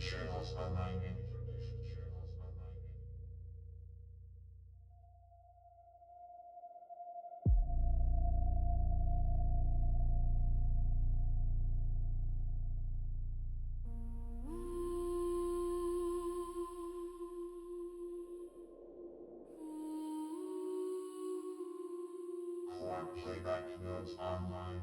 Channels aligning. Core playback nodes online.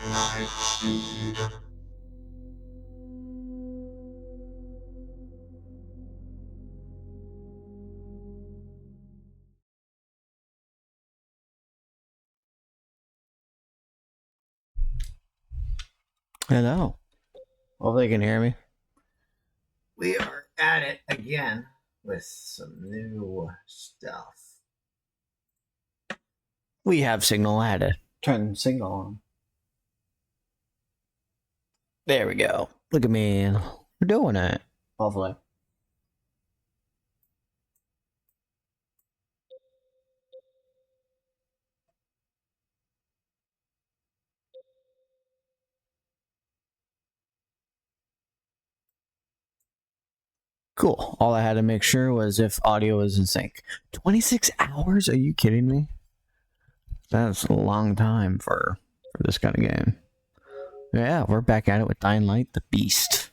Live feed. Hello. Hopefully you can hear me. We are at it again with some new stuff. We have signal. I had to turn signal on. There we go. Look at me. We're doing it. Hopefully. Cool. All I had to make sure was if audio was in sync. 26 hours? Are you kidding me? That's a long time for for this kind of game. Yeah, we're back at it with Dying Light, the Beast.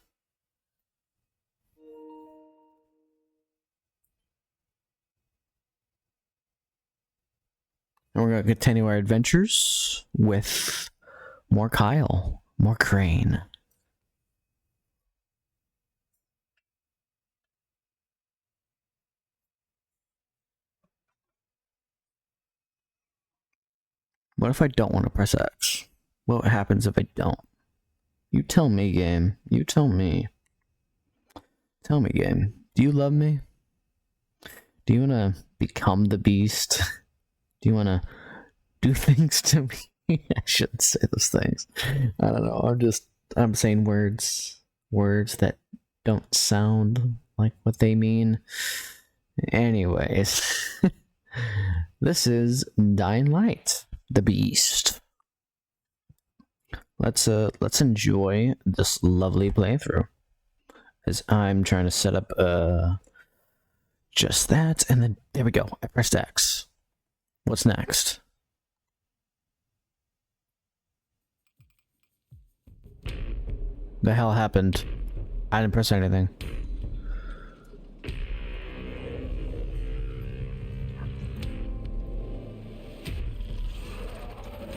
And we're going to continue our adventures with more Kyle, more Crane. What if I don't want to press X? What happens if I don't? You tell me, game. You tell me. Tell me, game. Do you love me? Do you want to become the beast? Do you want to do things to me? I shouldn't say those things. I don't know. I'm saying words that don't sound like what they mean. Anyways, this is Dying Light, the Beast. Let's enjoy this lovely playthrough as I'm trying to set up just that, and then there we go. I pressed X. What's next? The hell happened? I didn't press anything.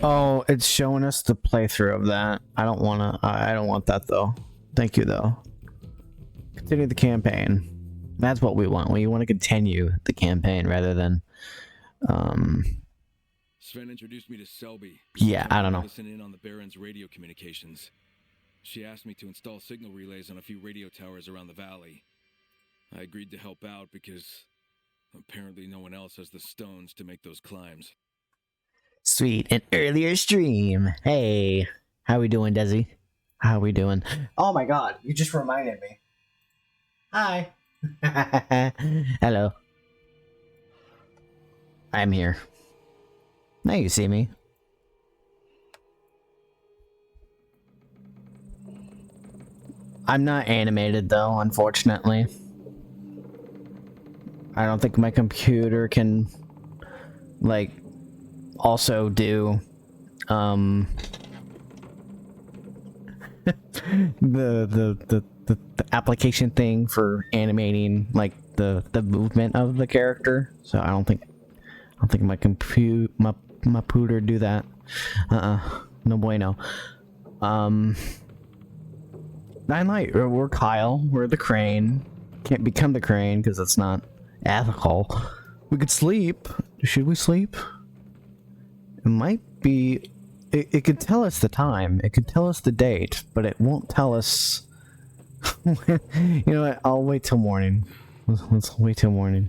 Oh, it's showing us the playthrough of that. I don't want that though. Thank you though. Continue the campaign. That's what we want. We want to continue the campaign rather than Sven introduced me to Selby. Yeah, I don't know. Listen in on the Baron's radio communications. She asked me to install signal relays on a few radio towers around the valley. I agreed to help out because apparently no one else has the stones to make those climbs. Sweet, an earlier stream. Hey, how we doing, Desi? How we doing? Oh my god, you just reminded me. Hi. Hello. I'm here. Now you see me. I'm not animated though, unfortunately. I don't think my computer can, like, also do, the application thing for animating, like, the movement of the character. So I don't think my pooter do that. No bueno. Nine Light, we're Kyle, we're the Crane. Can't become the Crane because it's not ethical. We could sleep. Should we sleep? It might be... It could tell us the time. It could tell us the date, but it won't tell us... You know what? I'll wait till morning. Let's wait till morning.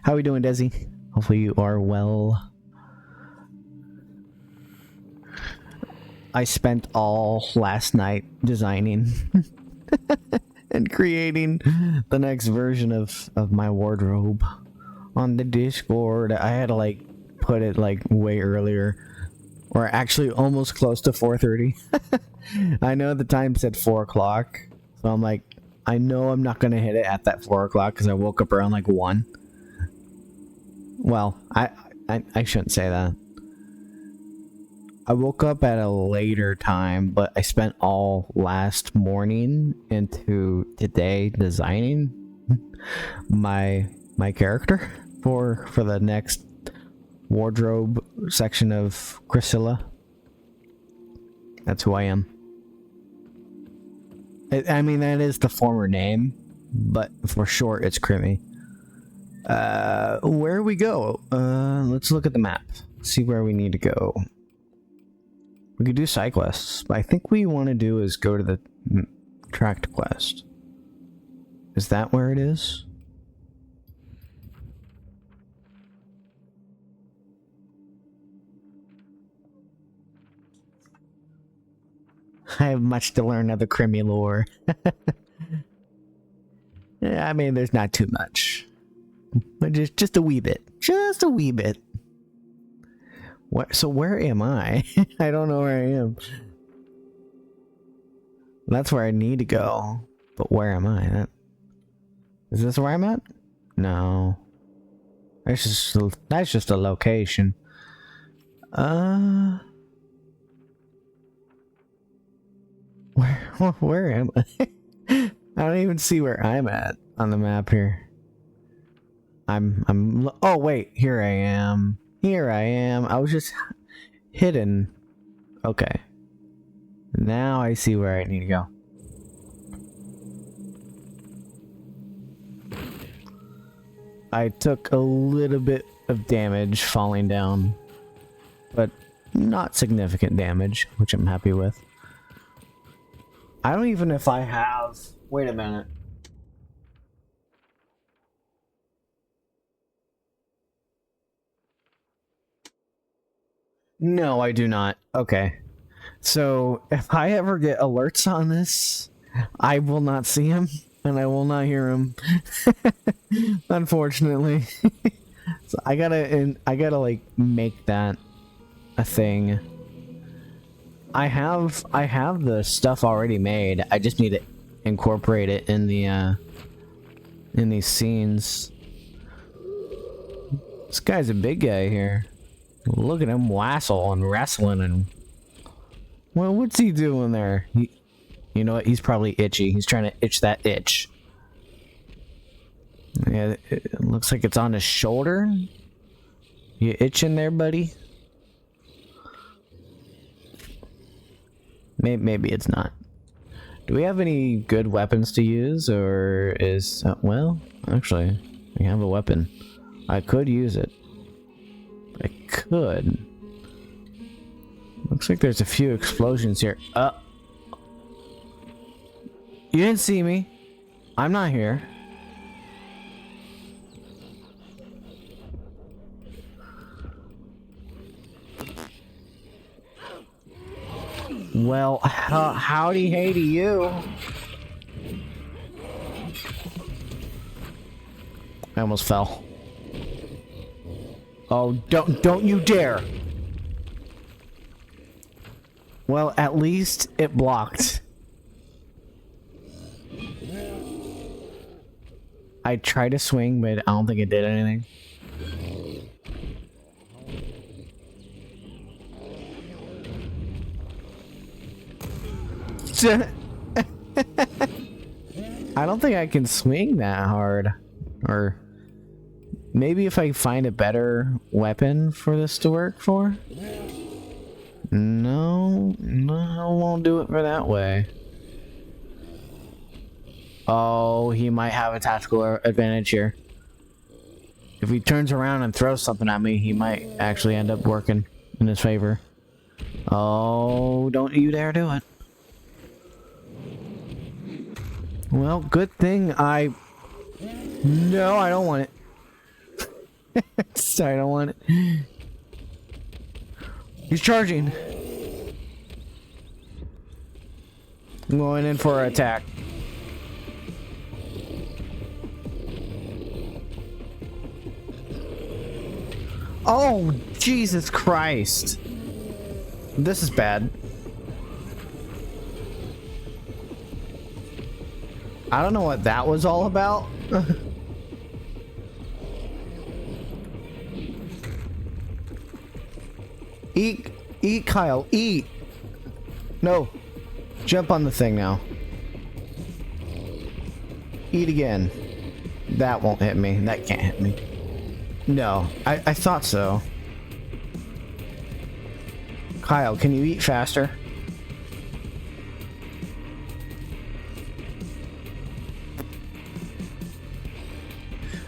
How are we doing, Desi? Hopefully you are well. I spent all last night designing and creating the next version of my wardrobe on the Discord. I had to, like, put it, like, way earlier, or actually almost close to 4:30. I know the time said 4 o'clock, so I'm like, I know I'm not gonna hit it at that 4 o'clock because I woke up around like 1. Well, I shouldn't say that. I woke up at a later time, but I spent all last morning into today designing my character for the next wardrobe section of Priscilla. That's who I am. I mean, that is the former name, but for short, it's Crimmy. Where we go? Let's look at the map. See where we need to go. We could do side quests, but I think what we want to do is go to the tracked quest. Is that where it is? I have much to learn of the Crimmy lore. Yeah, I mean, there's not too much. But just a wee bit. Just a wee bit. What? So where am I? I don't know where I am. That's where I need to go. But where am I? Is this where I'm at? No. That's just a location. Where am I? I don't even see where I'm at on the map here. Oh wait, here I am. Here I am. I was just hidden. Okay. Now I see where I need to go. I took a little bit of damage falling down, but not significant damage, which I'm happy with. I don't even know if I have... Wait a minute. No, I do not. Okay. So, if I ever get alerts on this, I will not see him, and I will not hear him. Unfortunately. So I gotta like make that a thing. I have the stuff already made. I just need to incorporate it in the in these scenes. This guy's a big guy here. Look at him wassle and wrestling and... Well, what's he doing there? You know what? He's probably itchy. He's trying to itch that itch. Yeah, it looks like it's on his shoulder. You itching there, buddy? Maybe it's not. Do we have any good weapons to use, or is... well, actually, we have a weapon. I could use it. I could. Looks like there's a few explosions here. You didn't see me. I'm not here. Well, howdy hey to you. I almost fell. Oh, don't you dare. Well, at least it blocked. I tried to swing, but I don't think it did anything. I don't think I can swing that hard. Or maybe if I find a better weapon for this to work for? No, I won't do it for that way. Oh, he might have a tactical advantage here. If he turns around and throws something at me, he might actually end up working in his favor. Oh, don't you dare do it. Well, good thing No, I don't want it. Sorry, I don't want it. He's charging. I'm going in for an attack. Oh, Jesus Christ. This is bad. I don't know what that was all about. Eat, Kyle, eat. No. Jump on the thing now. Eat again. That won't hit me. That can't hit me. No, I thought so. Kyle, can you eat faster?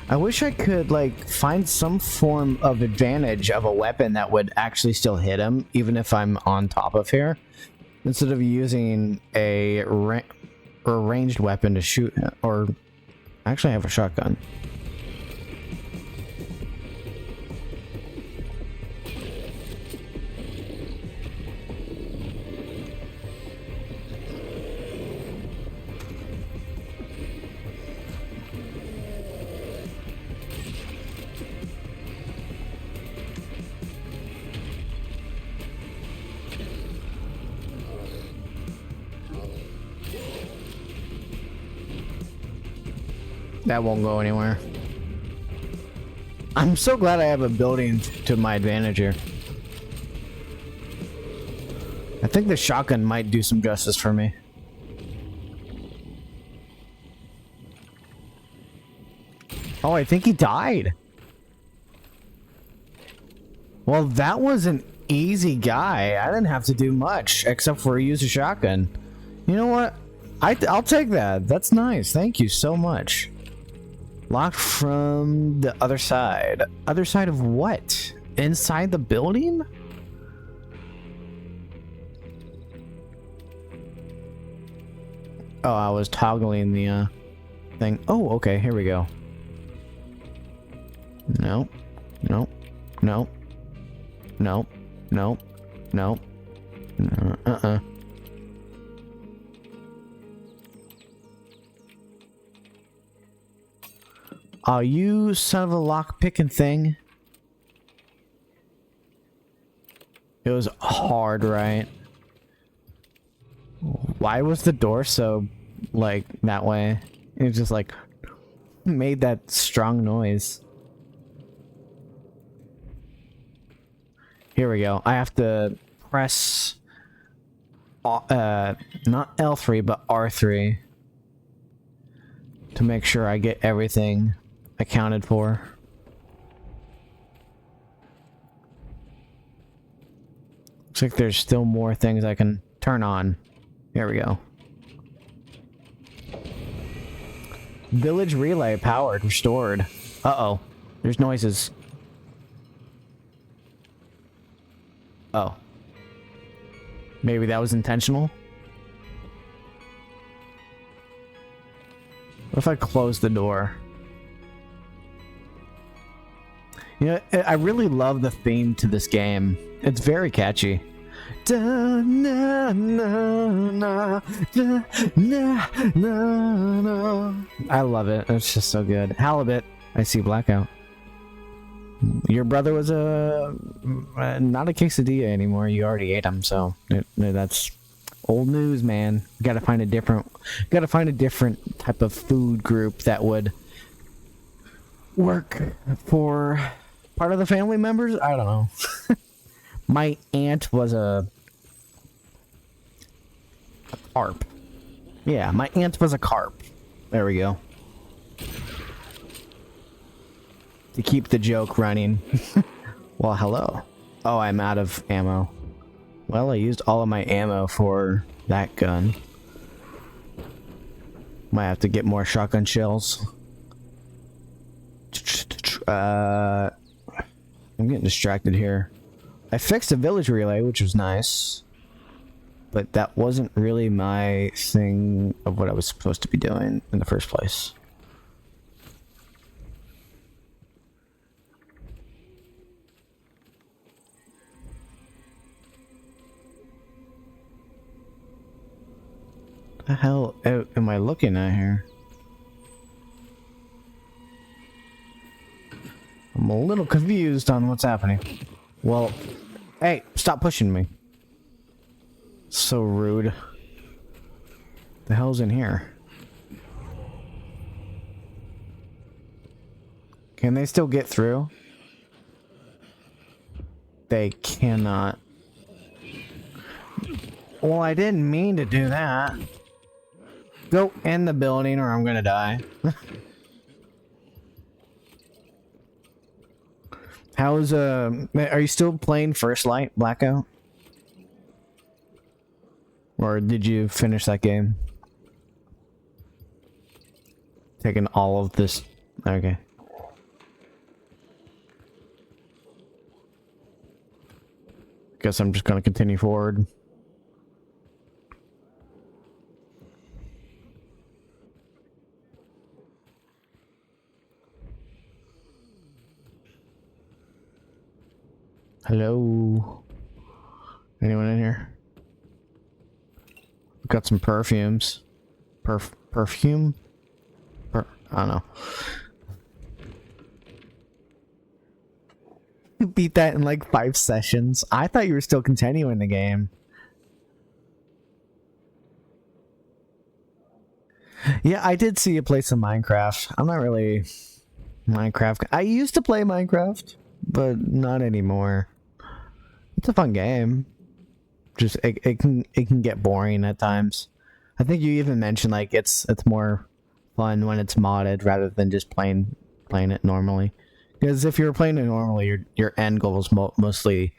I wish I could, like, find some form of advantage of a weapon that would actually still hit him, even if I'm on top of here, instead of using a ranged weapon to shoot him. Or, actually I have a shotgun. That won't go anywhere. I'm so glad I have a building to my advantage here. I think the shotgun might do some justice for me. Oh, I think he died. Well, that was an easy guy. I didn't have to do much except for use a shotgun. You know what? I'll take that. That's nice. Thank you so much. Locked from the other side. Other side of what? Inside the building? Oh, I was toggling the thing. Oh, okay. Here we go. No. No. No. No. No. No. Uh-uh. Oh, you son of a lock-picking thing. It was hard, right? Why was the door so, like, that way? It just, like, made that strong noise. Here we go. I have to press, not L3, but R3 to make sure I get everything accounted for. Looks like there's still more things I can turn on. There we go. Village relay powered, restored. Uh-oh. There's noises. Oh. Maybe that was intentional? What if I close the door? You know, I really love the theme to this game. It's very catchy. Da, na, na, na, da, na, na, na. I love it. It's just so good. Halibut. I see blackout. Your brother was not a quesadilla anymore. You already ate him, so that's old news, man. Gotta find a different type of food group that would work for part of the family members. I don't know. My aunt was a carp. Yeah, my aunt was a carp. There we go. To keep the joke running. Well, hello. Oh, I'm out of ammo. Well, I used all of my ammo for that gun. Might have to get more shotgun shells. I'm getting distracted here. I fixed the village relay, which was nice. But that wasn't really my thing of what I was supposed to be doing in the first place. What the hell am I looking at here? I'm a little confused on what's happening. Well, hey, stop pushing me. So rude. The hell's in here? Can they still get through? They cannot. Well, I didn't mean to do that. Go in the building or I'm gonna die. How's are you still playing First Light Blackout? Or did you finish that game? Taking all of this. Okay. Guess I'm just gonna continue forward. Hello? Anyone in here? Got some perfumes. Perfume? I don't know. You beat that in like 5 sessions. I thought you were still continuing the game. Yeah, I did see you play some Minecraft. I'm not really Minecraft. I used to play Minecraft, but not anymore. It's a fun game. Just it can get boring at times. I think you even mentioned like it's more fun when it's modded rather than just plain playing it normally. Because if you're playing it normally, your end goal is mostly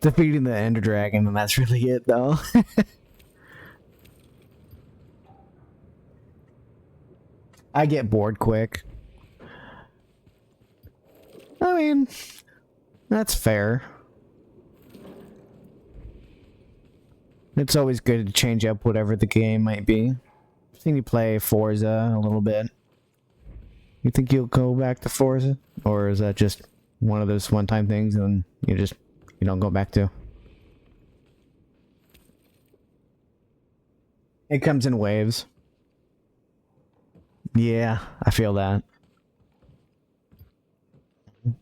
defeating the Ender Dragon, and that's really it, though. I get bored quick. I mean, that's fair. It's always good to change up whatever the game might be. I think you play Forza a little bit. You think you'll go back to Forza? Or is that just one of those one-time things and you don't go back to? It comes in waves. Yeah, I feel that. What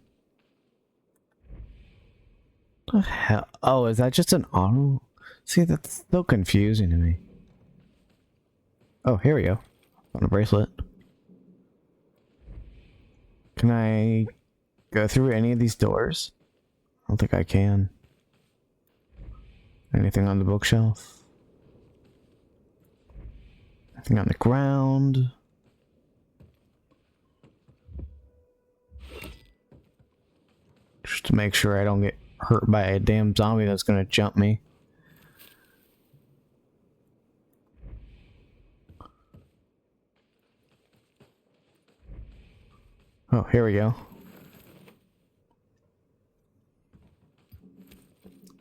the hell? Oh, is that just an auto? See, that's so confusing to me. Oh, here we go. On a bracelet. Can I go through any of these doors? I don't think I can. Anything on the bookshelf? Anything on the ground? Just to make sure I don't get hurt by a damn zombie that's gonna jump me. Oh, here we go.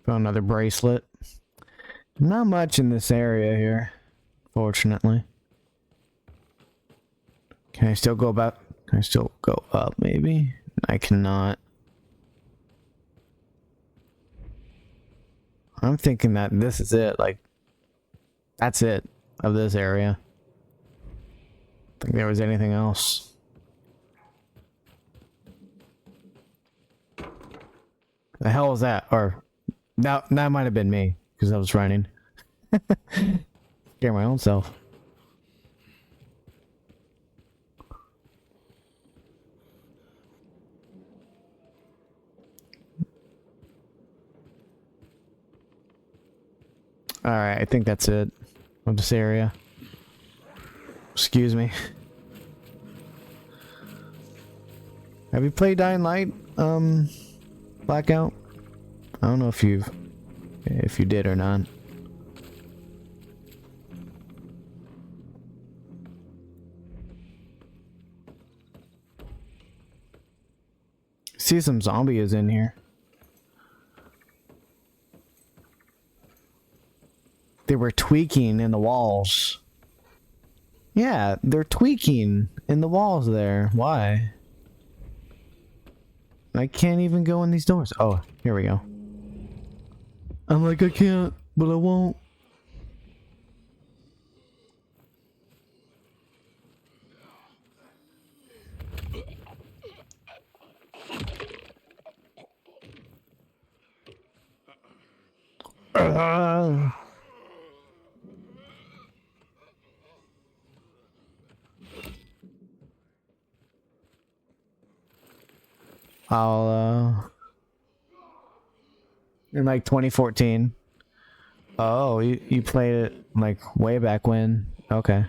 Found another bracelet. Not much in this area here, fortunately. Can I still go about? Can I still go up, maybe? I cannot. I'm thinking that this is it, like, that's it of this area. I think there was anything else. The hell was that? Or, that might have been me, because I was running. Scare my own self. Alright, I think that's it of this area. Excuse me. Have you played Dying Light, Blackout? I don't know if you did or not. See some zombies in here. They were tweaking in the walls. Yeah, they're tweaking in the walls there. Why? I can't even go in these doors. Oh, here we go. I'm like, I can't, but I won't. In like 2014. Oh, you played it like way back when. Okay.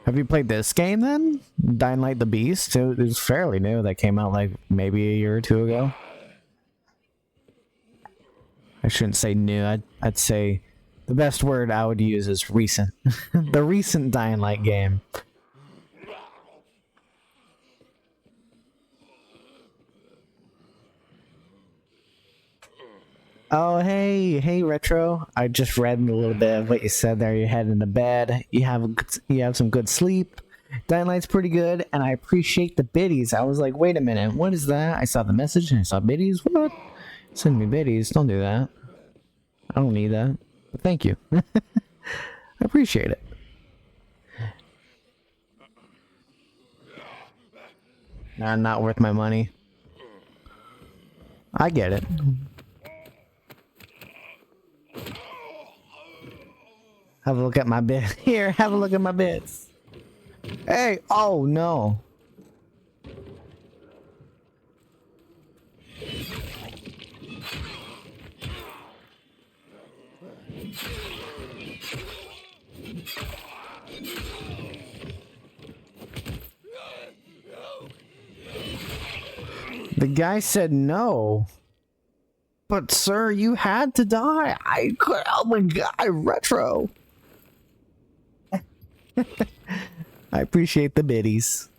Have you played this game then? Dying Light the Beast? It was fairly new. That came out like maybe a year or two ago. I shouldn't say new. I'd say the best word I would use is recent. The recent Dying Light game. Oh, hey, Retro. I just read a little bit of what you said there. You're heading to bed. You have some good sleep. Dying Light's pretty good, and I appreciate the biddies. I was like, wait a minute, what is that? I saw the message and I saw biddies. What? Send me biddies. Don't do that. I don't need that. But thank you. I appreciate it. Nah, not worth my money. I get it. Have a look at my bit. Here, have a look at my bits. Hey, oh no. The guy said no. But sir, you had to die. I could. Oh my god, retro. I appreciate the biddies.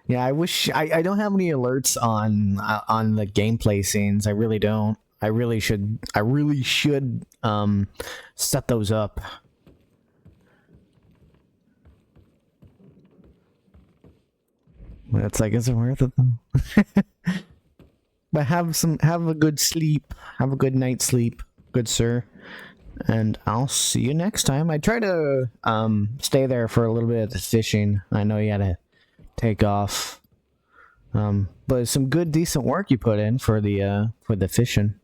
Yeah, I wish I don't have any alerts on the gameplay scenes. I really don't. I really should set those up. But it's like, is it worth it though? But have a good sleep. Have a good night's sleep, good sir. And I'll see you next time. I try to stay there for a little bit of the fishing. I know you had to take off. But some good decent work you put in for the fishing.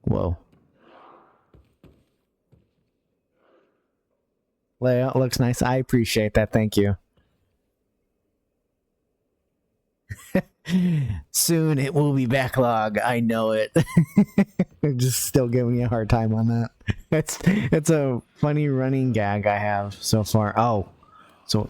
Whoa. Layout looks nice. I appreciate that. Thank you. Soon it will be backlog. I know it. They're just still giving me a hard time on that. It's a funny running gag I have so far. Oh, so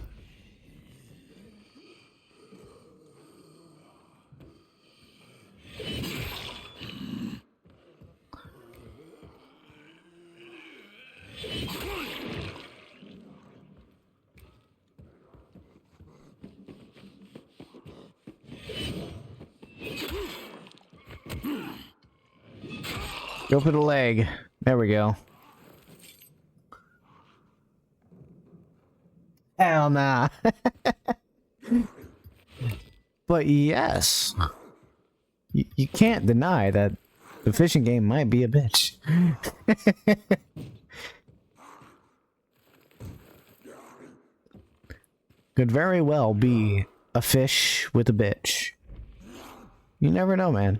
go for the leg. There we go. Hell nah. But yes, you can't deny that the fishing game might be a bitch. Could very well be a fish with a bitch. You never know, man.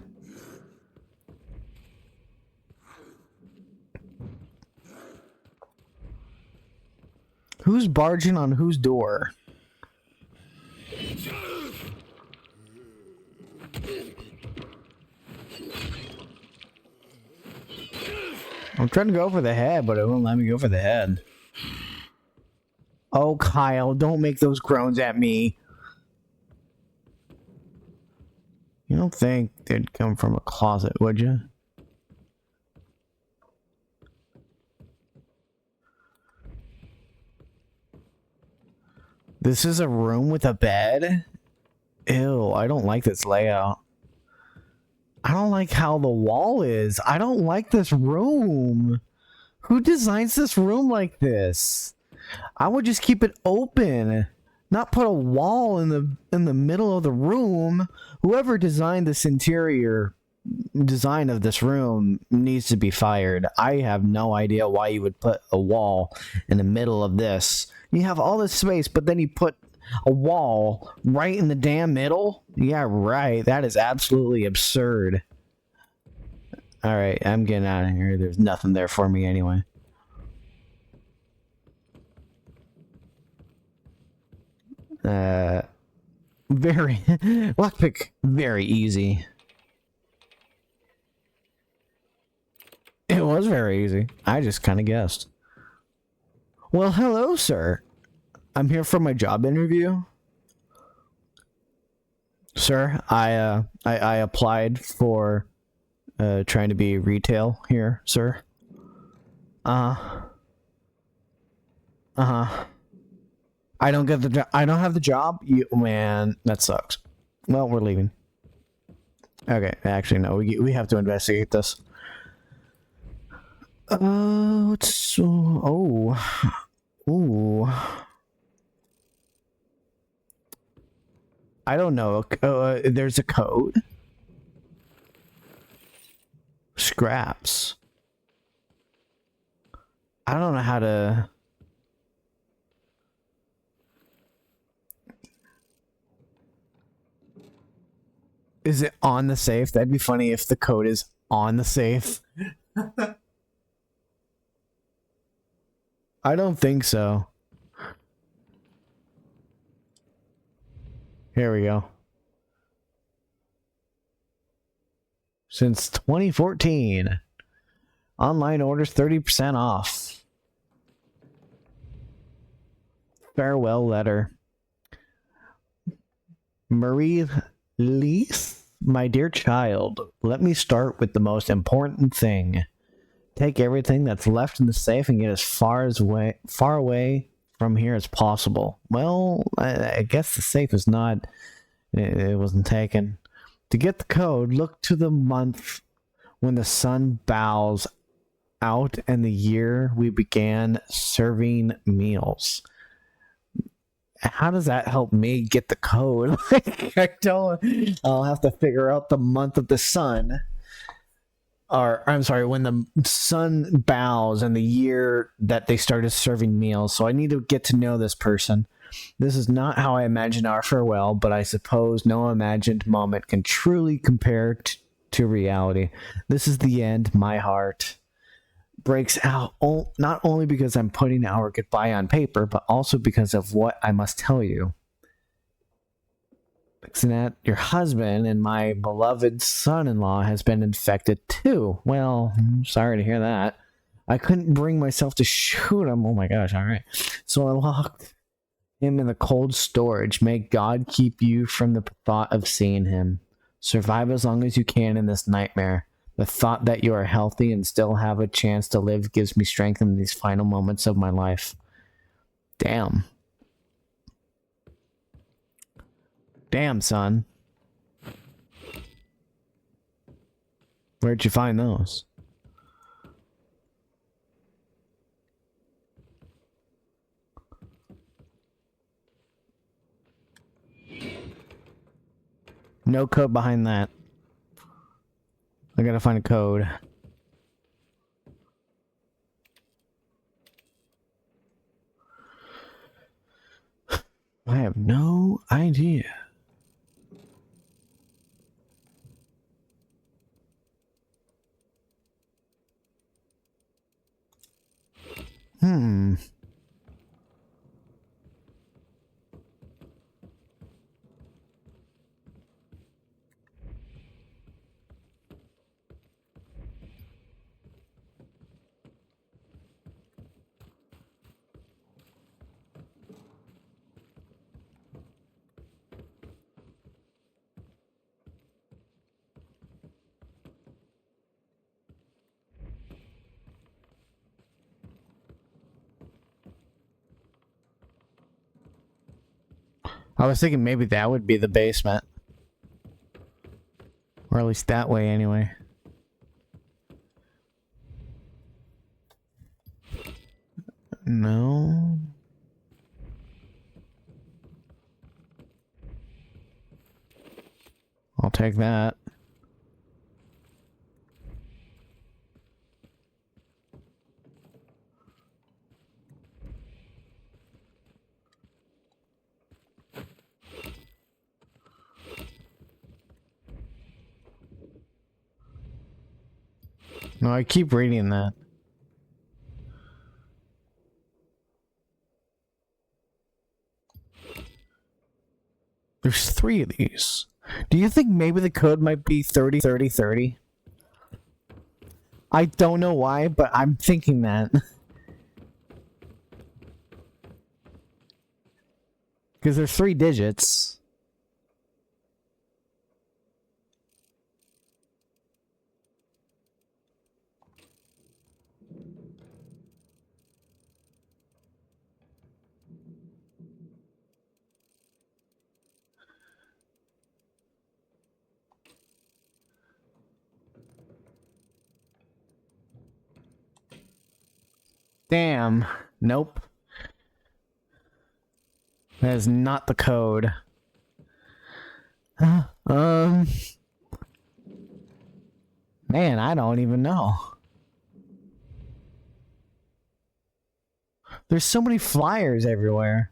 Who's barging on whose door? I'm trying to go for the head, but it won't let me go for the head. Oh, Kyle, don't make those groans at me. You don't think they'd come from a closet, would you? This is a room with a bed? Ew, I don't like this layout. I don't like how the wall is. I don't like this room. Who designs this room like this? I would just keep it open, not put a wall in the middle of the room. Whoever designed this interior design of this room needs to be fired. I have no idea why you would put a wall in the middle of this. You have all this space, but then you put a wall right in the damn middle? Yeah, right. That is absolutely absurd. Alright, I'm getting out of here. There's nothing there for me anyway. Very lockpick, very easy. It was very easy. I just kind of guessed. Well, hello, sir. I'm here for my job interview. Sir, I applied for trying to be retail here, sir. I don't get the job. I don't have the job. You, man, that sucks. Well, we're leaving. Okay, actually, no. We have to investigate this. Ooh. I don't know. There's a code. Scraps. I don't know how to. Is it on the safe? That'd be funny if the code is on the safe. I don't think so. Here we go. Since 2014. Online orders 30% off. Farewell letter. Marie Lise, my dear child, let me start with the most important thing. Take everything that's left in the safe and get as far away from here as possible. Well, I guess the safe is not. It wasn't taken. To get the code, look to the month when the sun bows out and the year we began serving meals. How does that help me get the code? I'll have to figure out the month of the sun. Or, I'm sorry, when the sun bows and the year that they started serving meals. So I need to get to know this person. This is not how I imagine our farewell, but I suppose no imagined moment can truly compare to reality. This is the end. My heart breaks out, not only because I'm putting our goodbye on paper, but also because of what I must tell you. That your husband and my beloved son-in-law has been infected too. Well, I'm sorry to hear that. I couldn't bring myself to shoot him. Oh my gosh, all right. So I locked him in the cold storage. May God keep you from the thought of seeing him. Survive as long as you can in this nightmare. The thought that you are healthy and still have a chance to live gives me strength in these final moments of my life. Damn. Damn, son. Where'd you find those? No code behind that. I gotta find a code. I have no idea. I was thinking maybe that would be the basement. Or at least that way anyway. No. I'll take that. No, I keep reading that. There's 3 of these. Do you think maybe the code might be 30, 30, 30? I don't know why, but I'm thinking that. Because there's 3 digits. Damn. Nope. That is not the code. Man, I don't even know. There's so many flyers everywhere.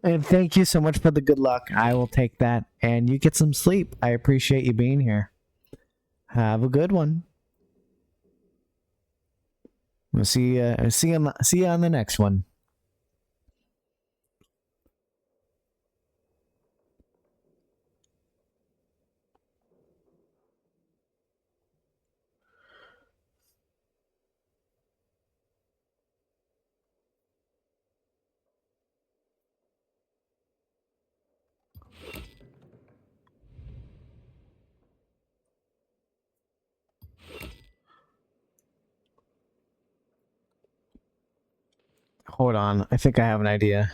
And thank you so much for the good luck. I will take that. And you get some sleep. I appreciate you being here. Have a good one. We'll see you on the next one. Hold on. I think I have an idea.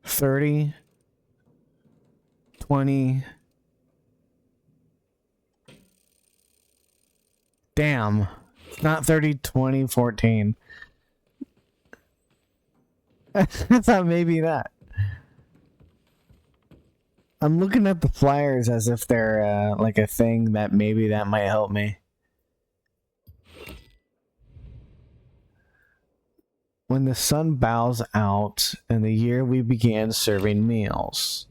30, 20. Damn. It's not 30, 20, 14. I thought maybe that. I'm looking at the flyers as if they're like a thing that maybe that might help me. When the sun bows out in the year we began serving meals.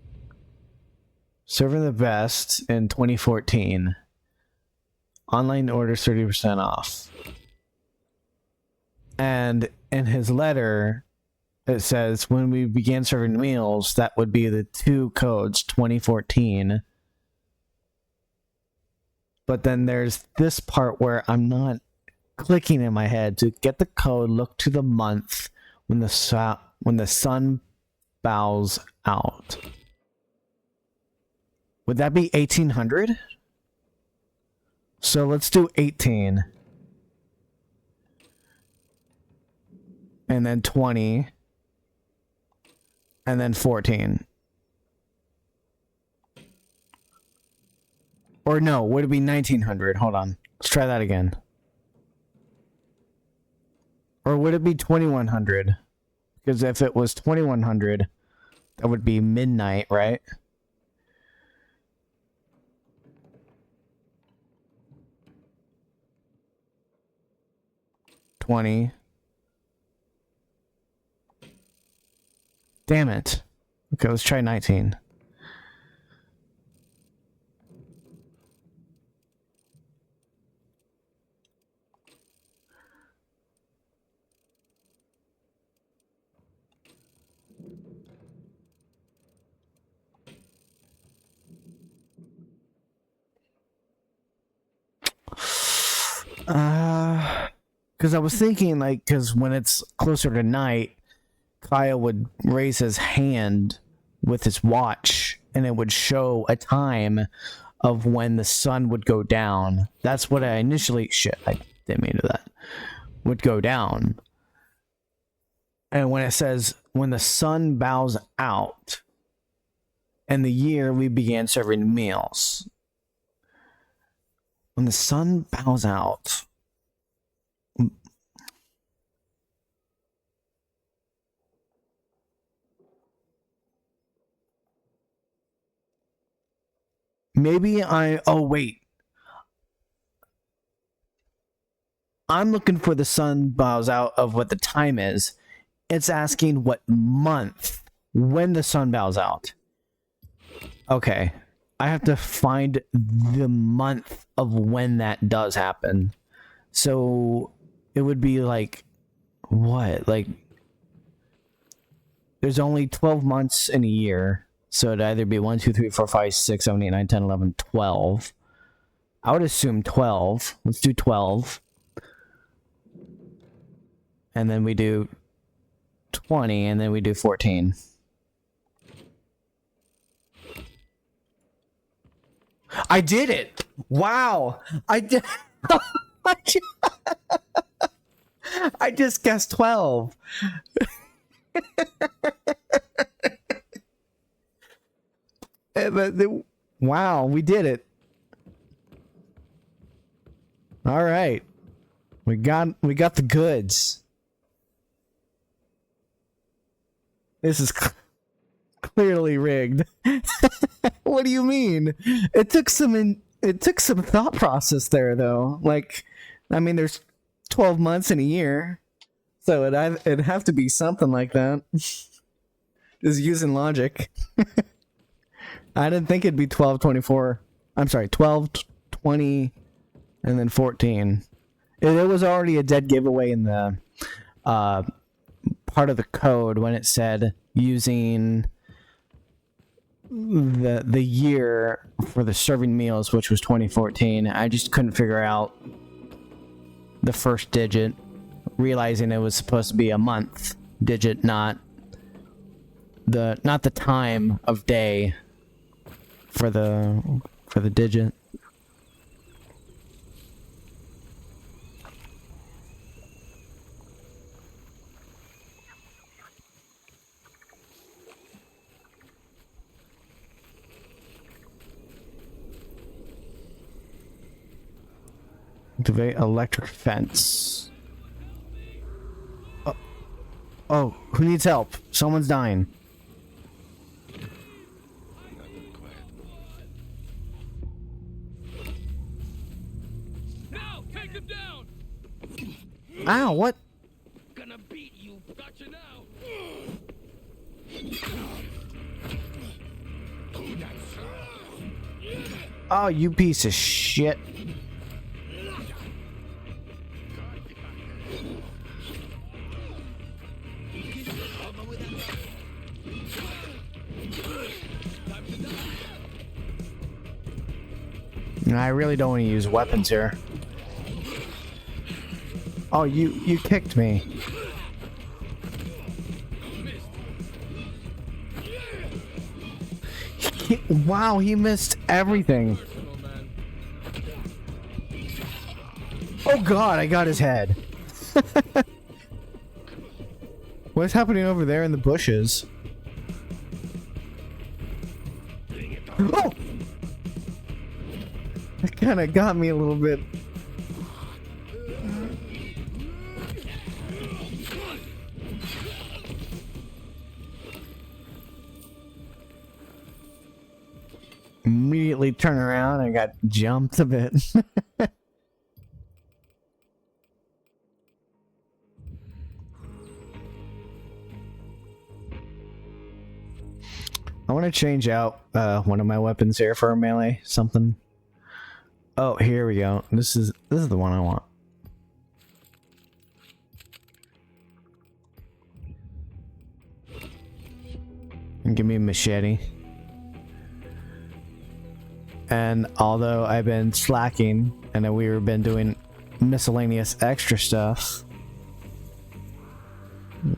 Serving the best in 2014. Online orders 30% off. And in his letter, it says when we began serving meals, that would be the 2 codes, 2014. But then there's this part where I'm not clicking in my head. To get the code, look to the month when the sun bows out. Would that be 1800? So let's do 18. And then 20. And then 14. Or no, would it be 1900? Hold on. Let's try that again. Or would it be 2100? Because if it was 2100, that would be midnight, right? $20. Damn it. Okay, let's try 19. Because I was thinking, like, because when it's closer to night, Kyle would raise his hand with his watch, and it would show a time of when the sun would go down. That's what I initially... Shit, I didn't mean to that. Would go down. And when it says, when the sun bows out, and the year we began serving meals. When the sun bows out... Maybe oh wait. I'm looking for the sun bows out of what the time is. It's asking what month, when the sun bows out. Okay. I have to find the month of when that does happen. So it would be like, what? Like, there's only 12 months in a year. So it'd either be 1, 2, 3, 4, 5, 6, 7, 8, 9, 10, 11, 12. I would assume 12. Let's do 12. And then we do 20, and then we do 14. I did it! Wow! I did... I just guessed 12. Wow, we did it. All right. We got the goods. This is clearly rigged. What do you mean? It took some thought process there though. Like, I mean, there's 12 months in a year. So it'd have to be something like that. Just using logic. I didn't think it'd be 12, 24. I'm sorry, 12, 20, and then 14. It was already a dead giveaway in the part of the code when it said using the year for the serving meals, which was 2014. I just couldn't figure out the first digit, realizing it was supposed to be a month digit, not the time of day for the digit. Activate electric fence. Oh, who needs help? Someone's dying. Now, take him down. Ow, what? Gonna beat you. Gotcha now. Oh, you piece of shit. I really don't want to use weapons here. Oh, you kicked me. Wow, he missed everything. Oh god, I got his head. What's happening over there in the bushes? Oh! That kind of got me a little bit. Immediately turn around and got jumped a bit. I want to change out one of my weapons here for a melee something. Oh, here we go. This is the one I want. And give me a machete. And although I've been slacking and we've been doing miscellaneous extra stuff,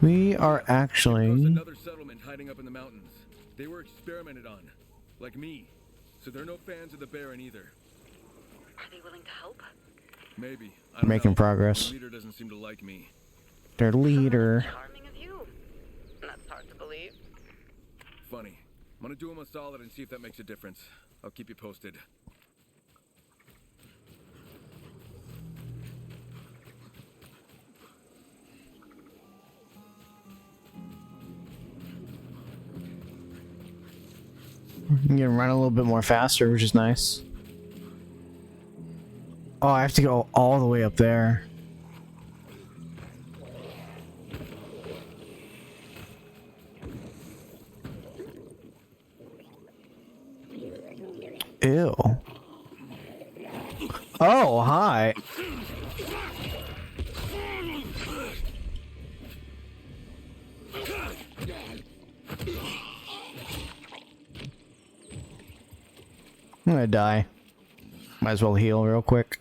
we are actually Another settlement hiding up in the mountains. They were experimented on, like me. So they're no fans of the Baron either. Are they willing to help? Maybe. I don't making know. progress. The leader doesn't seem to like me. Their leader. Charming of you. That's hard to believe. Funny. I'm gonna do him a solid and see if that makes a difference. I'll keep you posted. You can run a little bit more faster, which is nice. Oh, I have to go all the way up there. Ew. Oh, hi. I'm gonna die. Might as well heal real quick.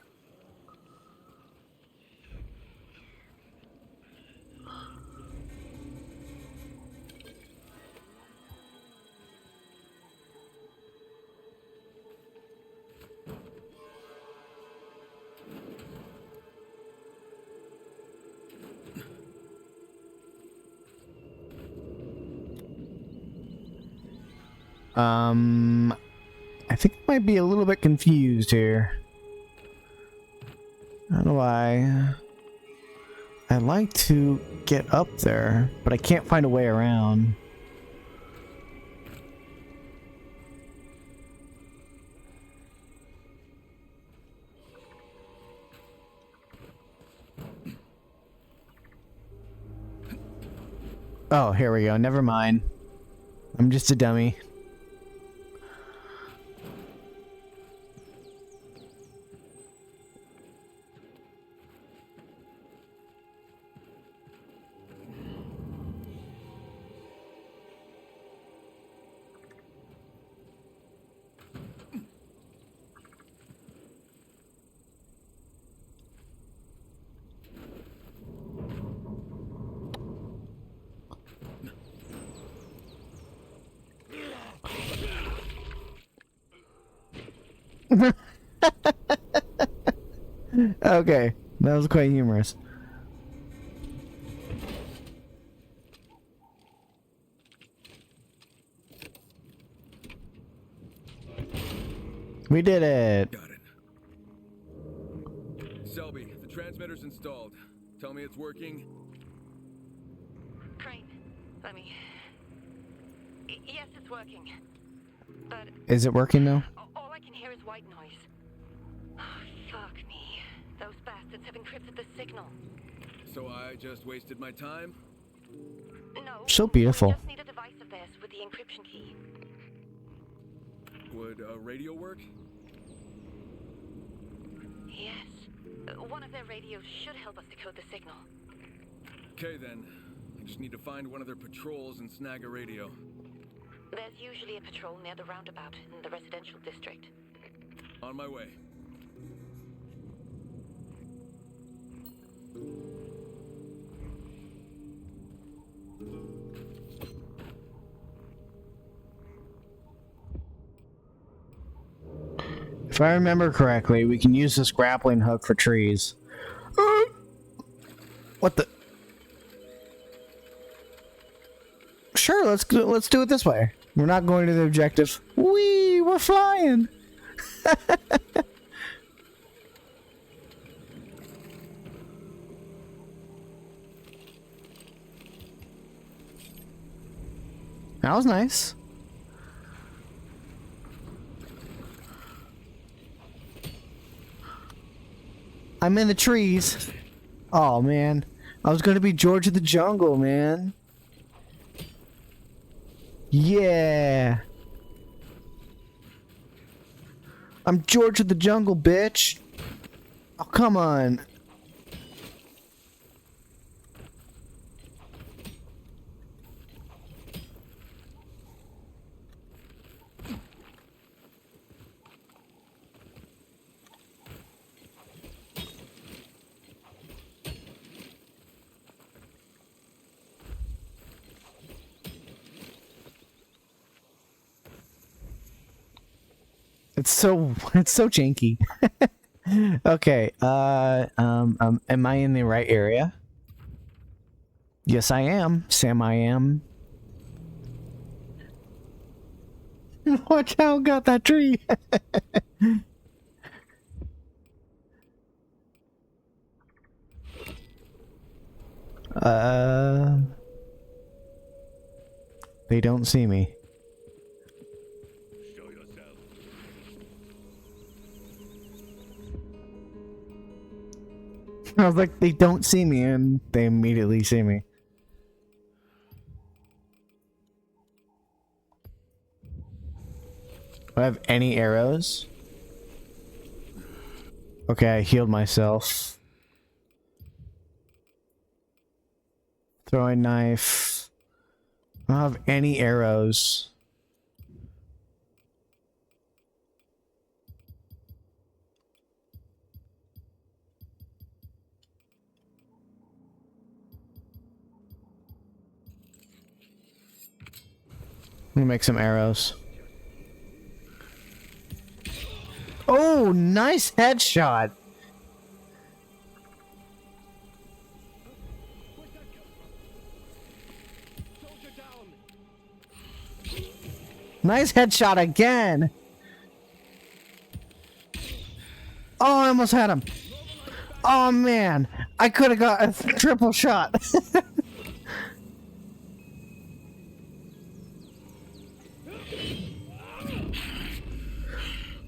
I think I might be a little bit confused here. How do I like to get up there, but I can't find a way around. Oh, here we go. Never mind. I'm just a dummy. Okay, that was quite humorous. We did it. Got it. transmitter's installed. Tell me it's working. Crane, let me... Yes, it's working. But Is it working now? all I can hear is white noise. Oh, fuck me. Those bastards have encrypted the signal. So I just wasted my time? No. So beautiful. We just need a device of theirs with the encryption key. Would a radio work? Yes. One of their radios should help us decode the signal. Okay then. I just need to find one of their patrols and snag a radio. There's usually a patrol near the roundabout in the residential district. On my way. If I remember correctly, we can use this grappling hook for trees. What the? Sure, let's do it this way. We're not going to the objective. Whee! We're flying. That was nice. I'm in the trees. Oh man, I was gonna be George of the Jungle, man. Yeah. I'm George of the Jungle, bitch. Oh, come on. It's so janky. Okay, am I in the right area? Yes, I am. Sam, I am. Watch out, got that tree. They don't see me. I was like, they don't see me, and they immediately see me. Do I have any arrows? Okay, I healed myself. Throwing knife. I don't have any arrows. I'm gonna make some arrows. Oh, nice headshot. Nice headshot again. Oh, I almost had him. Oh man, I could have got a triple shot.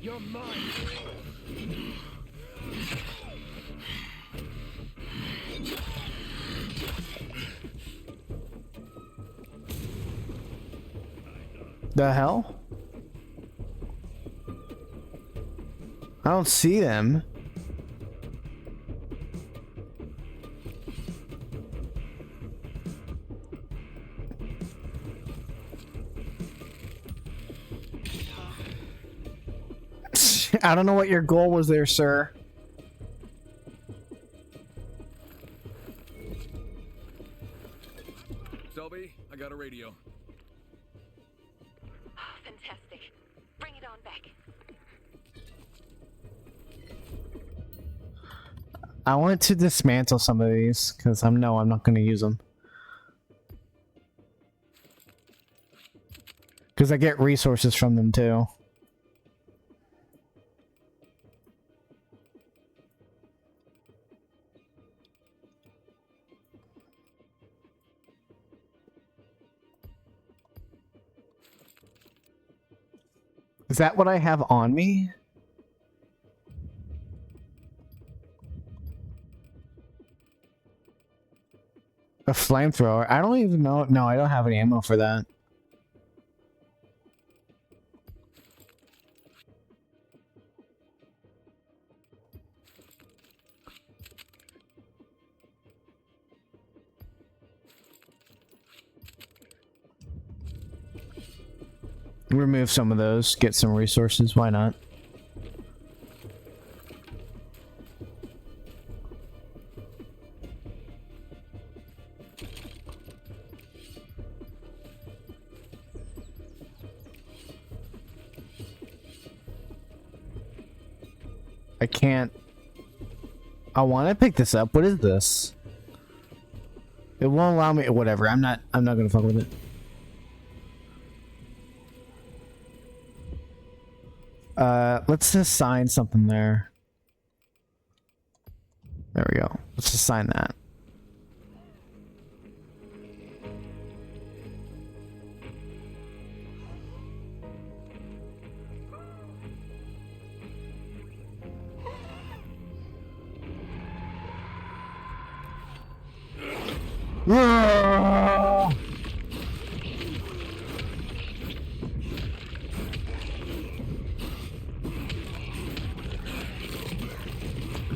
You're mine. The hell? I don't see them. I don't know what your goal was there, sir. Selby, I got a radio. Fantastic. Bring it on back. I want to dismantle some of these because I'm not going to use them. Because I get resources from them too. Is that what I have on me? A flamethrower? I don't even know. No, I don't have any ammo for that. Remove some of those, get some resources, why not? I can't... I want to pick this up. What is this? It won't allow me... Whatever, I'm not gonna fuck with it. Let's assign something there. There we go. Let's assign that.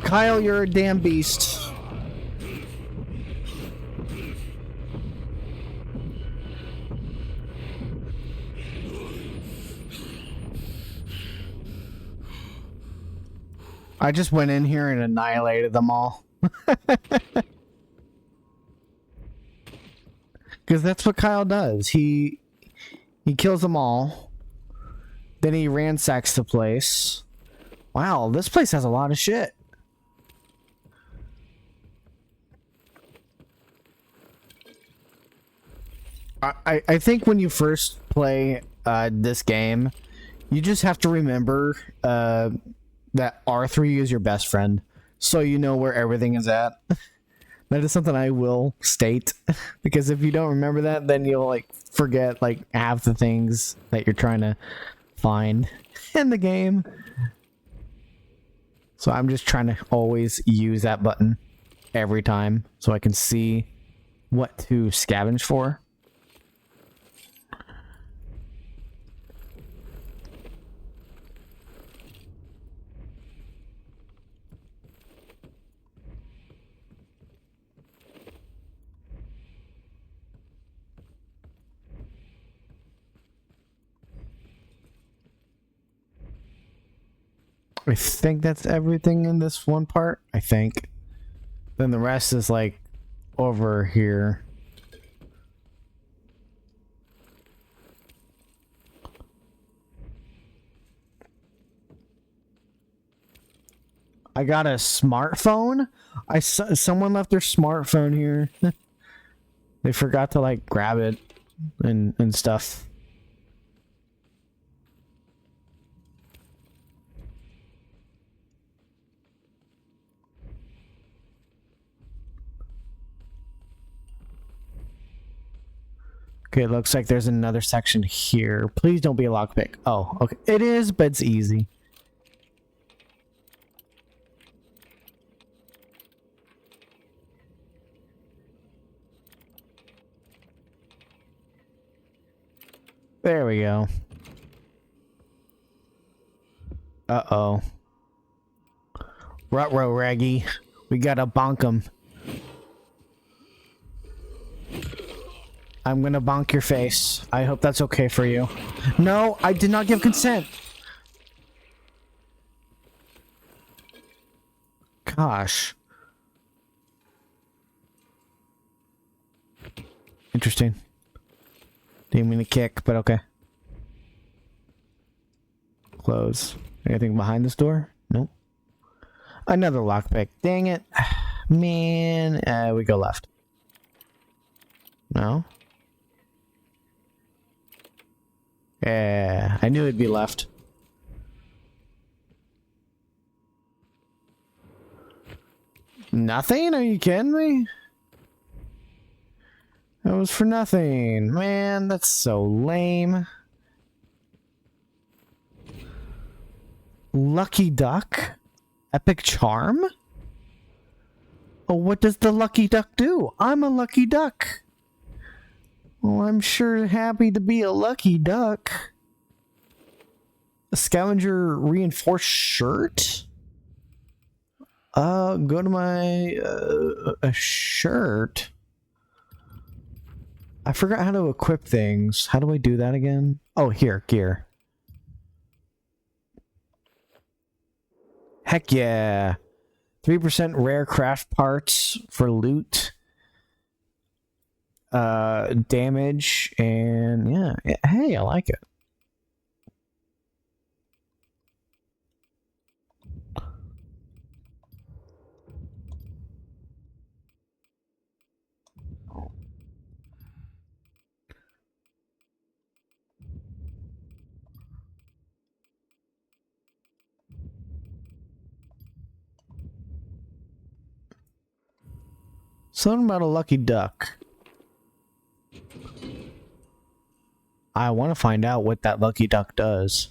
Kyle, you're a damn beast. I just went in here and annihilated them all. Because that's what Kyle does. He kills them all. Then he ransacks the place. Wow, this place has a lot of shit. I think when you first play this game, you just have to remember that R3 is your best friend, so you know where everything is at. That is something I will state, because if you don't remember that, then you'll like forget like half the things that you're trying to find in the game. So I'm just trying to always use that button every time so I can see what to scavenge for. I think that's everything in this one part. I think. Then the rest is like over here. I got a smartphone. Someone left their smartphone here. They forgot to like grab it and stuff. Okay, it looks like there's another section here. Please don't be a lockpick. Oh, okay. It is, but it's easy. There we go. Uh-oh. Ruh-roh, Raggy. We gotta bonk him. I'm gonna bonk your face. I hope that's okay for you. No, I did not give consent. Gosh. Interesting. Didn't mean to kick, but okay. Close. Anything behind this door? Nope. Another lockpick. Dang it. Man. We go left. No? Yeah, I knew it'd be left. Nothing? Are you kidding me? That was for nothing. Man, that's so lame. Lucky Duck? Epic Charm? Oh, what does the Lucky Duck do? I'm a Lucky Duck. Well, I'm sure happy to be a Lucky Duck. A scavenger reinforced shirt? Go to my, a shirt. I forgot how to equip things. How do I do that again? Oh, here, gear. Heck yeah. 3% rare craft parts for loot. Damage, and yeah. Hey, I like it. Something about a lucky duck. I want to find out what that lucky duck does.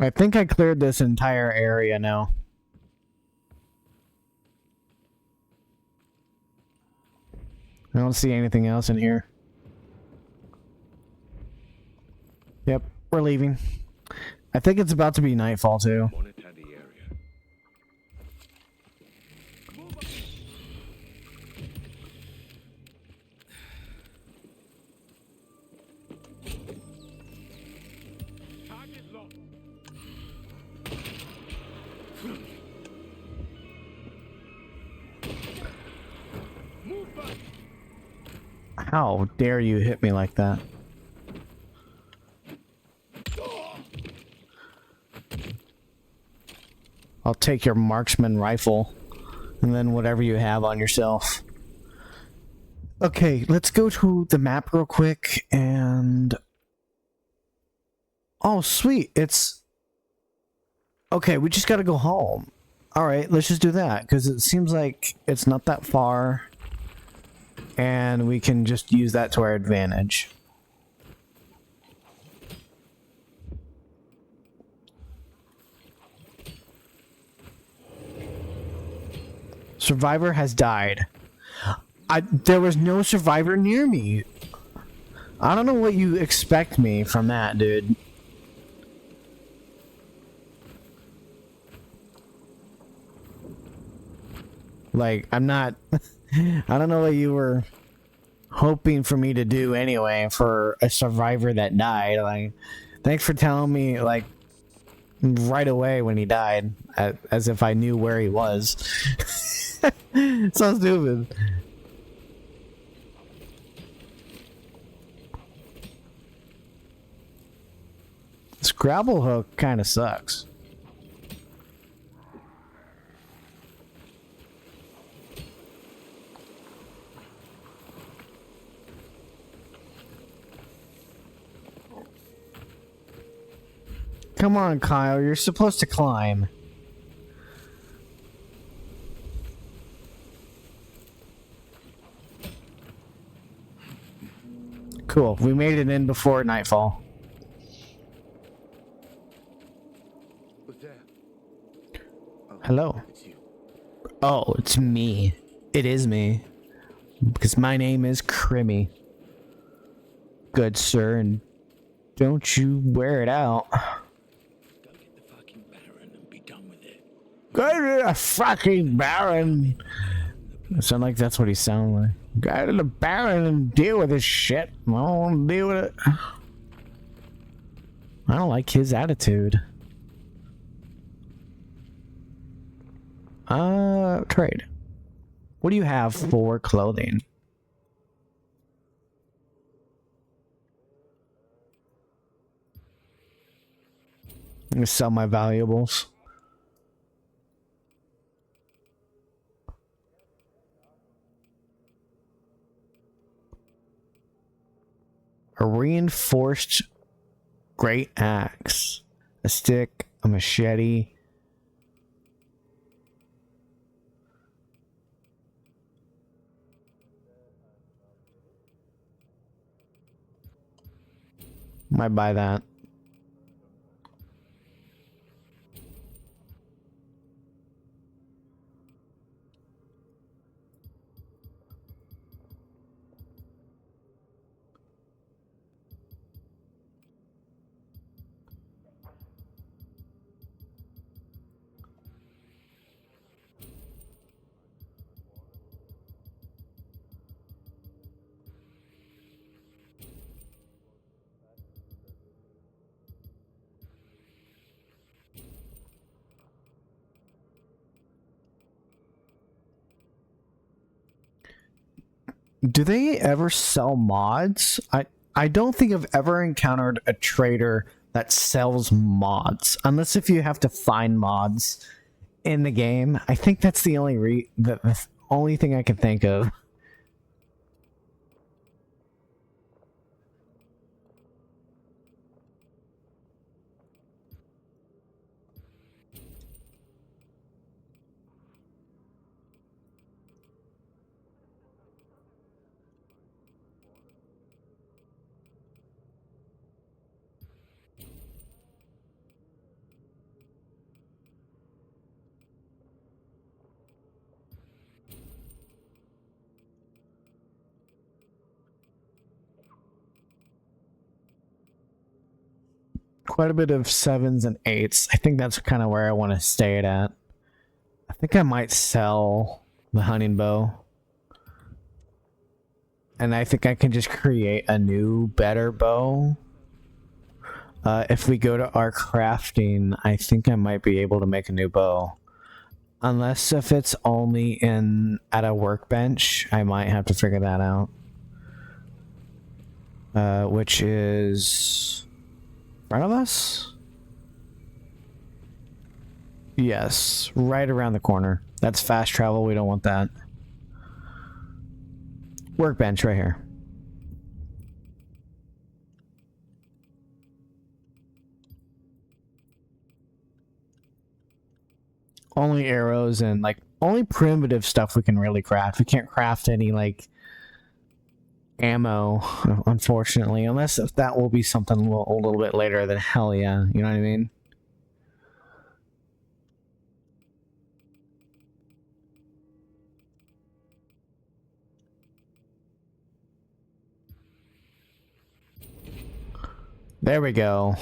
I think I cleared this entire area now. I don't see anything else in here. Yep, we're leaving. I think it's about to be nightfall too. Monitor the area. Target locked. Move back. How dare you hit me like that? I'll take your marksman rifle and then whatever you have on yourself. Okay, let's go to the map real quick and... Oh, sweet. It's... Okay, we just gotta go home. Alright, let's just do that, because it seems like it's not that far. And we can just use that to our advantage. Survivor has died. There was no survivor near me. I don't know what you expect me from that, dude. Like, I'm not... I don't know what you were hoping for me to do anyway for a survivor that died. Like, thanks for telling me, like, right away when he died, as if I knew where he was. So stupid. This grapple hook kind of sucks. Come on, Kyle, you're supposed to climb. Cool, we made it in before nightfall. Who's there? Oh, Hello. it's you. Oh, it's me. It is me. Because my name is Crimmy. Good sir, and don't you wear it out. Go get the fucking Baron and be done with it. Go to the fucking Baron. It sounds like that's what he sounds like. Go to the Baron and deal with this shit. I don't want to deal with it. I don't like his attitude. Trade. What do you have for clothing? I'm gonna sell my valuables. reinforced great axe, a stick, a machete. Might buy that. Do they ever sell mods? I don't think I've ever encountered a trader that sells mods, unless if you have to find mods in the game. I think that's the the only thing I can think of. Quite a bit of 7s and 8s. I think that's kind of where I want to stay it at. I think I might sell the hunting bow. And I think I can just create a new, better bow. If we go to our crafting, I think I might be able to make a new bow. Unless if it's only at a workbench, I might have to figure that out. Which is in front of us? Yes, right around the corner. That's fast travel, we don't want that. Workbench right here. Only arrows and like only primitive stuff we can really craft. We can't craft any like ammo, unfortunately, unless if that will be something a little bit later. Then hell yeah, you know what I mean? There we go.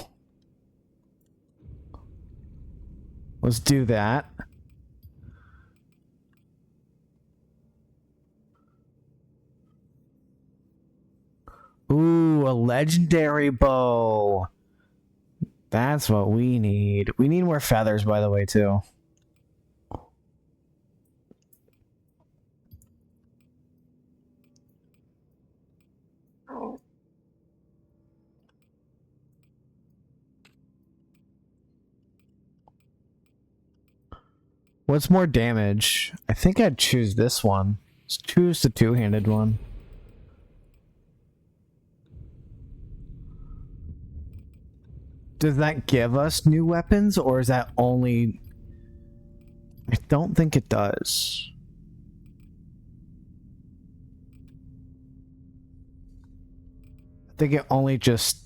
Let's do that. Ooh, a legendary bow. That's what we need. We need more feathers, by the way, too. What's more damage? I think I'd choose this one. Let's choose the two-handed one. Does that give us new weapons, or is that only... I don't think it does. I think it only just...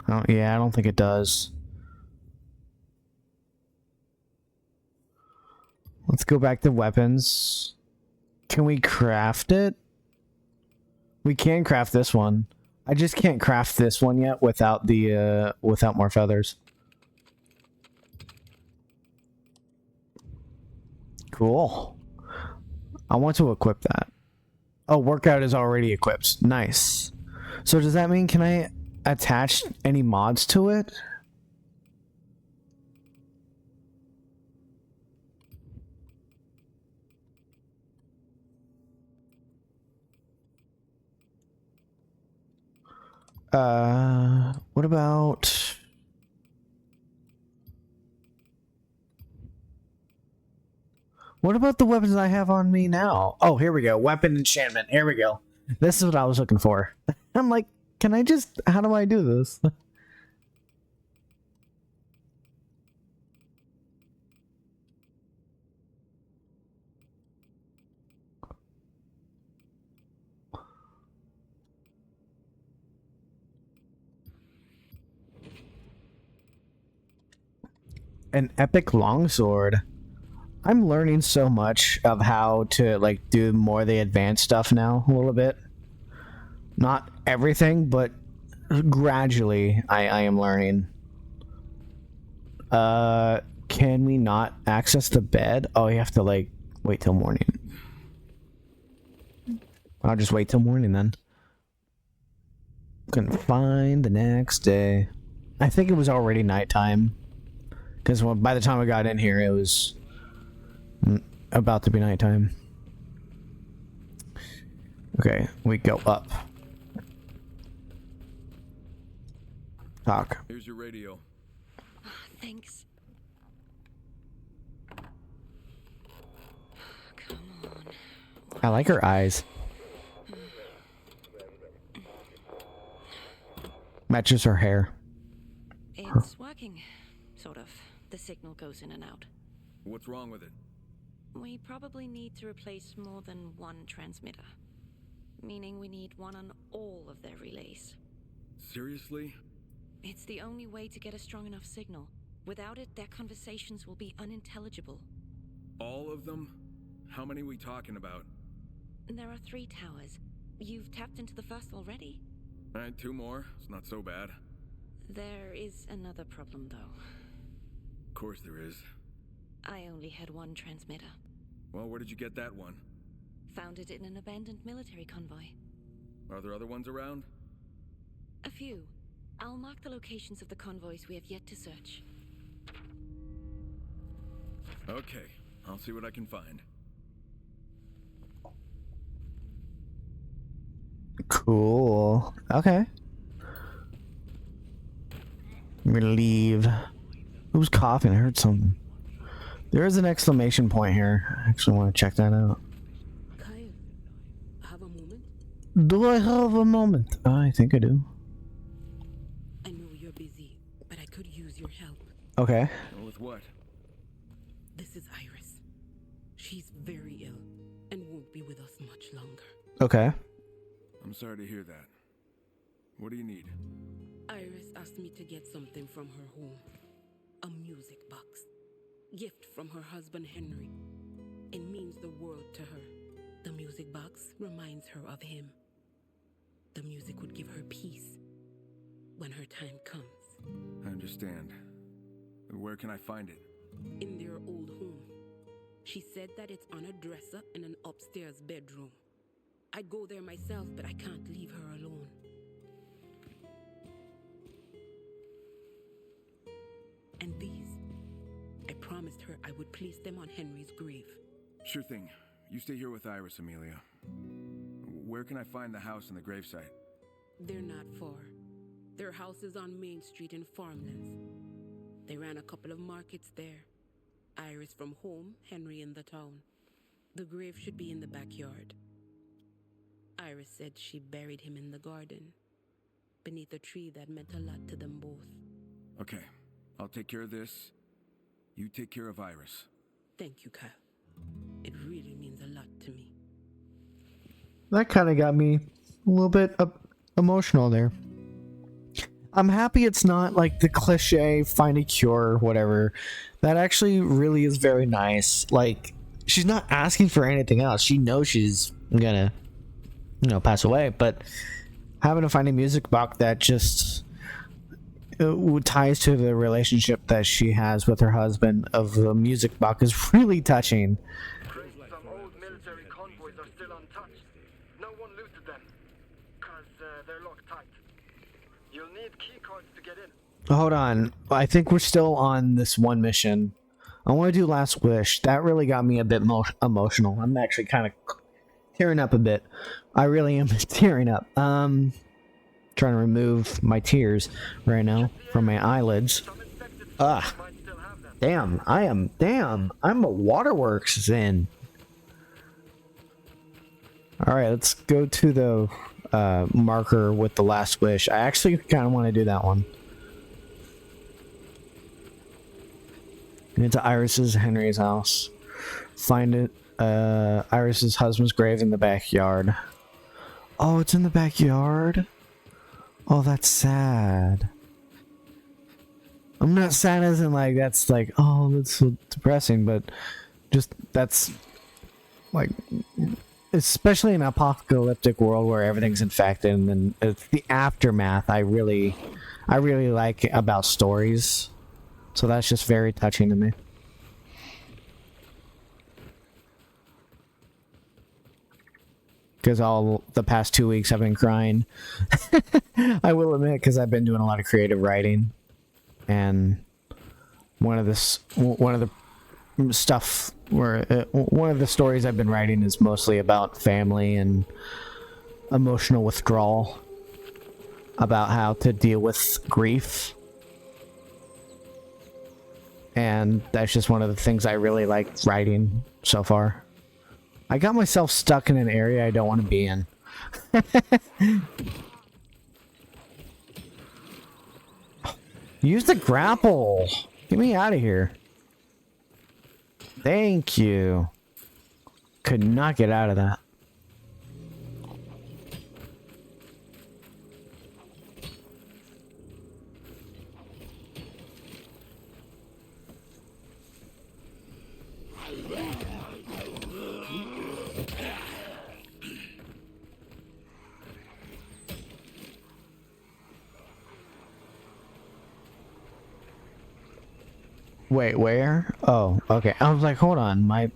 Oh, yeah, I don't think it does. Let's go back to weapons. Can we craft it? We can craft this one. I just can't craft this one yet without the without more feathers. Cool. I want to equip that. Oh, workout is already equipped. Nice. So does that mean can I attach any mods to it? What about... What about the weapons I have on me now? Oh, here we go. Weapon enchantment. Here we go. This is what I was looking for. I'm like, can I just... How do I do this? An epic longsword. I'm learning so much of how to like do more of the advanced stuff now a little bit. Not everything, but gradually I am learning. Can we not access the bed? Oh, you have to like wait till morning. I'll just wait till morning then. Couldn't find the next day. I think it was already nighttime. Because by the time I got in here, it was about to be nighttime. Okay, we go up. Talk. Here's your radio. Thanks. Come on. I like her eyes. Matches her hair. It's working, sort of. The signal goes in and out. What's wrong with it? We probably need to replace more than one transmitter. Meaning we need one on all of their relays. Seriously? It's the only way to get a strong enough signal. Without it, their conversations will be unintelligible. All of them? How many we talking about? There are 3 towers. You've tapped into the first already. Alright, 2 more. It's not so bad. There is another problem, though. Of course there is. I only had one transmitter. Well, where did you get that one? Found it in an abandoned military convoy. Are there other ones around? A few. I'll mark the locations of the convoys we have yet to search. Okay, I'll see what I can find. Cool. Okay. I'm gonna leave. Who's coughing? I heard something. There is an exclamation point here. I actually want to check that out. Kyle, have a moment? Do I have a moment? I think I do. I know you're busy, but I could use your help. Okay. With what? This is Iris. She's very ill and won't be with us much longer. Okay. I'm sorry to hear that. What do you need? Iris asked me to get something from her home. A music box. Gift from her husband Henry. It means the world to her. The music box reminds her of him. The music would give her peace when her time comes. I understand. Where can I find it? In their old home. She said that it's on a dresser in an upstairs bedroom. I'd go there myself, but I can't leave her alone. And these, I promised her I would place them on Henry's grave. Sure thing. You stay here with Iris, Amelia. Where can I find the house and the gravesite? They're not far. Their house is on Main Street in Farmlands. They ran a couple of markets there. Iris from home, Henry in the town. The grave should be in the backyard. Iris said she buried him in the garden, beneath a tree that meant a lot to them both. Okay, I'll take care of this. You take care of Iris. Thank you, Kyle. It really means a lot to me. That kind of got me a little bit emotional there. I'm happy it's not like the cliche find a cure or whatever. That actually really is very nice. Like, she's not asking for anything else. She knows she's gonna, pass away, but having to find a music box that just ties to the relationship that she has with her husband of the music box is really touching. Some old military convoys are still untouched. No one looted them, because they're locked tight. You'll need key cards to get in. Hold on. I think we're still on this one mission. I want to do Last Wish. That really got me a bit emotional. I'm actually kind of tearing up a bit. I really am tearing up. Trying to remove my tears right now from my eyelids. Some infected Ah. might still have them. Damn, I'm a waterworks in. Alright, let's go to the marker with the last wish. I actually kind of want to do that one. Get to Iris's Henry's house. Find it. Iris's husband's grave in the backyard. Oh, it's in the backyard? Oh, that's sad. I'm not sad as in like, that's like, oh, that's so depressing, but just, that's like, especially in an apocalyptic world where everything's infected, and then it's the aftermath I really like about stories. So that's just very touching to me. Because all the past 2 weeks I've been crying. I will admit, because I've been doing a lot of creative writing, and one of the stuff where one of the stories I've been writing is mostly about family and emotional withdrawal, about how to deal with grief. And that's just one of the things I really like writing so far. I got myself stuck in an area I don't want to be in. Use the grapple. Get me out of here. Thank you. Could not get out of that. Wait, where? Oh, okay. I was like, hold on,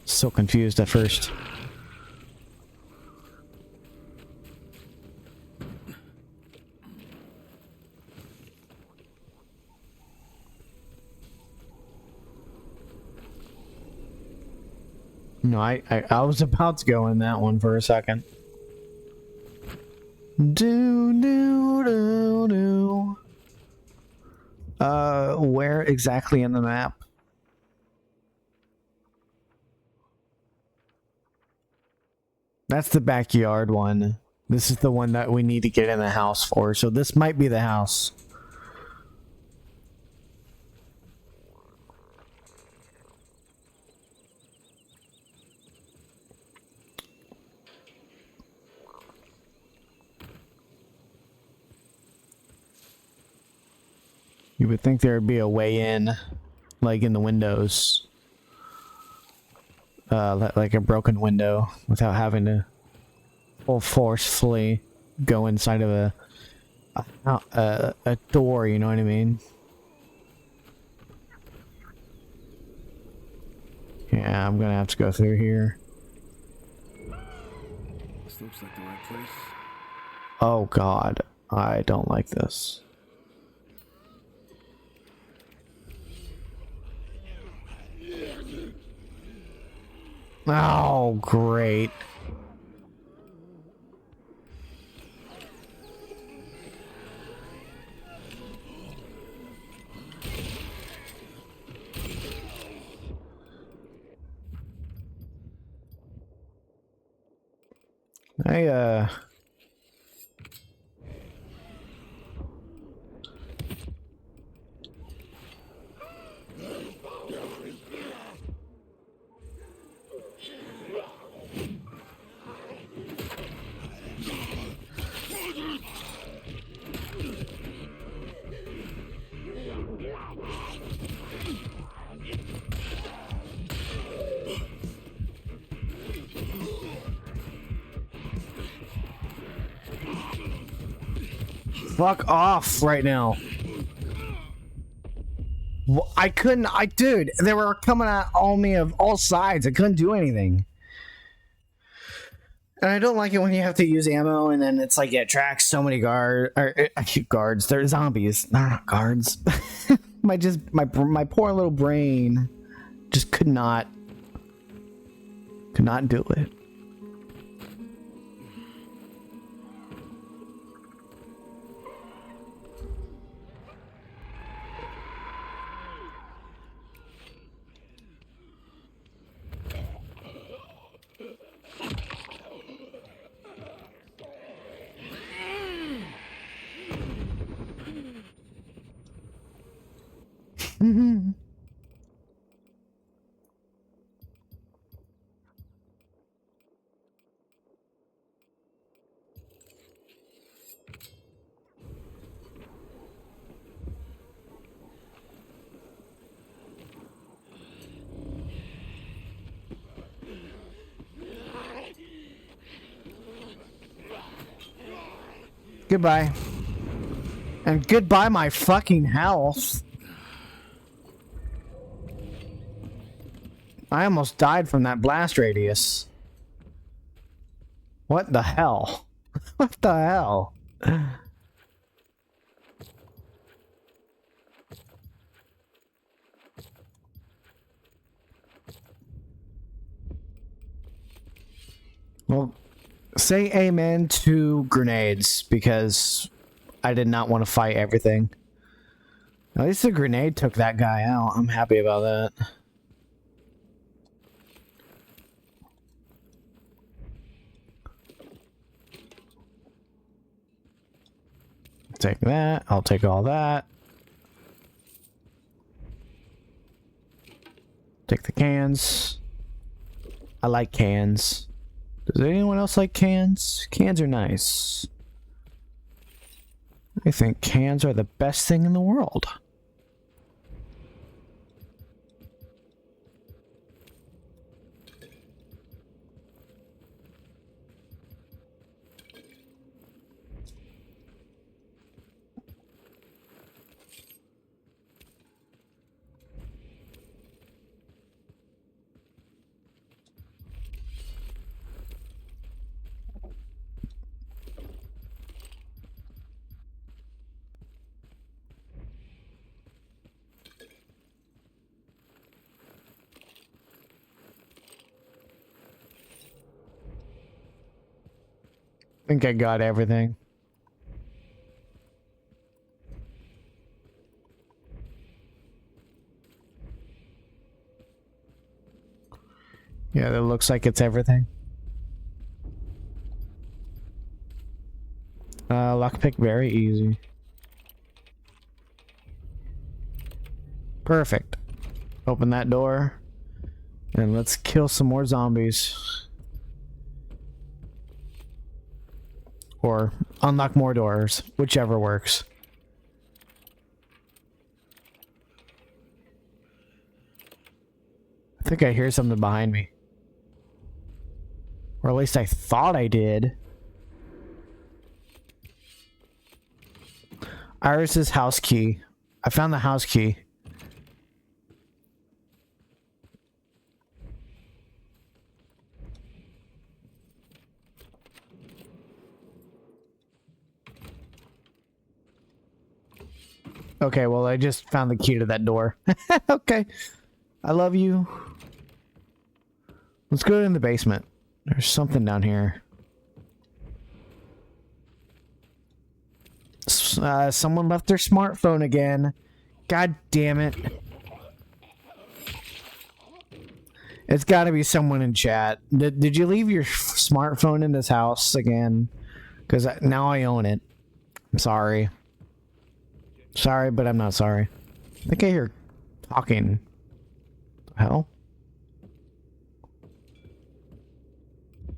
so confused at first. No, I was about to go in that one for a second. Where exactly in the map? That's the backyard one. This is the one that we need to get in the house for, so this might be the house. You would think there would be a way in, like in the windows. Like a broken window, without having to forcefully go inside of a door, you know what I mean? Yeah, I'm gonna have to go through here. This looks like the right place. Oh god, I don't like this. Oh, great. Fuck off right now. I couldn't, dude, they were coming at me of all sides. I couldn't do anything. And I don't like it when you have to use ammo and then it's like it attracts so many guards. They're zombies. They're not guards. my poor little brain just could not do it. Mm-hmm. Goodbye. And goodbye my fucking health. I almost died from that blast radius. What the hell? What the hell? Well, say amen to grenades, because I did not want to fight everything. At least the grenade took that guy out. I'm happy about that. Take that. I'll take all that. Take the cans. I like cans. Does anyone else like cans? Cans are nice. I think cans are the best thing in the world. I think I got everything. Yeah, that looks like it's everything. Lockpick, very easy. Perfect. Open that door. And let's kill some more zombies. Or unlock more doors, whichever works. I think I hear something behind me. Or at least I thought I did. Iris's house key. I found the house key. Okay, well, I just found the key to that door. Okay. I love you. Let's go in the basement. There's something down here. Someone left their smartphone again. God damn it. It's gotta be someone in chat. Did you leave your smartphone in this house again? Because now I own it. I'm sorry. Sorry, but I'm not sorry. I think I hear talking. The hell?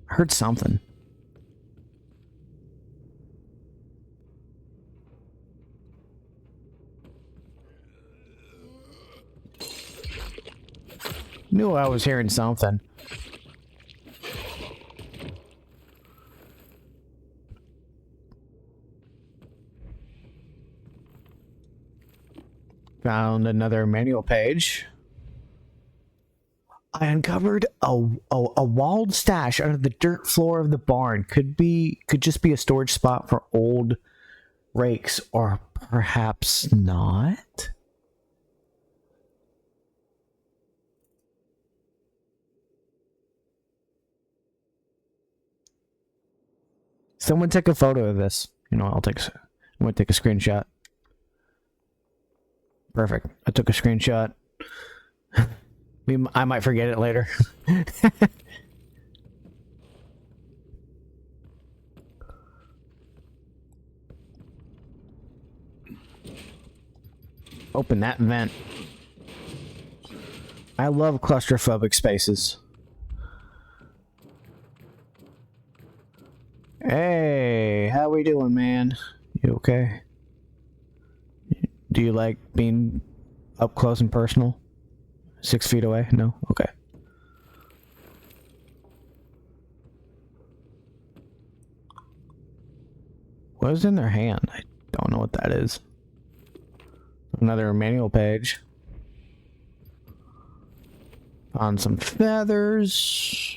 I heard something. Knew I was hearing something. Found another manual page. I uncovered a walled stash under the dirt floor of the barn. Could just be a storage spot for old rakes, or perhaps not. Someone take a photo of this. You know, I'm gonna take a screenshot. Perfect. I took a screenshot. I might forget it later. Open that vent. I love claustrophobic spaces. Hey, how we doing, man? You okay? Do you like being up close and personal? 6 feet away? No? Okay. What is in their hand? I don't know what that is. Another manual page. On some feathers.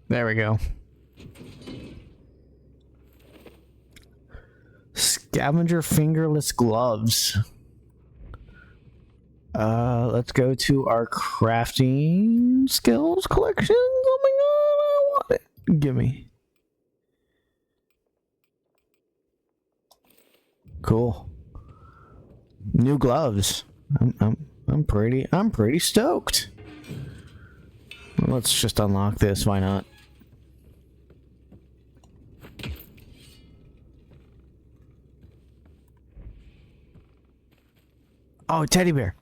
There we go. Scavenger fingerless gloves. Let's go to our crafting skills collection. Oh my god, I want it. Gimme. Cool. New gloves. I'm pretty stoked. Let's just unlock this, why not? Oh, teddy bear.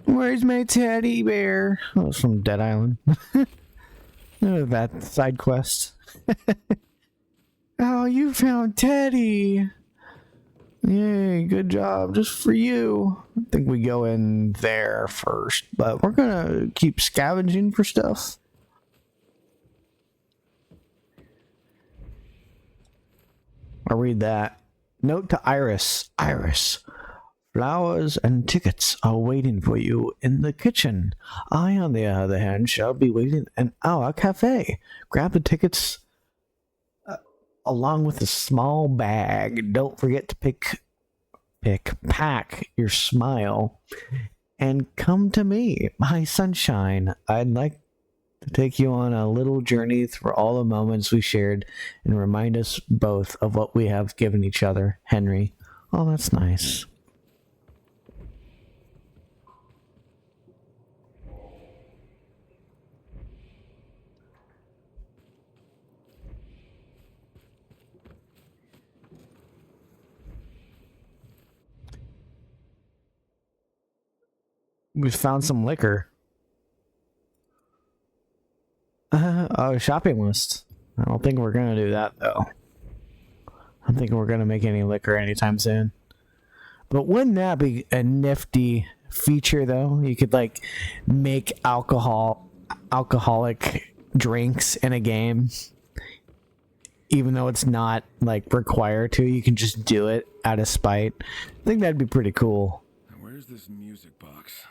Where's my teddy bear? Oh, it's from Dead Island. That side quest. Oh, you found Teddy. Yay, good job. Just for you. I think we go in there first, but we're gonna keep scavenging for stuff. I'll read that. Note to Iris. Iris. Flowers and tickets are waiting for you in the kitchen. I, on the other hand, shall be waiting in our cafe. Grab the tickets along with a small bag. Don't forget to pack your smile, and come to me, my sunshine. I'd like to take you on a little journey through all the moments we shared and remind us both of what we have given each other. Henry. Oh, that's nice. We found some liquor. Oh, shopping list. I don't think we're gonna do that though. I don't think we're gonna make any liquor anytime soon. But wouldn't that be a nifty feature though? You could like make alcoholic drinks in a game. Even though it's not like required to, you can just do it out of spite. I think that'd be pretty cool. Where's this music box?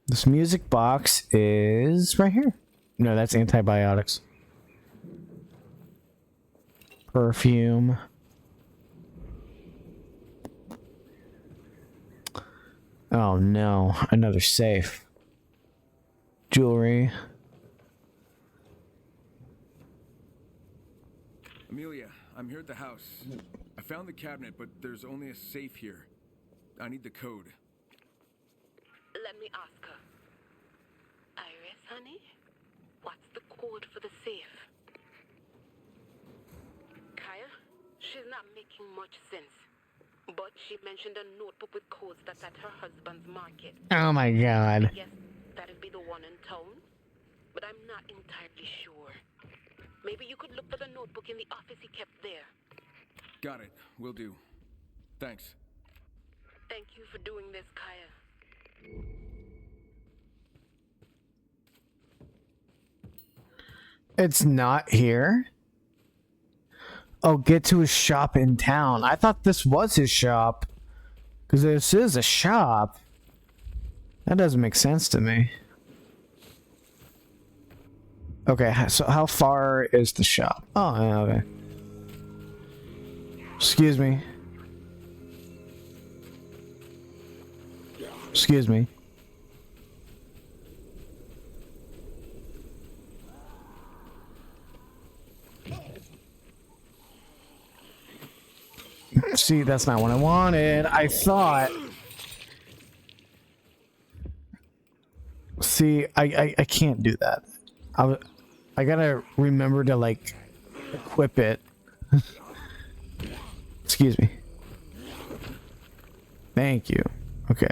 This music box is right here. No, that's antibiotics. Perfume. Oh no, another safe. Jewelry. Amelia, I'm here at the house. I found the cabinet, but there's only a safe here. I need the code. Let me ask her. Iris, honey? What's the code for the safe? Kaya? She's not making much sense. But she mentioned a notebook with codes that's at her husband's market. Oh my god. I guess that'd be the one in town. But I'm not entirely sure. Maybe you could look for the notebook in the office he kept there. Got it. Will do. Thanks. Thank you for doing this, Kaya. It's not here. Oh, get to his shop in town. I thought this was his shop. Because this is a shop. That doesn't make sense to me. Okay, so how far is the shop? Oh, yeah, okay. Excuse me. Excuse me. See, that's not what I wanted. I thought... See, I can't do that. I gotta remember to, like, equip it. Excuse me. Thank you. Okay.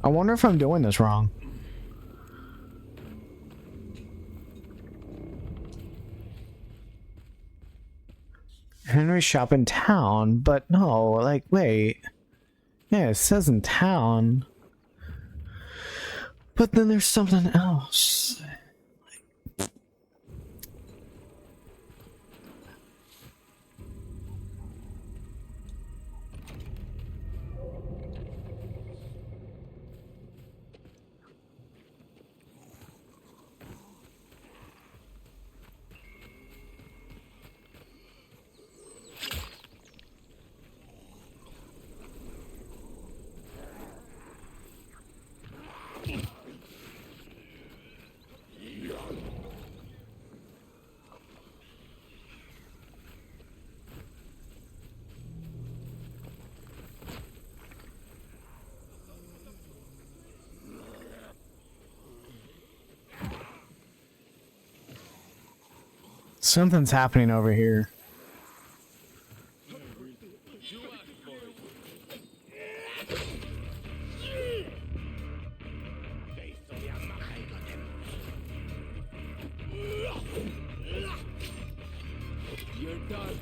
I wonder if I'm doing this wrong. Henry's shop in town, but no, like, wait. Yeah, it says in town. But then there's something else. Something's happening over here. You're done.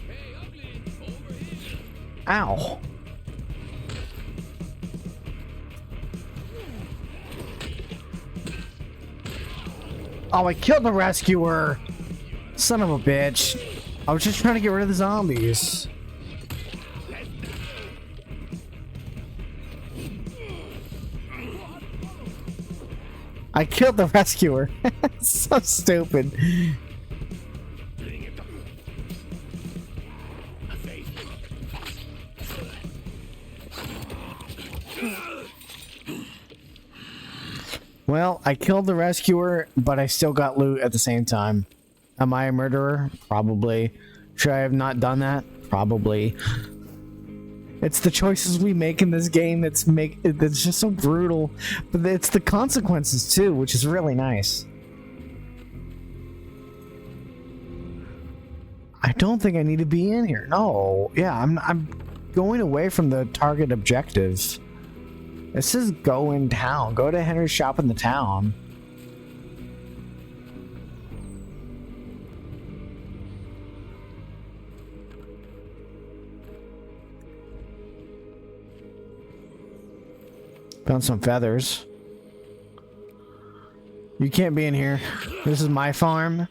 Hey, ugly, over here. Ow. Oh, I killed the rescuer. Son of a bitch. I was just trying to get rid of the zombies. I killed the rescuer. So stupid. Well, I killed the rescuer, but I still got loot at the same time. Am I a murderer? Probably. Should I have not done that? Probably. It's the choices we make in this game that's just so brutal. But it's the consequences too, which is really nice. I don't think I need to be in here. No. Yeah, I'm going away from the target objective. This is go in town. Go to Henry's shop in the town. Found some feathers. You can't be in here. This is my farm.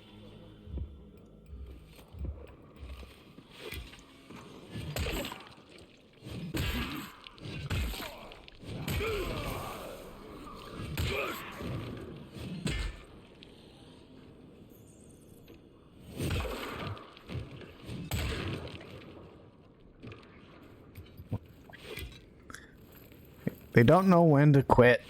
They don't know when to quit.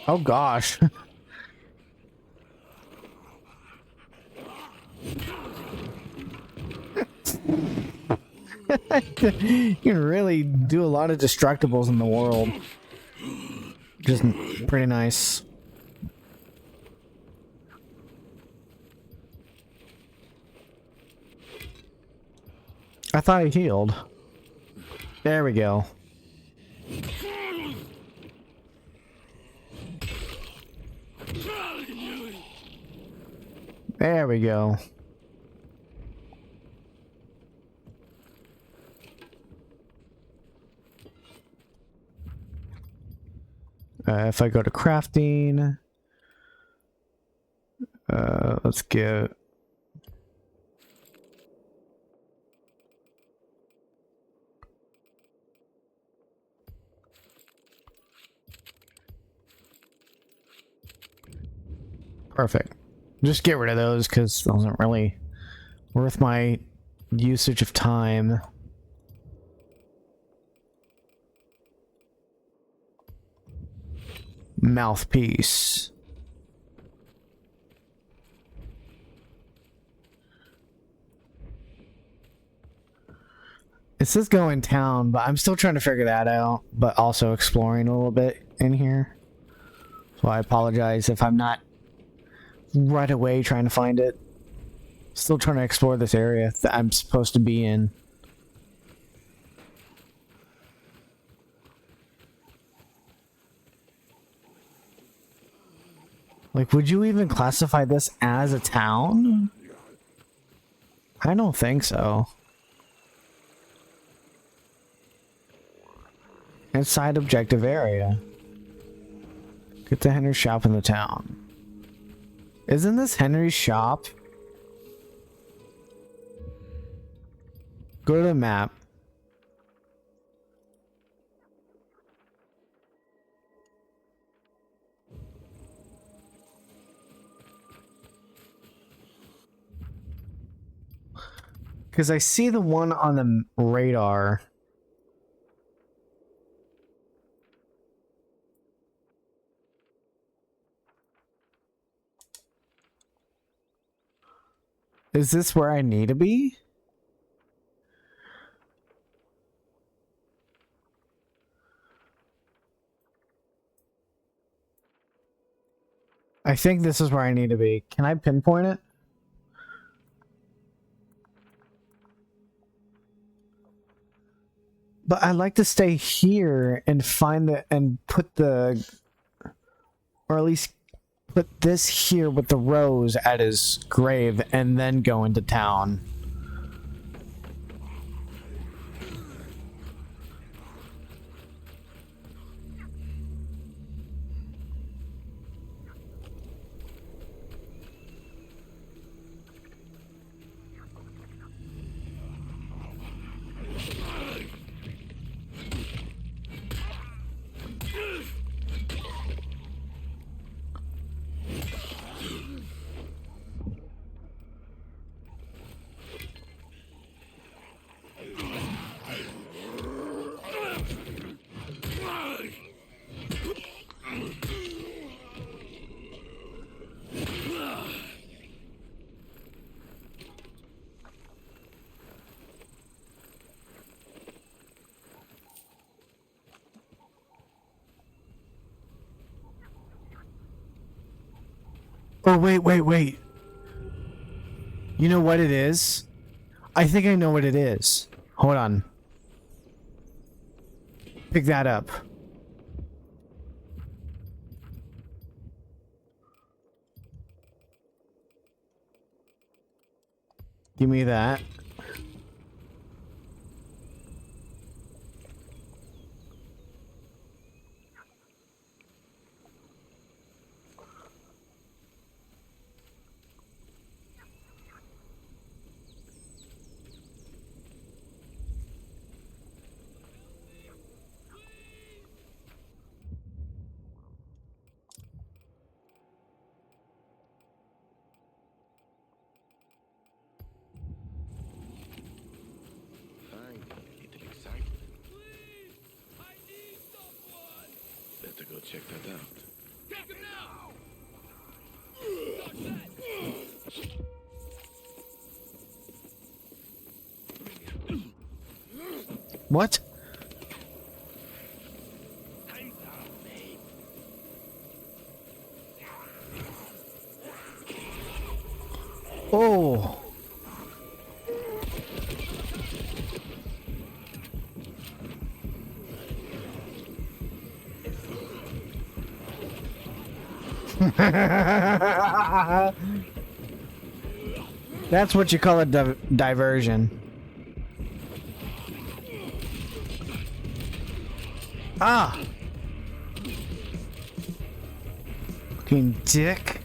Oh gosh. You can really do a lot of destructibles in the world. Just pretty nice. I thought I healed. There we go. There we go. If I go to crafting, let's get. Perfect. Just get rid of those because those aren't really worth my usage of time. Mouthpiece. It says go in town, but I'm still trying to figure that out, but also exploring a little bit in here. So I apologize if I'm not right away trying to find it. Still trying to explore this area that I'm supposed to be in. Like, would you even classify this as a town? I don't think so. Inside objective area. Get to Henry's shop in the town. Isn't this Henry's shop? Go to the map. Because I see the one on the radar. Is this where I need to be? I think this is where I need to be. Can I pinpoint it? But I'd like to stay here and find the and put the, or at least put this here with the rose at his grave and then go into town. Oh, wait. You know what it is? I think I know what it is. Hold on. Pick that up. Give me that. Better go check that out. What? Oh. That's what you call a diversion. Ah! Fucking dick.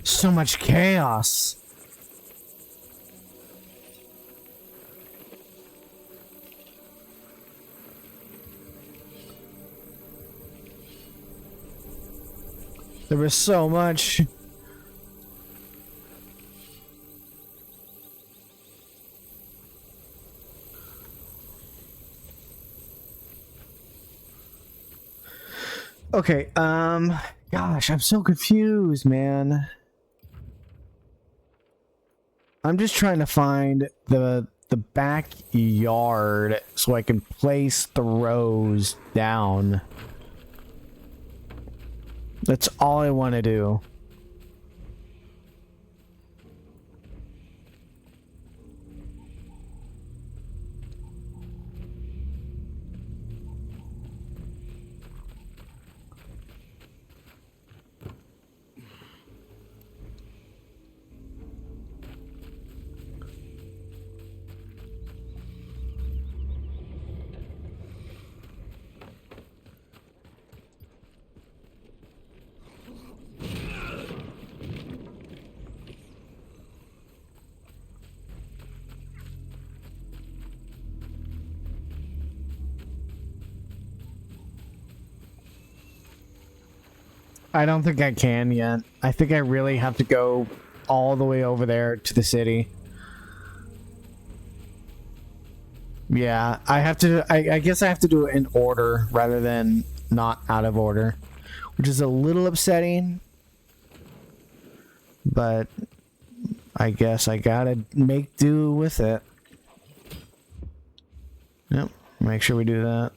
So much chaos. There was so much. Okay, gosh, I'm so confused, man. I'm just trying to find the backyard so I can place the rows down. That's all I want to do. I don't think I can yet. I think I really have to go all the way over there to the city. Yeah, I have to. I guess I have to do it in order rather than not out of order, which is a little upsetting. But I guess I gotta make do with it. Yep, make sure we do that.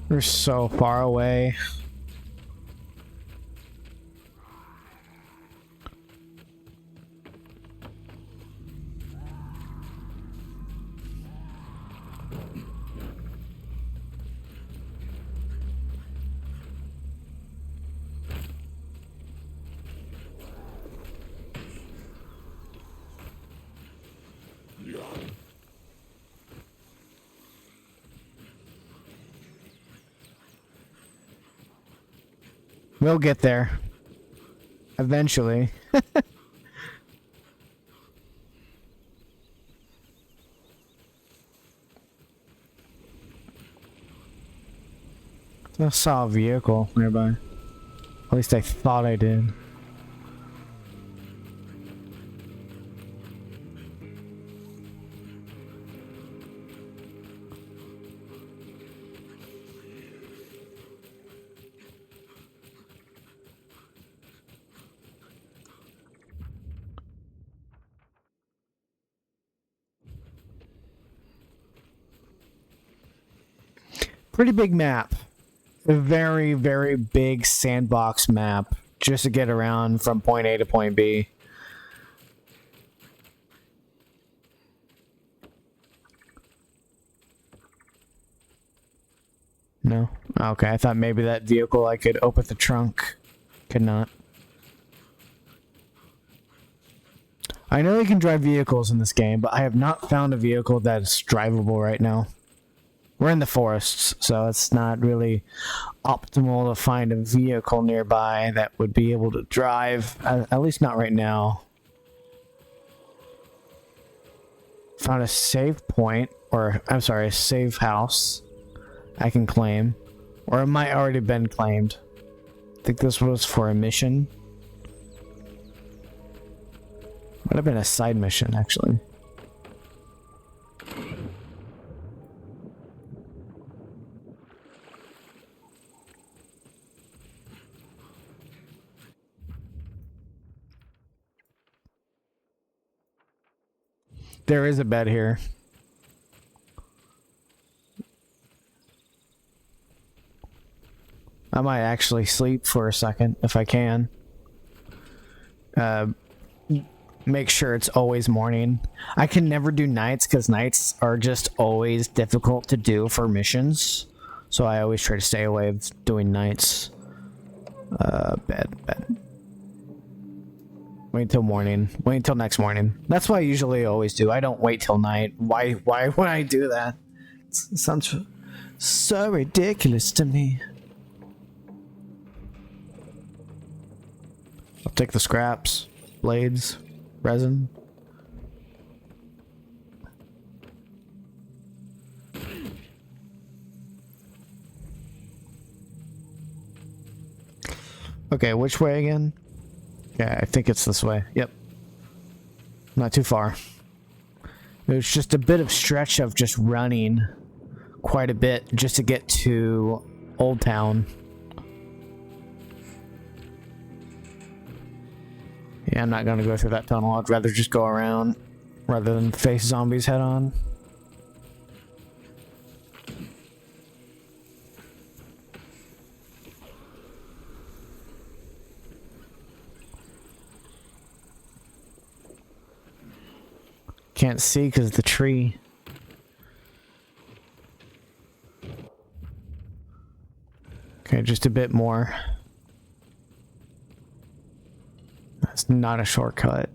We're so far away. We'll get there. Eventually. I saw a vehicle nearby. At least I thought I did. Pretty big map. A very, very big sandbox map just to get around from point A to point B. No? Okay, I thought maybe that vehicle I could open the trunk. Could not. I know you can drive vehicles in this game, but I have not found a vehicle that is drivable right now. We're in the forests, so it's not really optimal to find a vehicle nearby that would be able to drive, at least not right now. Found a save point, or I'm sorry, a save house I can claim, or it might already been claimed. I think this was for a mission. Might have been a side mission, actually. There is a bed here. I might actually sleep for a second if I can. Make sure it's always morning. I can never do nights because nights are just always difficult to do for missions. So I always try to stay away of doing nights. Bed. Wait until morning. Wait until next morning. That's what I usually always do. I don't wait till night. Why would I do that? It sounds so ridiculous to me. I'll take the scraps, blades, resin. Okay, which way again? Yeah, I think it's this way. Yep. Not too far. There's just a bit of stretch of just running quite a bit just to get to Old Town. Yeah, I'm not gonna go through that tunnel. I'd rather just go around rather than face zombies head on. Can't see because of the tree. Okay, just a bit more. That's not a shortcut.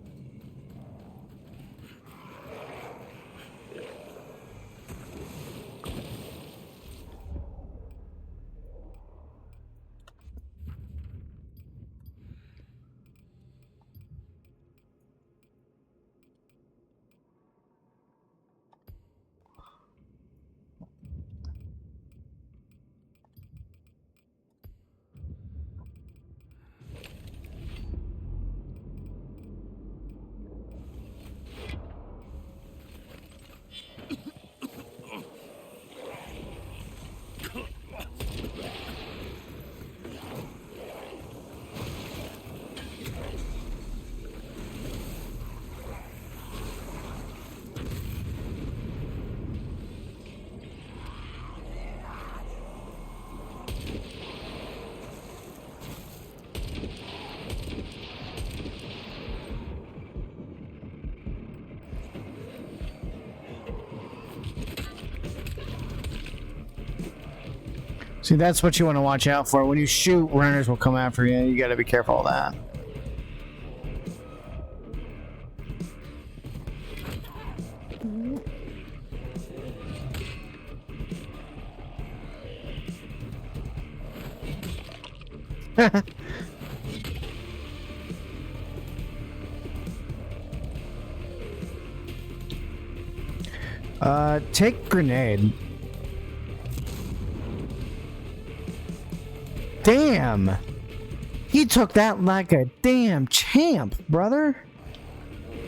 See, that's what you want to watch out for. When you shoot, runners will come after you. You gotta be careful of that. Take grenade. Damn! He took that like a damn champ, brother.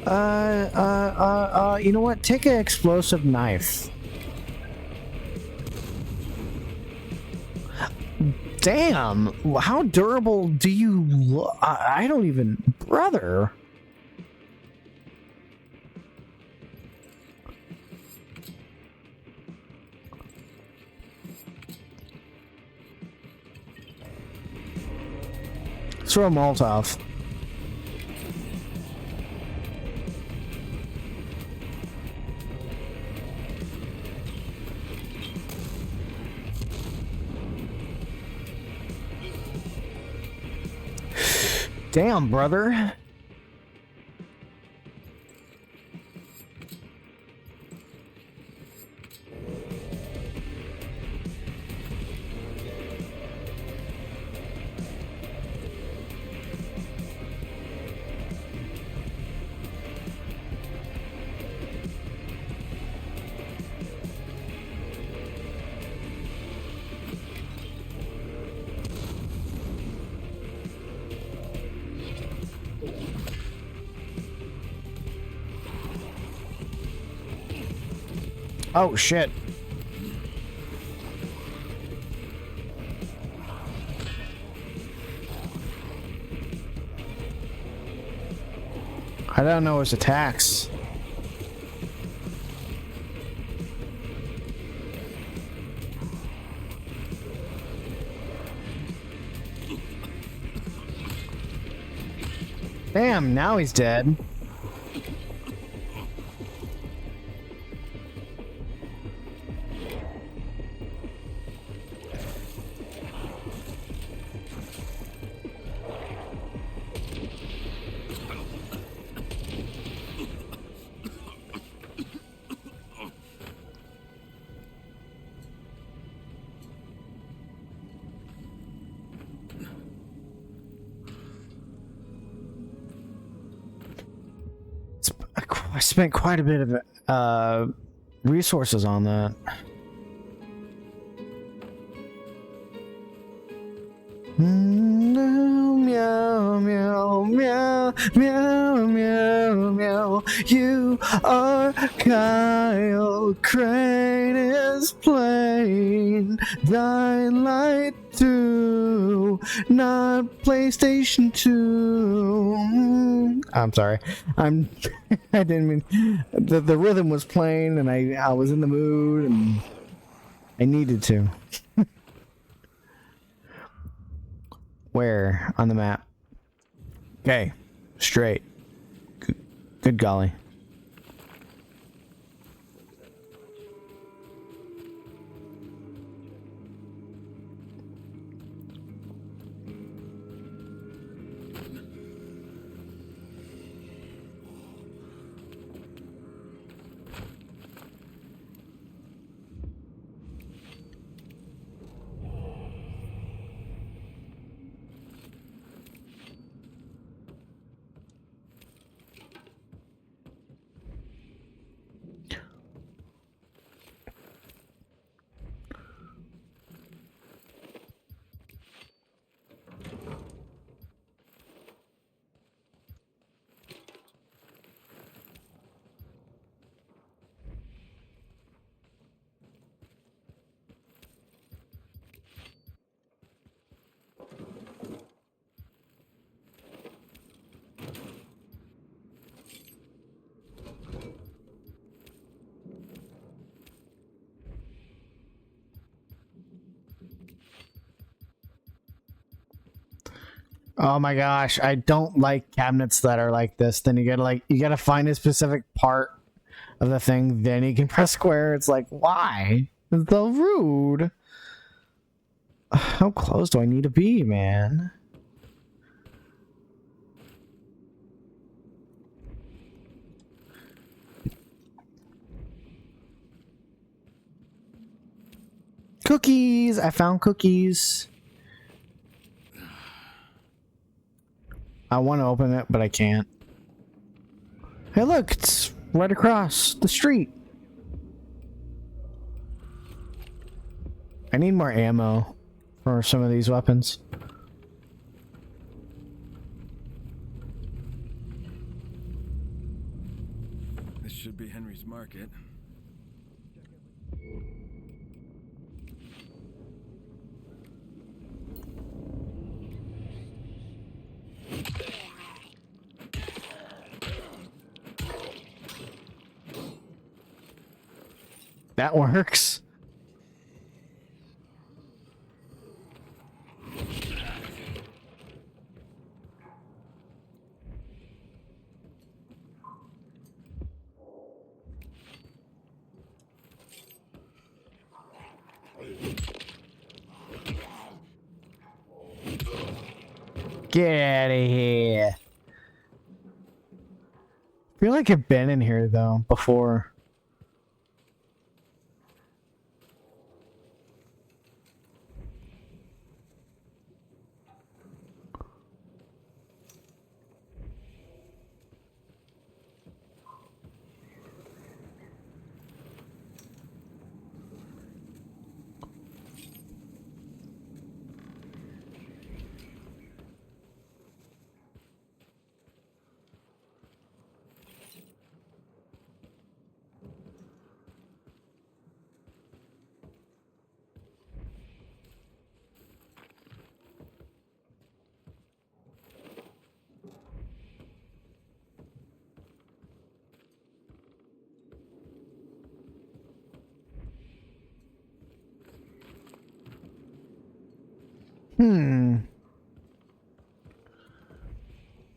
You know what? Take an explosive knife. Damn! How durable do you look? I don't even... Brother! Throw a Molotov. Damn, brother. Oh, shit. I don't know his attacks. Damn, now he's dead. I spent quite a bit of resources on that. Meow, meow, meow, meow, meow, meow. You are Kyle. Crane is plain. Dying Light 2, not PlayStation 2. I'm sorry. I didn't mean the rhythm was playing, and I was in the mood, and I needed to. Where on the map? Okay, straight. Good golly. Oh my gosh, I don't like cabinets that are like this. Then you gotta find a specific part of the thing, then you can press square. It's like, why? It's so rude. How close do I need to be, man? Cookies! I found cookies. I want to open it, but I can't. Hey, look, it's right across the street. I need more ammo for some of these weapons. This should be Henry's Market. That works. Get out of here. I feel like I've been in here though before.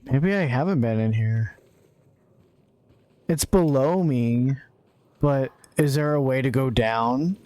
Maybe I haven't been in here. It's below me, but is there a way to go down?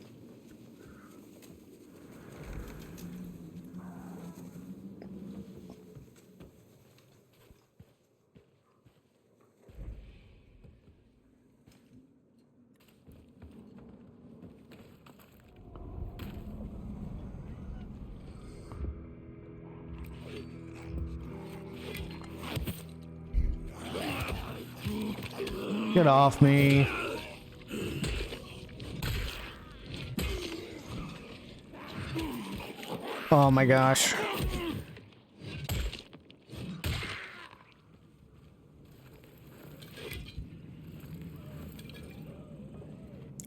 Get off me. Oh my gosh.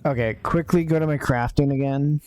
Okay, quickly go to my crafting again.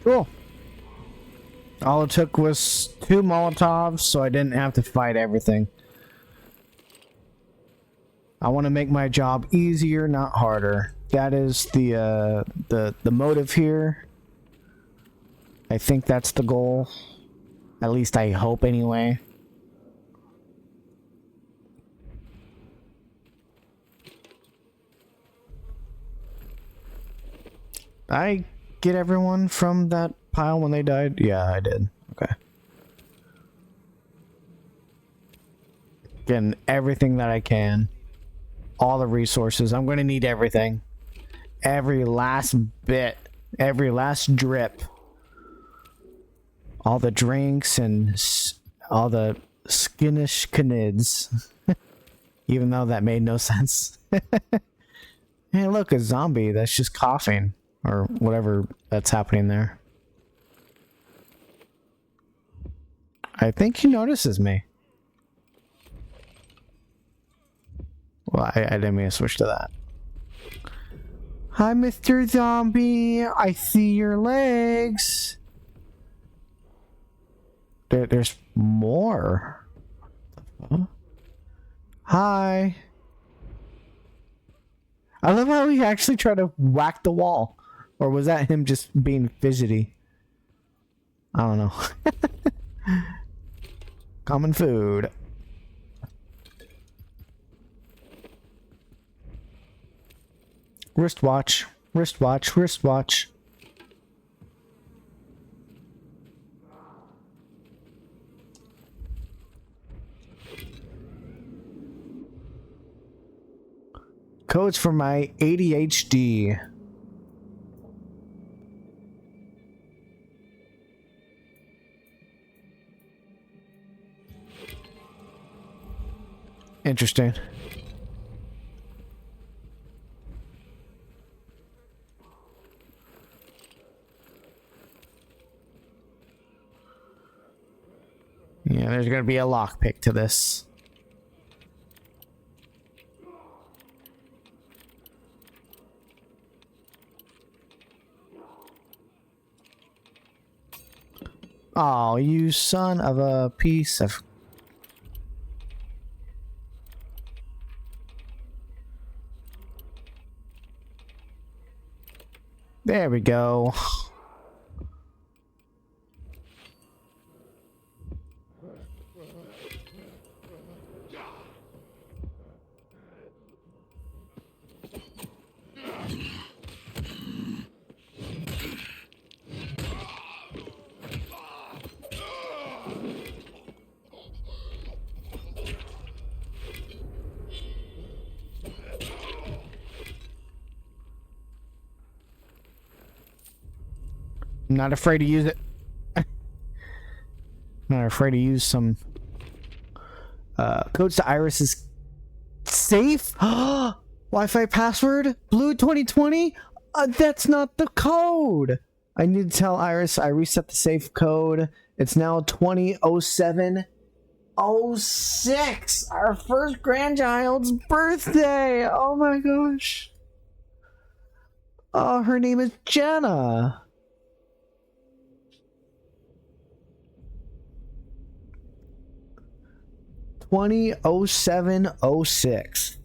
Cool. All it took was 2 Molotovs, so I didn't have to fight everything. I want to make my job easier, not harder. That is the motive here. I think that's the goal. At least I hope anyway. I get everyone from that pile when they died? Yeah, I did. Okay. Getting everything that I can. All the resources. I'm going to need everything. Every last bit. Every last drip. All the drinks and all the skinish canids. Even though that made no sense. Hey, look, a zombie that's just coughing. Or whatever that's happening there. I think he notices me. Well, I didn't mean to switch to that. Hi, Mr. Zombie. I see your legs. There's more. Huh? Hi. I love how he actually tried to whack the wall. Or was that him just being fidgety? I don't know. Common food. Wristwatch. Wristwatch. Wristwatch. Codes for my ADHD. Interesting. Yeah, there's gonna be a lockpick to this. Oh, you son of a piece of... There we go. I'm not afraid to use it. Not afraid to use some codes to Iris's safe. Wi-Fi password Blue 2020. That's not the code. I need to tell Iris I reset the safe code. It's now 200706. Our first grandchild's birthday. Oh my gosh. Oh, her name is Jenna. (200706).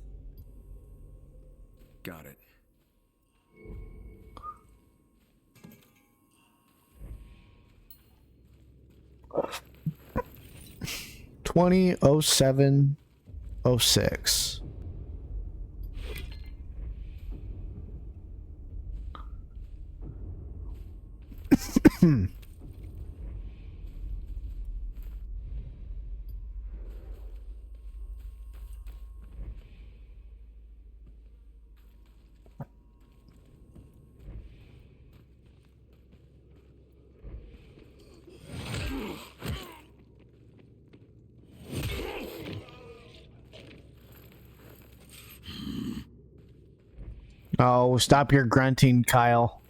Got it. (200706). Oh, stop your grunting, Kyle.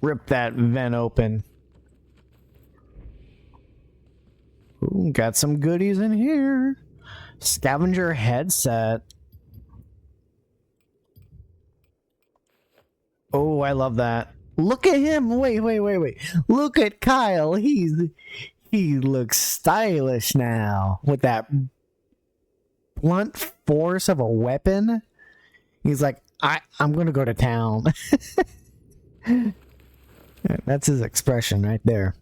Rip that vent open. Ooh, got some goodies in here. Scavenger headset. Oh, I love that. Look at him. Wait. Look at Kyle. He looks stylish now with that blunt force of a weapon. He's like, I'm gonna go to town. That's his expression right there.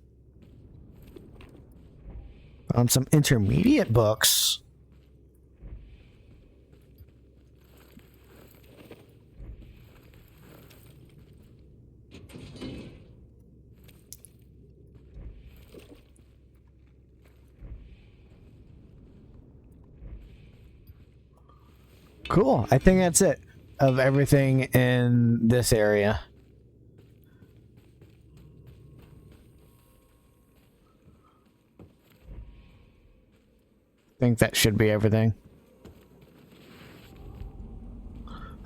Some intermediate books. Cool. I think that's it of everything in this area. I think that should be everything.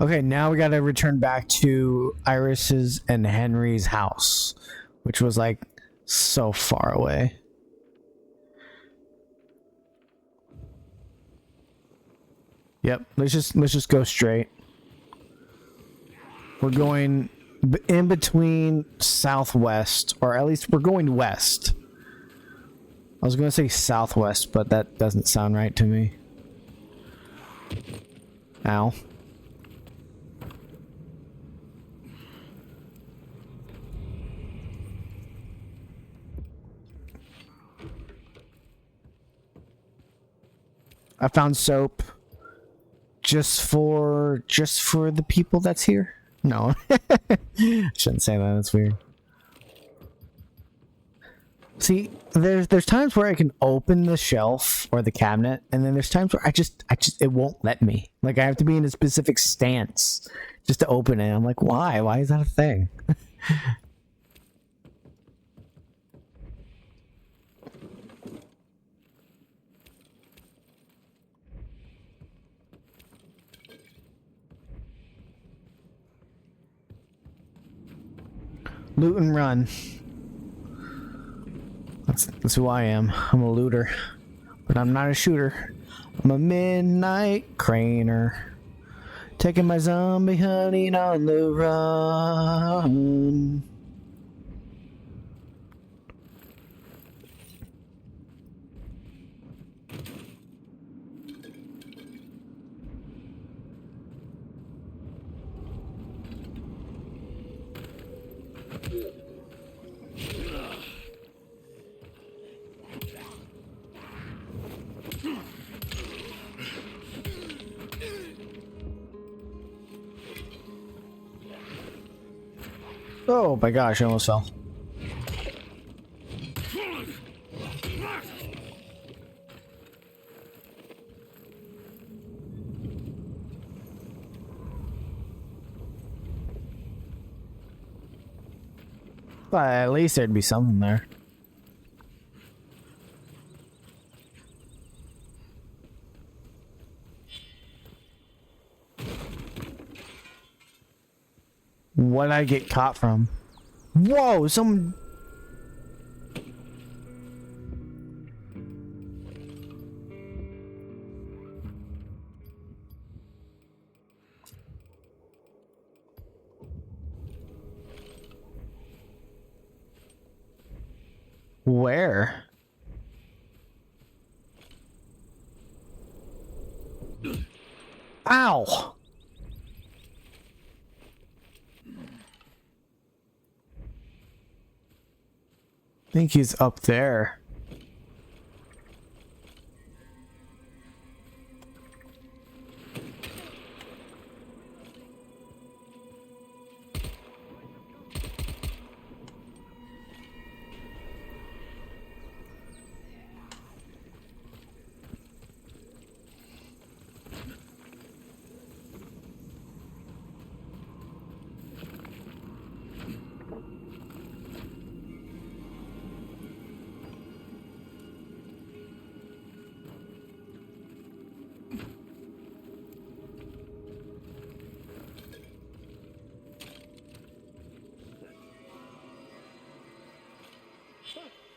Okay, now we gotta return back to Iris's and Henry's house, which was like So far away. Yep, let's just go straight. We're going in between southwest, or at least we're going west. I was going to say southwest, but that doesn't sound right to me. Ow. I found soap just for the people that's here. No. Shouldn't say that, that's weird. See, there's times where I can open the shelf or the cabinet, and then there's times where I just it won't let me. Like I have to be in a specific stance just to open it. I'm like, why? Why is that a thing? Loot and run. That's who I am. I'm a looter. But I'm not a shooter. I'm a midnight craner. Taking my zombie hunting on the run. Oh my gosh, I almost fell. But at least there'd be something there. What'd I get caught from? Whoa, some... Where? Ow! I think he's up there.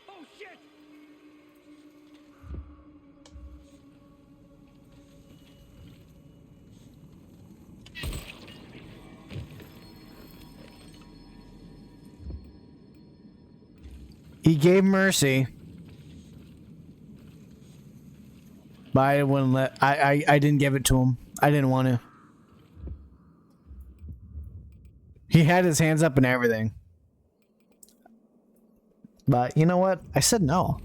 Oh shit! He gave mercy. But I wouldn't let... I didn't give it to him. I didn't want to. He had his hands up and everything. But you know what? I said no.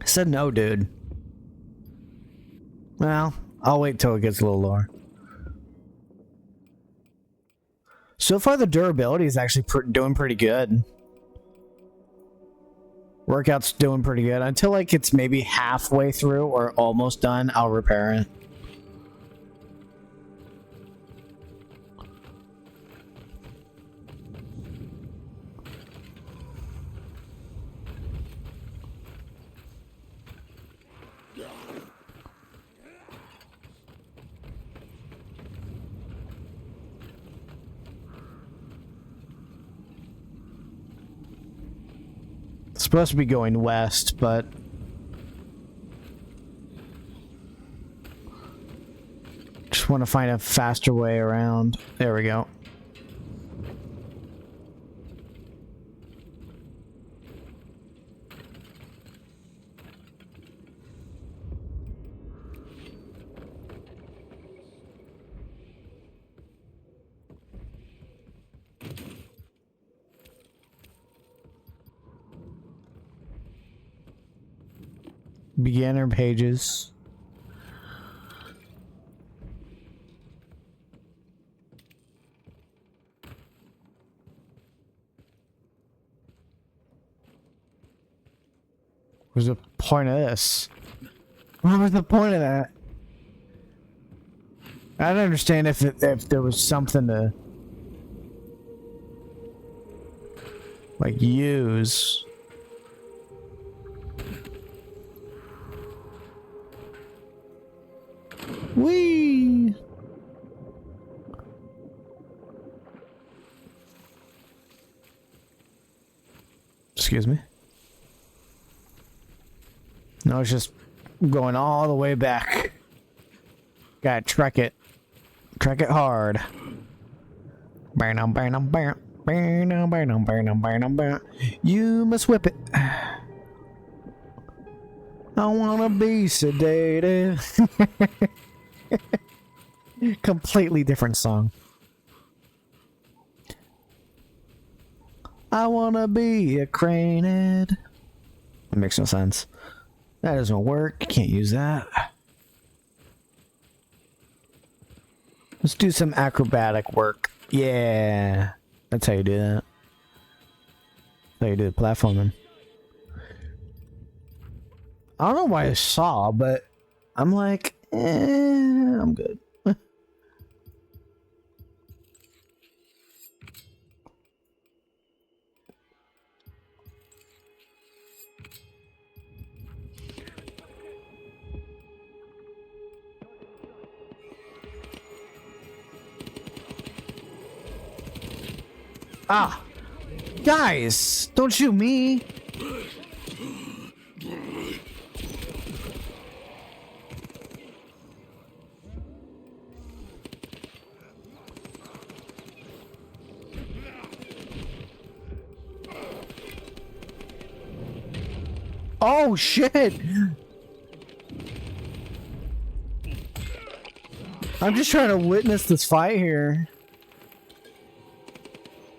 I said no, dude. Well, I'll wait till it gets a little lower. So far, the durability is actually doing pretty good. Workout's doing pretty good. Until like it's maybe halfway through or almost done, I'll repair it. supposed to be going west, but just want to find a faster way around. There we go. Beginner pages. What's the point of this? What was the point of that? I don't understand if there was something to like use. Whee! Excuse me. No, it's just going all the way back. Gotta trek it. Trek it hard. You must whip it. I wanna be sedated. Completely different song. I wanna be acquainted. That makes no sense. That doesn't work. You can't use that. Let's do some acrobatic work. Yeah. That's how you do that. That's how you do the platforming. I don't know why I saw, but I'm like, I'm good. Ah! Guys! Don't shoot me! Oh shit! I'm just trying to witness this fight here.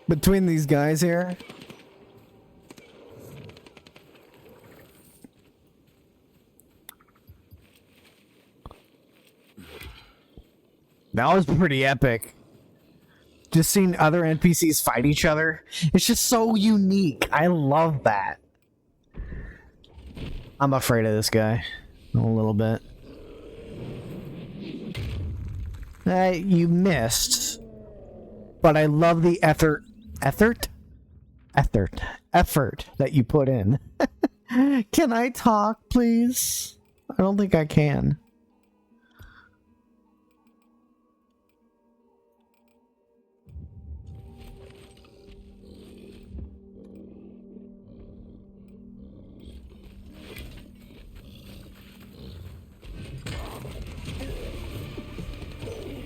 Between these guys here. That was pretty epic. Just seeing other NPCs fight each other. It's just so unique. I love that. I'm afraid of this guy. A little bit. You missed. But I love the effort that you put in. Can I talk, please? I don't think I can.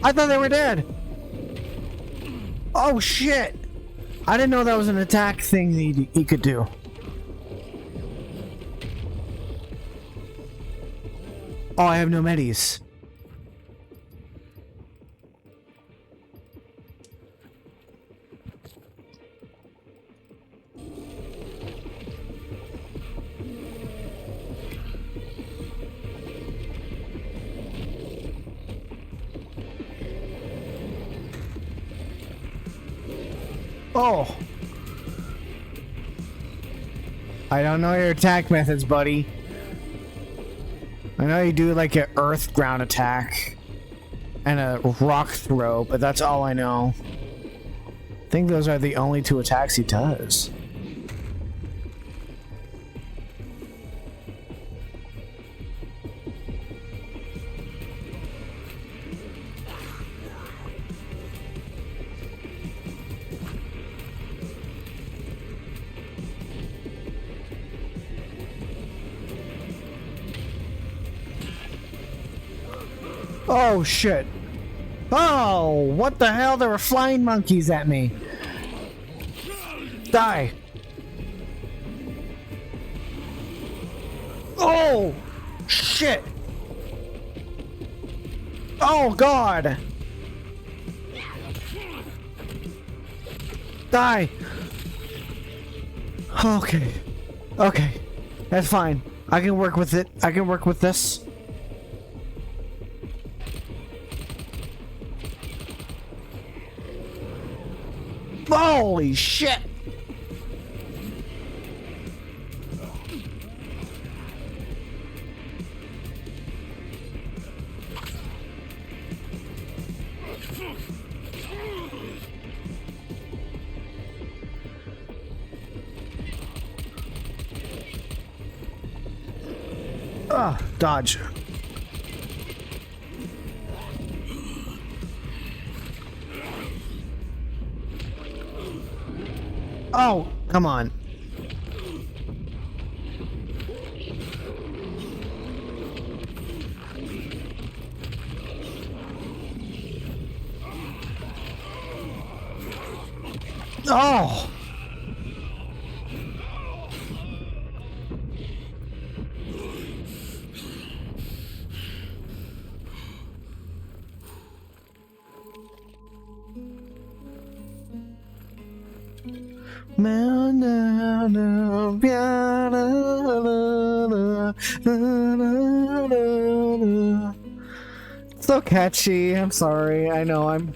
I thought they were dead. Oh shit! I didn't know that was an attack thing he could do. Oh, I have no medis. Oh. I don't know your attack methods, buddy. I know you do like an earth ground attack and a rock throw, but that's all I know. I think those are the only two attacks he does. Oh shit. Oh, what the hell? There were flying monkeys at me. Die. Oh shit. Oh god. Die. Okay. Okay. That's fine. I can work with it. I can work with this. Holy shit! Ah, dodge. Oh, come on. Oh! So catchy. I'm sorry. I know. I'm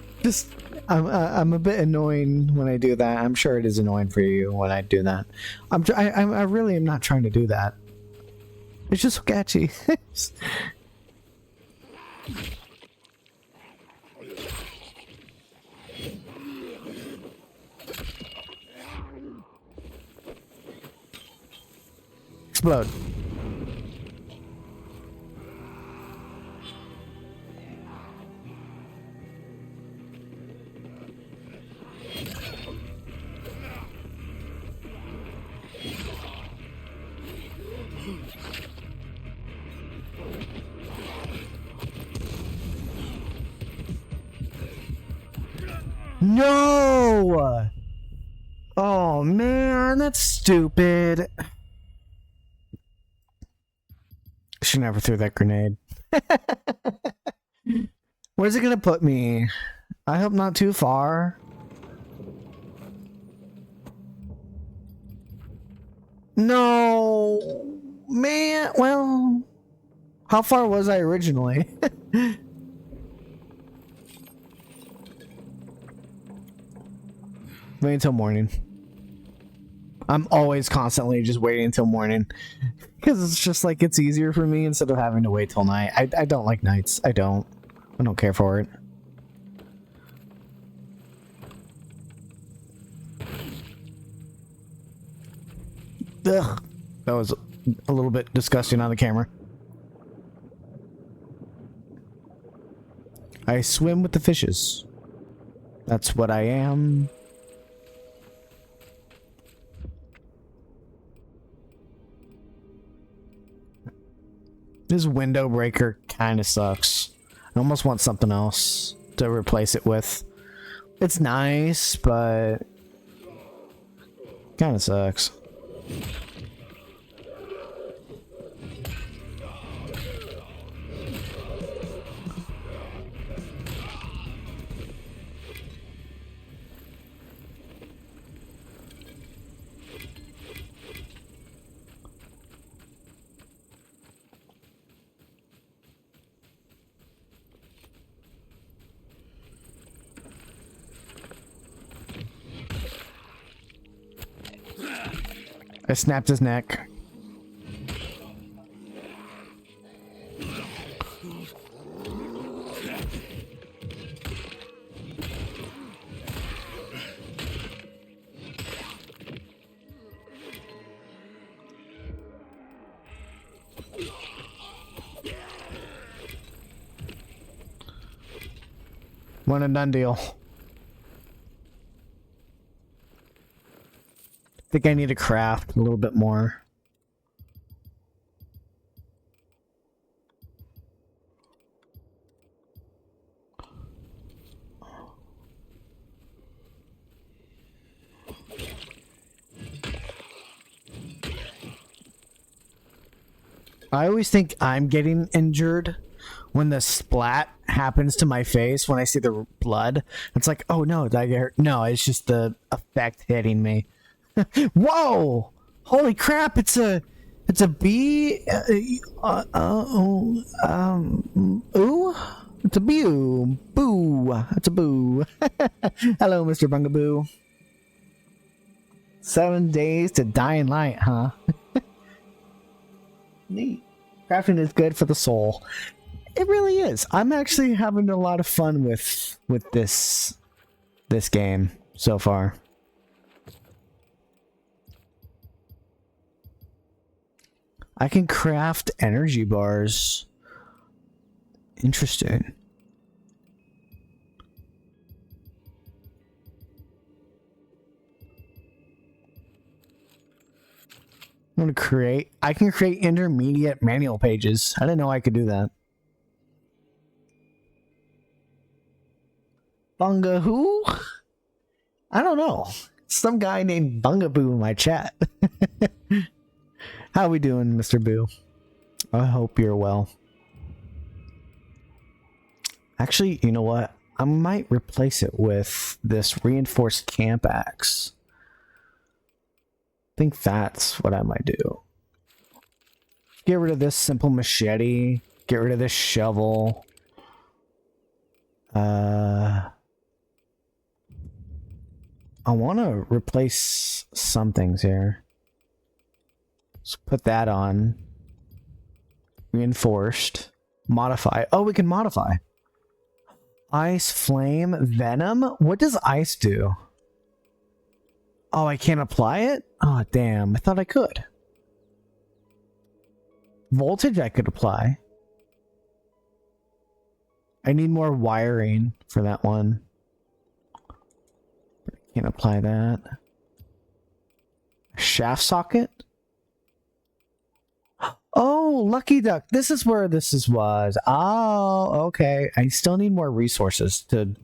a bit annoying when I do that. I'm sure it is annoying for you when I do that. I really am not trying to do that. It's just so catchy. Explode. No! Oh man, that's stupid. She never threw that grenade. Where's it gonna put me? I hope not too far. No! Man, well... How far was I originally? Wait until morning. I'm always constantly just waiting until morning. Because it's just like, it's easier for me instead of having to wait till night. I don't like nights. I don't care for it. Ugh. That was a little bit disgusting on the camera. I swim with the fishes. That's what I am. This window breaker kind of sucks. I almost want something else to replace it with. It's nice, but kind of sucks. I snapped his neck. One and done deal. I think I need to craft a little bit more. I always think I'm getting injured when the splat happens to my face when I see the blood. It's like, oh no, did I get hurt? No, it's just the effect hitting me. Whoa! Holy crap! It's a bee. Ooh! It's a boo. Boo! It's a boo. Hello, Mr. Bungaboo. 7 days to Dying Light, huh? Neat. Crafting is good for the soul. It really is. I'm actually having a lot of fun with this game so far. I can craft energy bars. Interesting. I'm gonna create. I can create intermediate manual pages. I didn't know I could do that. Bunga who? I don't know. Some guy named Bungaboo in my chat. How we doing, Mr. Boo? I hope you're well. Actually, you know what? I might replace it with this reinforced camp axe. I think that's what I might do. Get rid of this simple machete. Get rid of this shovel. I want to replace some things here. Let's put that on. Reinforced. Modify. Oh, we can modify. Ice, flame, venom? What does ice do? Oh, I can't apply it? Oh, damn. I thought I could. Voltage I could apply. I need more wiring for that one. Can't apply that. Shaft socket? Oh, Lucky Duck. This is where was. Oh, okay. I still need more resources to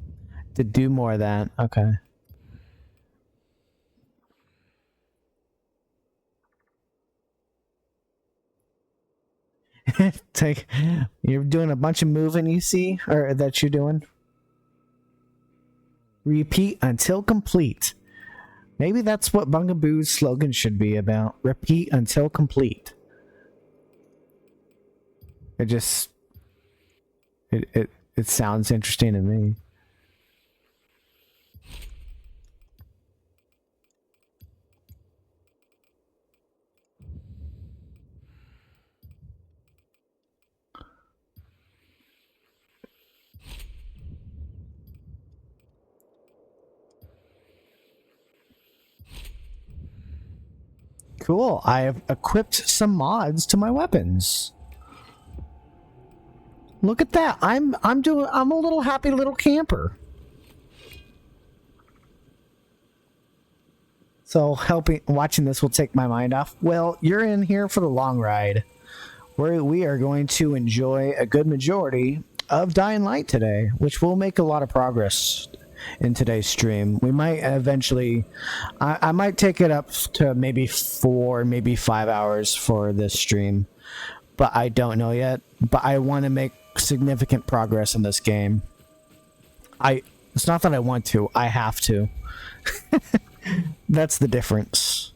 do more of that. Okay. Take. You're doing a bunch of moving, you see, or that you're doing. Repeat until complete. Maybe that's what Bungaboo's slogan should be about. Repeat until complete. It sounds interesting to me. Cool. I have equipped some mods to my weapons. Look at that. I'm a little happy little camper. So watching this will take my mind off. Well, you're in here for the long ride. Where we are going to enjoy a good majority of Dying Light today, which will make a lot of progress in today's stream. We might eventually, I might take it up to maybe 4, maybe 5 hours for this stream, but I don't know yet. But I want to make significant progress in this game. It's not that I want to, I have to. That's the difference.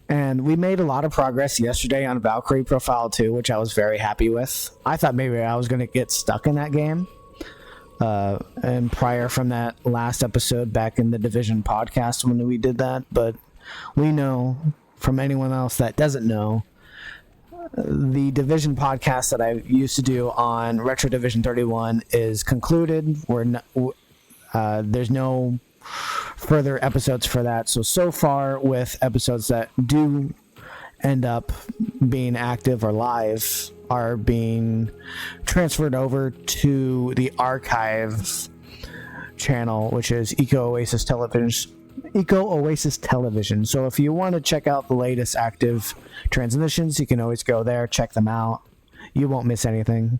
And we made a lot of progress yesterday on Valkyrie Profile 2, which I was very happy with. I thought maybe I was going to get stuck in that game. And prior from that last episode back in the Division podcast when we did that, but we know from anyone else that doesn't know, the Division podcast that I used to do on Retro Division 31 is concluded. There's no further episodes for that. So far with episodes that do end up being active or live are being transferred over to the archive channel, which is Eco Oasis Television. So if you want to check out the latest active transmissions, you can always go there, check them out. You won't miss anything.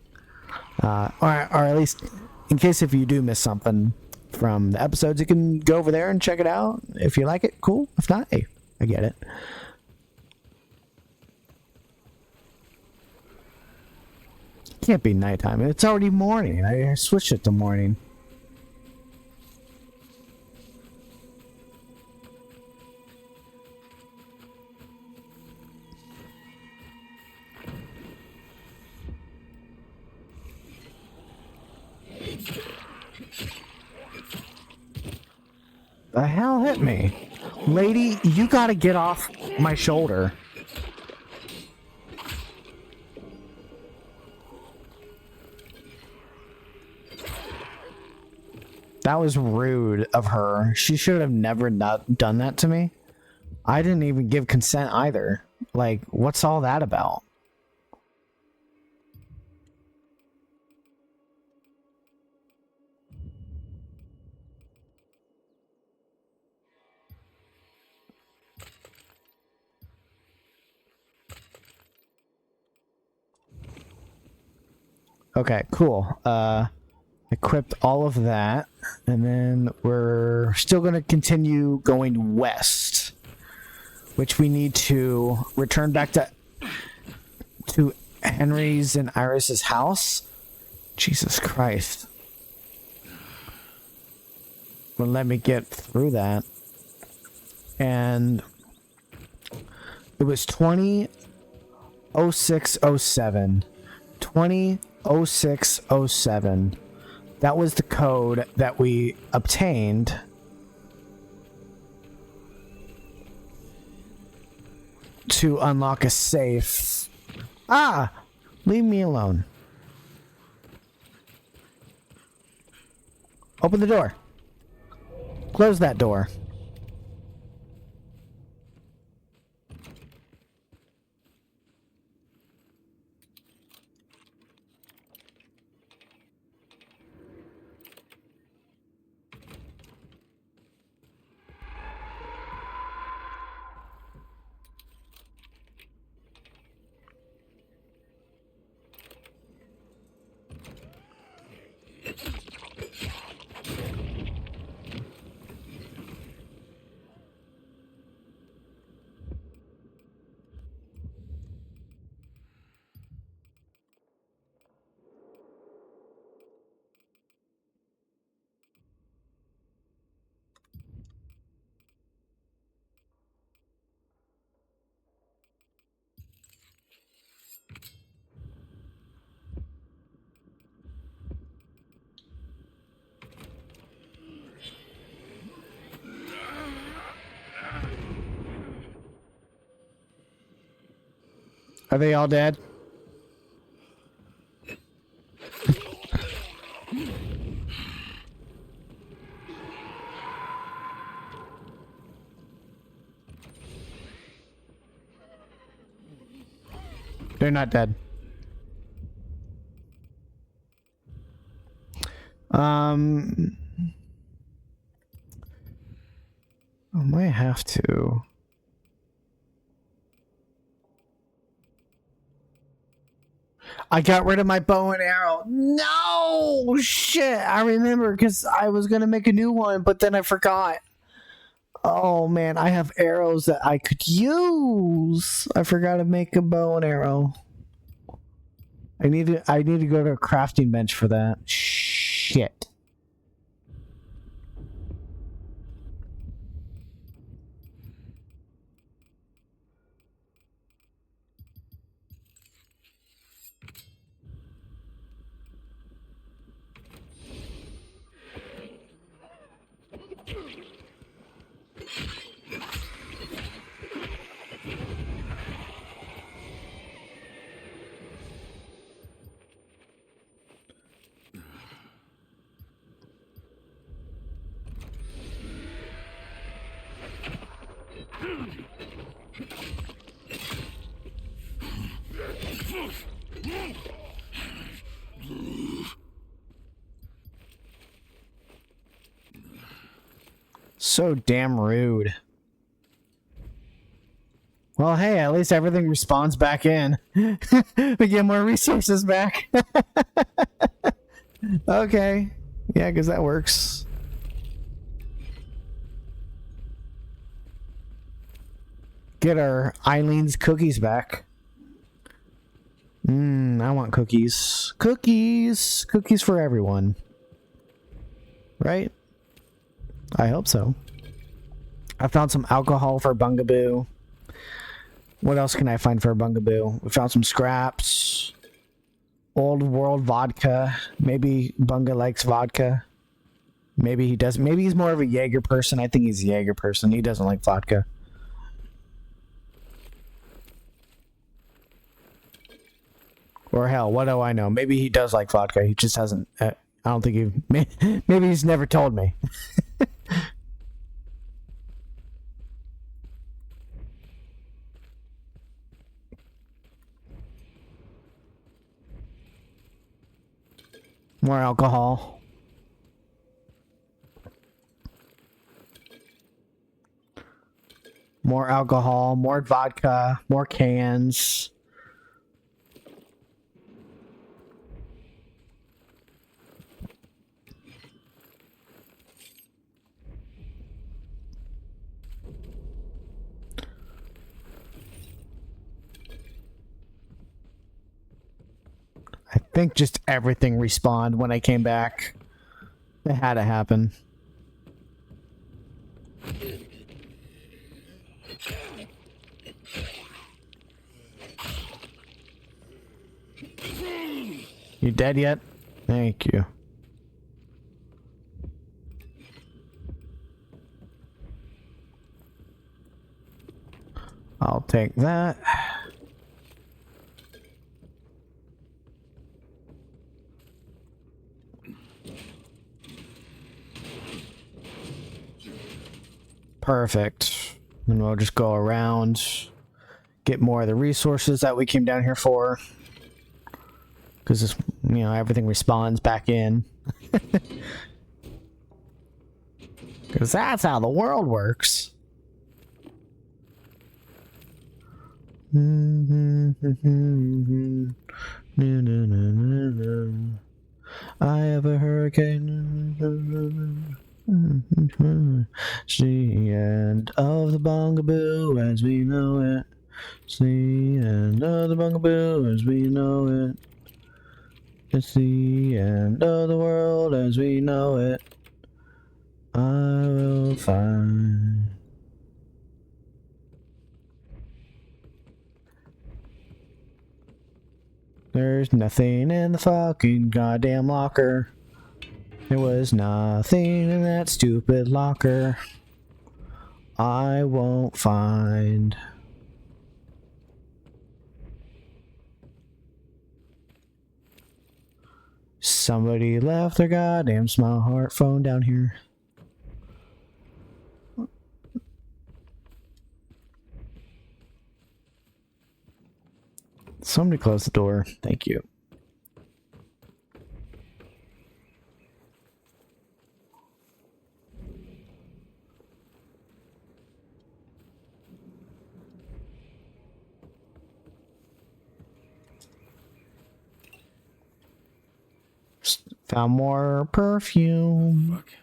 Or at least, in case if you do miss something from the episodes, you can go over there and check it out. If you like it, cool. If not, hey, I get it. can't be nighttime. It's already morning. I switched it to morning. The hell hit me? Lady, you gotta get off my shoulder. That was rude of her. She should have never not done that to me. I didn't even give consent either. Like, what's all that about? Okay, cool. Equipped all of that, and then we're still going to continue going west, which we need to return back to Henry's and Iris's house. Jesus Christ. Well, let me get through that. And it was 200607. 200607. That was the code that we obtained to unlock a safe. Ah! Leave me alone. Open the door. Close that door. Are they all dead? They're not dead. I might have to. I got rid of my bow and arrow. No! Shit! I remember because I was going to make a new one, but then I forgot. Oh man, I have arrows that I could use. I forgot to make a bow and arrow. I need to go to a crafting bench for that. Shit. So damn rude. Well, hey, at least everything respawns back in. We get more resources back. Okay. Yeah, because that works. Get our Eileen's cookies back. Mmm. I want cookies. Cookies! Cookies for everyone. Right? I hope so. I found some alcohol for Bungaboo. What else can I find for Bungaboo? We found some scraps. Old world vodka. Maybe Bunga likes vodka. Maybe he does. Maybe he's more of a Jaeger person. I think he's a Jaeger person. He doesn't like vodka. Or hell, what do I know? Maybe he does like vodka. He just hasn't. I don't think he. Maybe he's never told me. More alcohol. More alcohol. More vodka. More cans. I think just everything respawned when I came back. It had to happen. You dead yet? Thank you. I'll take that. Perfect. And we'll just go around, get more of the resources that we came down here for. Because, you know, everything respawns back in. Because that's how the world works. I have a hurricane. It's the end of the Bungaboo as we know it. It's the end of the Bungaboo as we know it. It's the end of the world as we know it. I will find. There's nothing in the fucking goddamn locker. There was nothing in that stupid locker I won't find. Somebody left their goddamn smartphone down here. Somebody close the door. Thank you. Found more perfume. Fuck.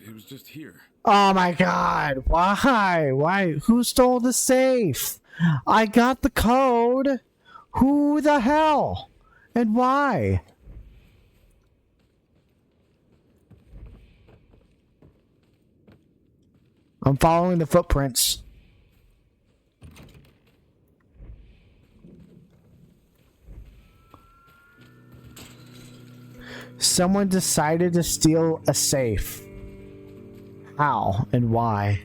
It was just here. Oh my god. Why? Why? Who stole the safe? I got the code. Who the hell? And why? I'm following the footprints. Someone decided to steal a safe. How and why?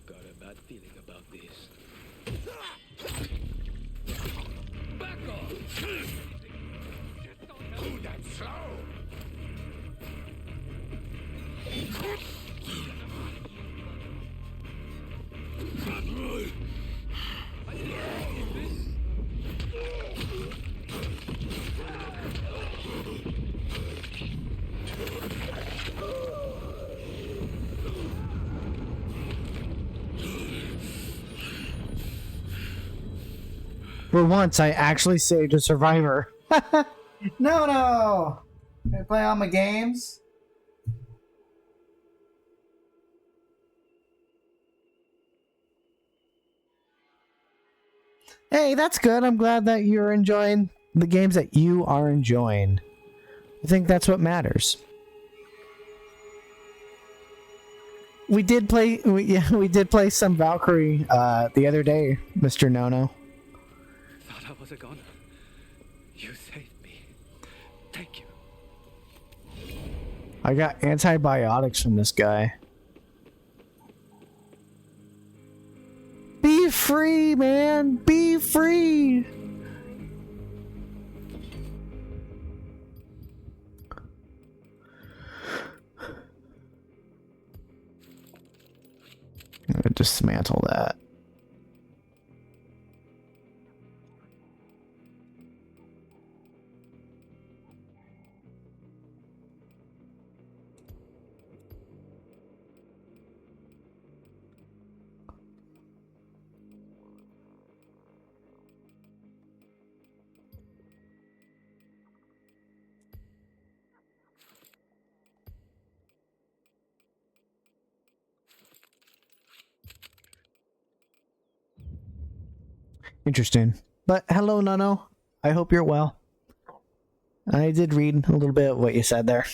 Got a bad feeling about this. Back off! Oh, that's slow! For once, I actually saved a survivor. No! Can I play all my games? Hey, that's good. I'm glad that you're enjoying the games that you are enjoying. I think that's what matters. We did play some Valkyrie the other day, Mr. Nono. Thought I was a goner. You saved me. Thank you. I got antibiotics from this guy. Be free, man! Be free! I'm gonna dismantle that. Interesting. But hello, Nono. I hope you're well. I did read a little bit of what you said there.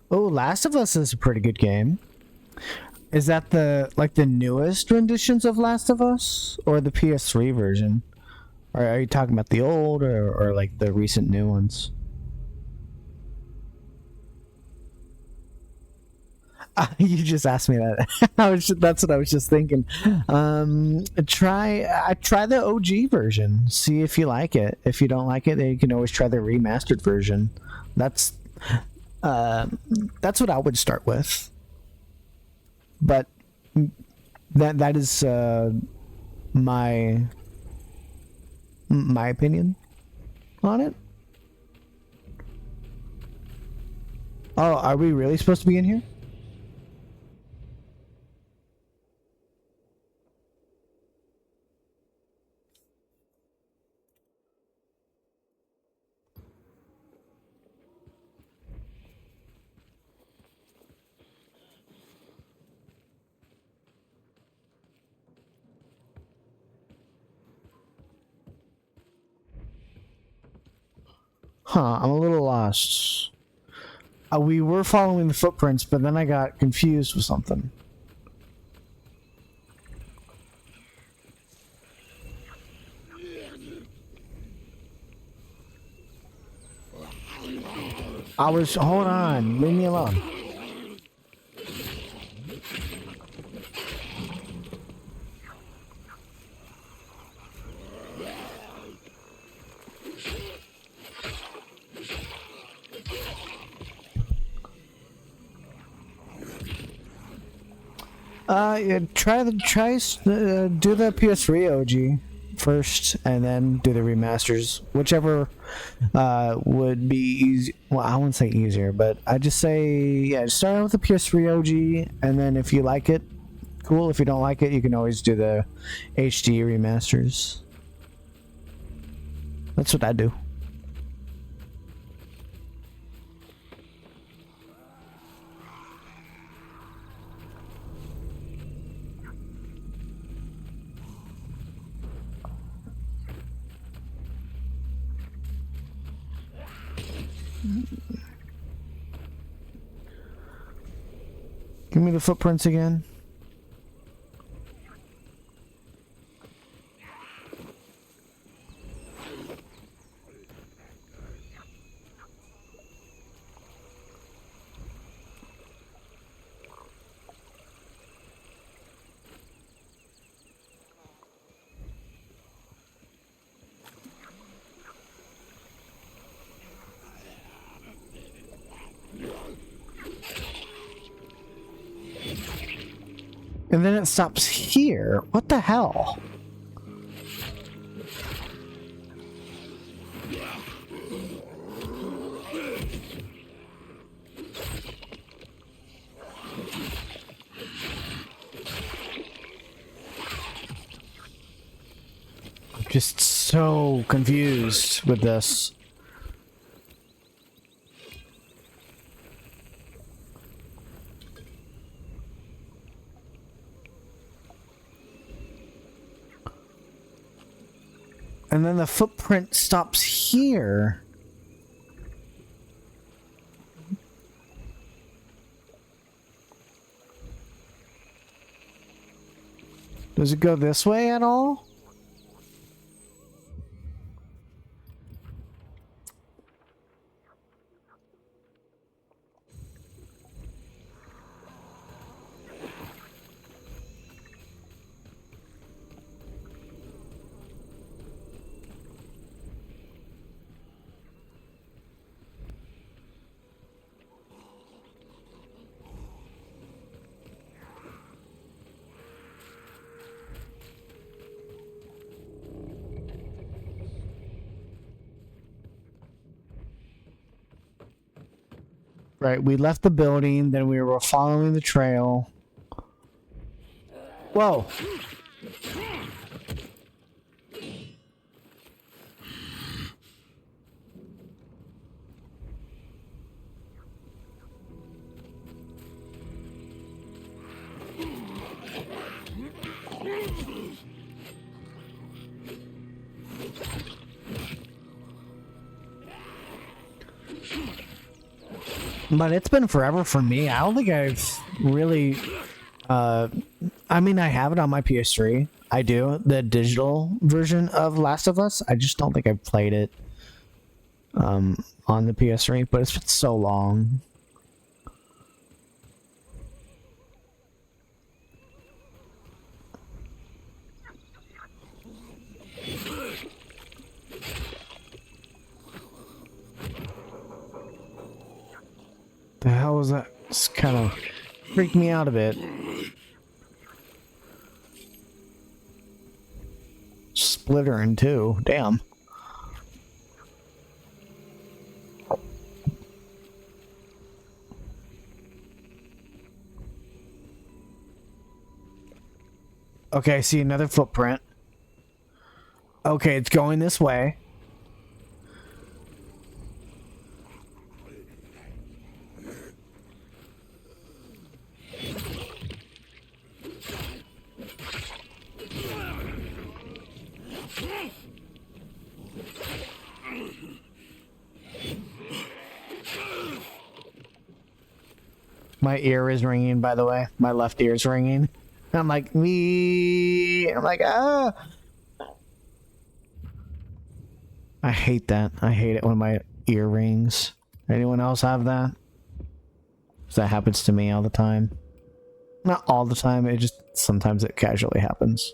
Oh, Last of Us is a pretty good game. Is that the newest renditions of Last of Us or the PS3 version? Or are you talking about the old or like the recent new ones? You just asked me that. That's what I was just thinking. Try the OG version. See if you like it. If you don't like it, then you can always try the remastered version. That's what I would start with. But that is my opinion on it. Oh, are we really supposed to be in here? Huh, I'm a little lost. We were following the footprints, but then I got confused with something. Hold on, leave me alone. Yeah, do the PS3 OG first, and then do the remasters, whichever would be easy. Well, I wouldn't say easier, but I just say start out with the PS3 OG, and then if you like it, cool. If you don't like it, you can always do the HD remasters. That's what I do. Give me the footprints again. And then it stops here. What the hell? I'm just so confused with this. And then the footprint stops here. Does it go this way at all? Right, we left the building, then we were following the trail. Whoa! But it's been forever for me. I don't think I've really... I mean, I have it on my PS3. I do. The digital version of Last of Us. I just don't think I've played it on the PS3. But it's been so long. The hell was that? It's kind of freaked me out a bit. Splitter in two. Damn. Okay, I see another footprint. Okay, it's going this way. My ear is ringing, by the way. My left ear is ringing. I'm like, me. I'm like, ah. I hate that. I hate it when my ear rings. Anyone else have that? That happens to me all the time. Not all the time. It just sometimes it casually happens.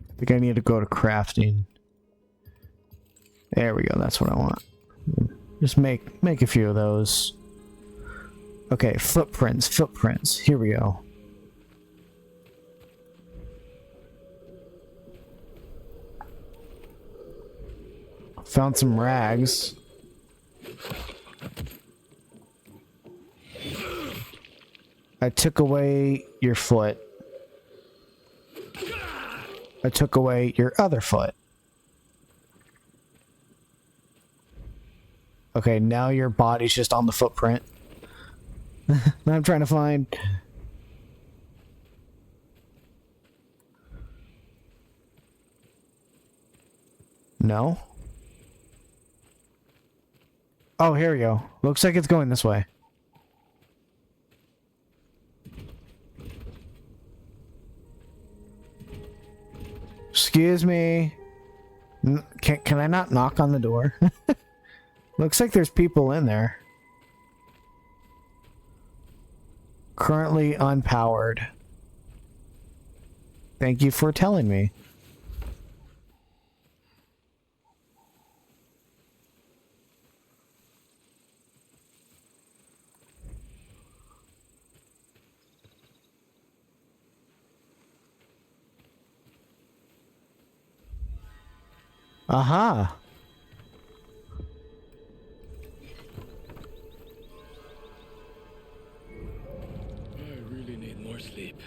I think I need to go to crafting. There we go. That's what I want. Just make a few of those. Okay, footprints. Here we go. Found some rags. I took away your foot. I took away your other foot. Okay, now your body's just on the footprint. I'm trying to find... No? Oh, here we go. Looks like it's going this way. Excuse me. Can I not knock on the door? Looks like there's people in there. Currently unpowered. Thank you for telling me. Aha. I really need more sleep.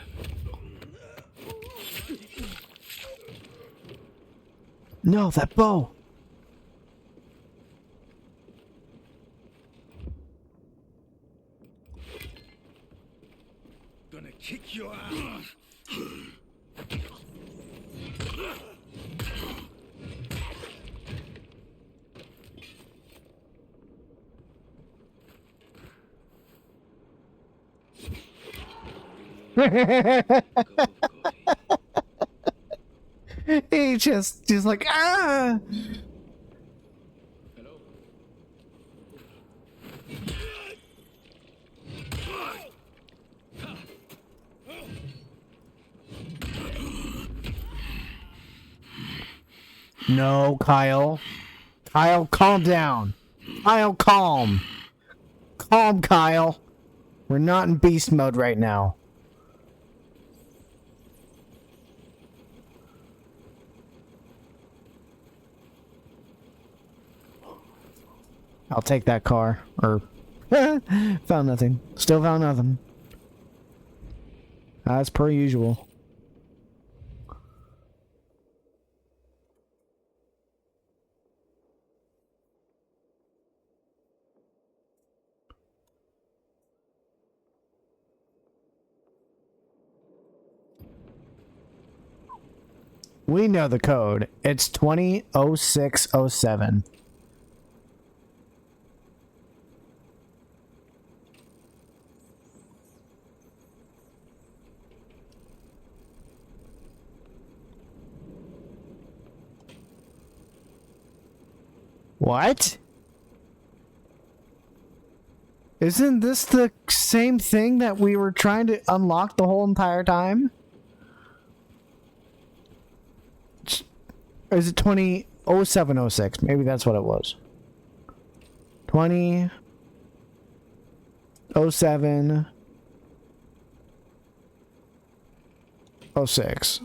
No, that bow. Gonna kick your ass. He just like, ah. Hello? No, Kyle. Kyle, calm down. Kyle, calm. Calm, Kyle. We're not in beast mode right now. I'll take that car. Or found nothing. Still found nothing. As per usual. We know the code. It's 200607. What? Isn't this the same thing that we were trying to unlock the whole entire time? Or is it 200706? Maybe that's what it was. 200706.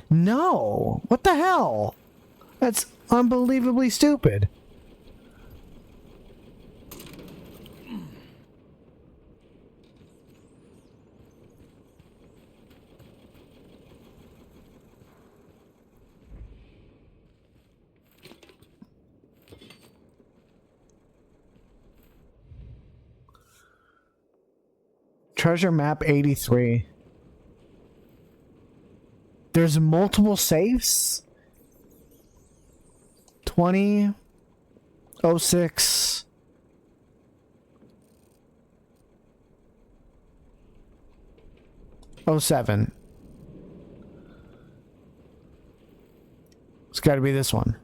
No! What the hell? That's unbelievably stupid. Treasure map 83. There's multiple safes? 2006. Oh, 07. It's got to be this one.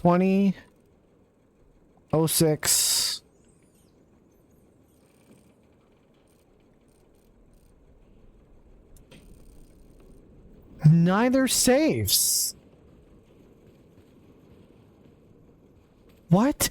2006. Neither saves. What?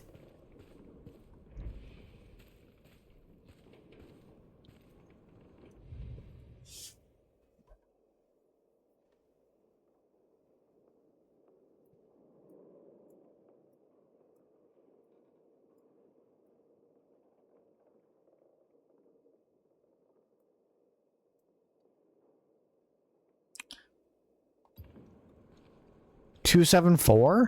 Two 7-4?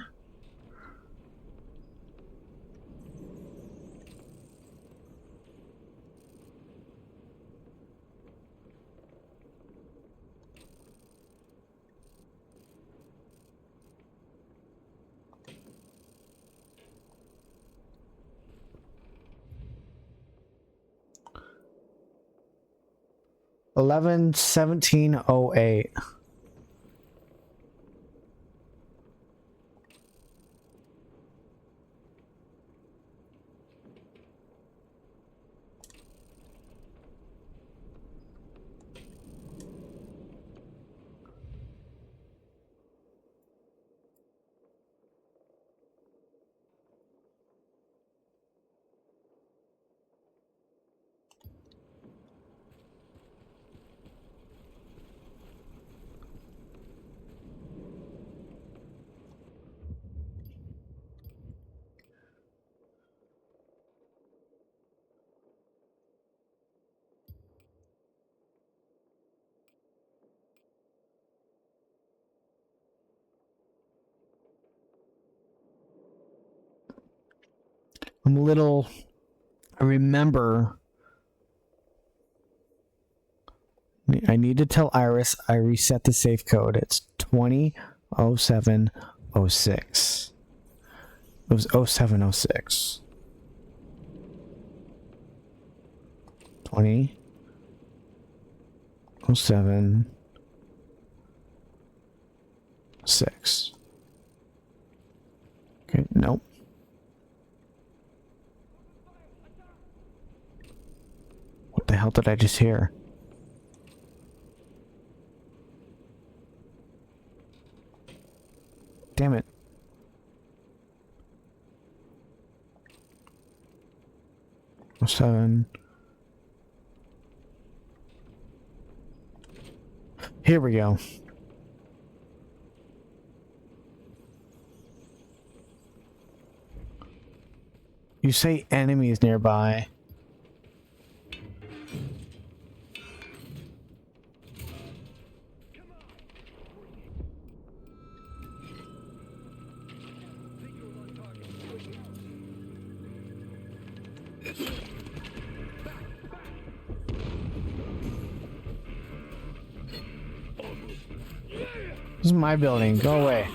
Eleven 1708. I'm a little. I remember. I need to tell Iris I reset the safe code. It's 200706. It was 0706. 200706. Okay, nope. What the hell did I just hear? Damn it. Seven. Here we go. You say enemies nearby. This is my building. Go away.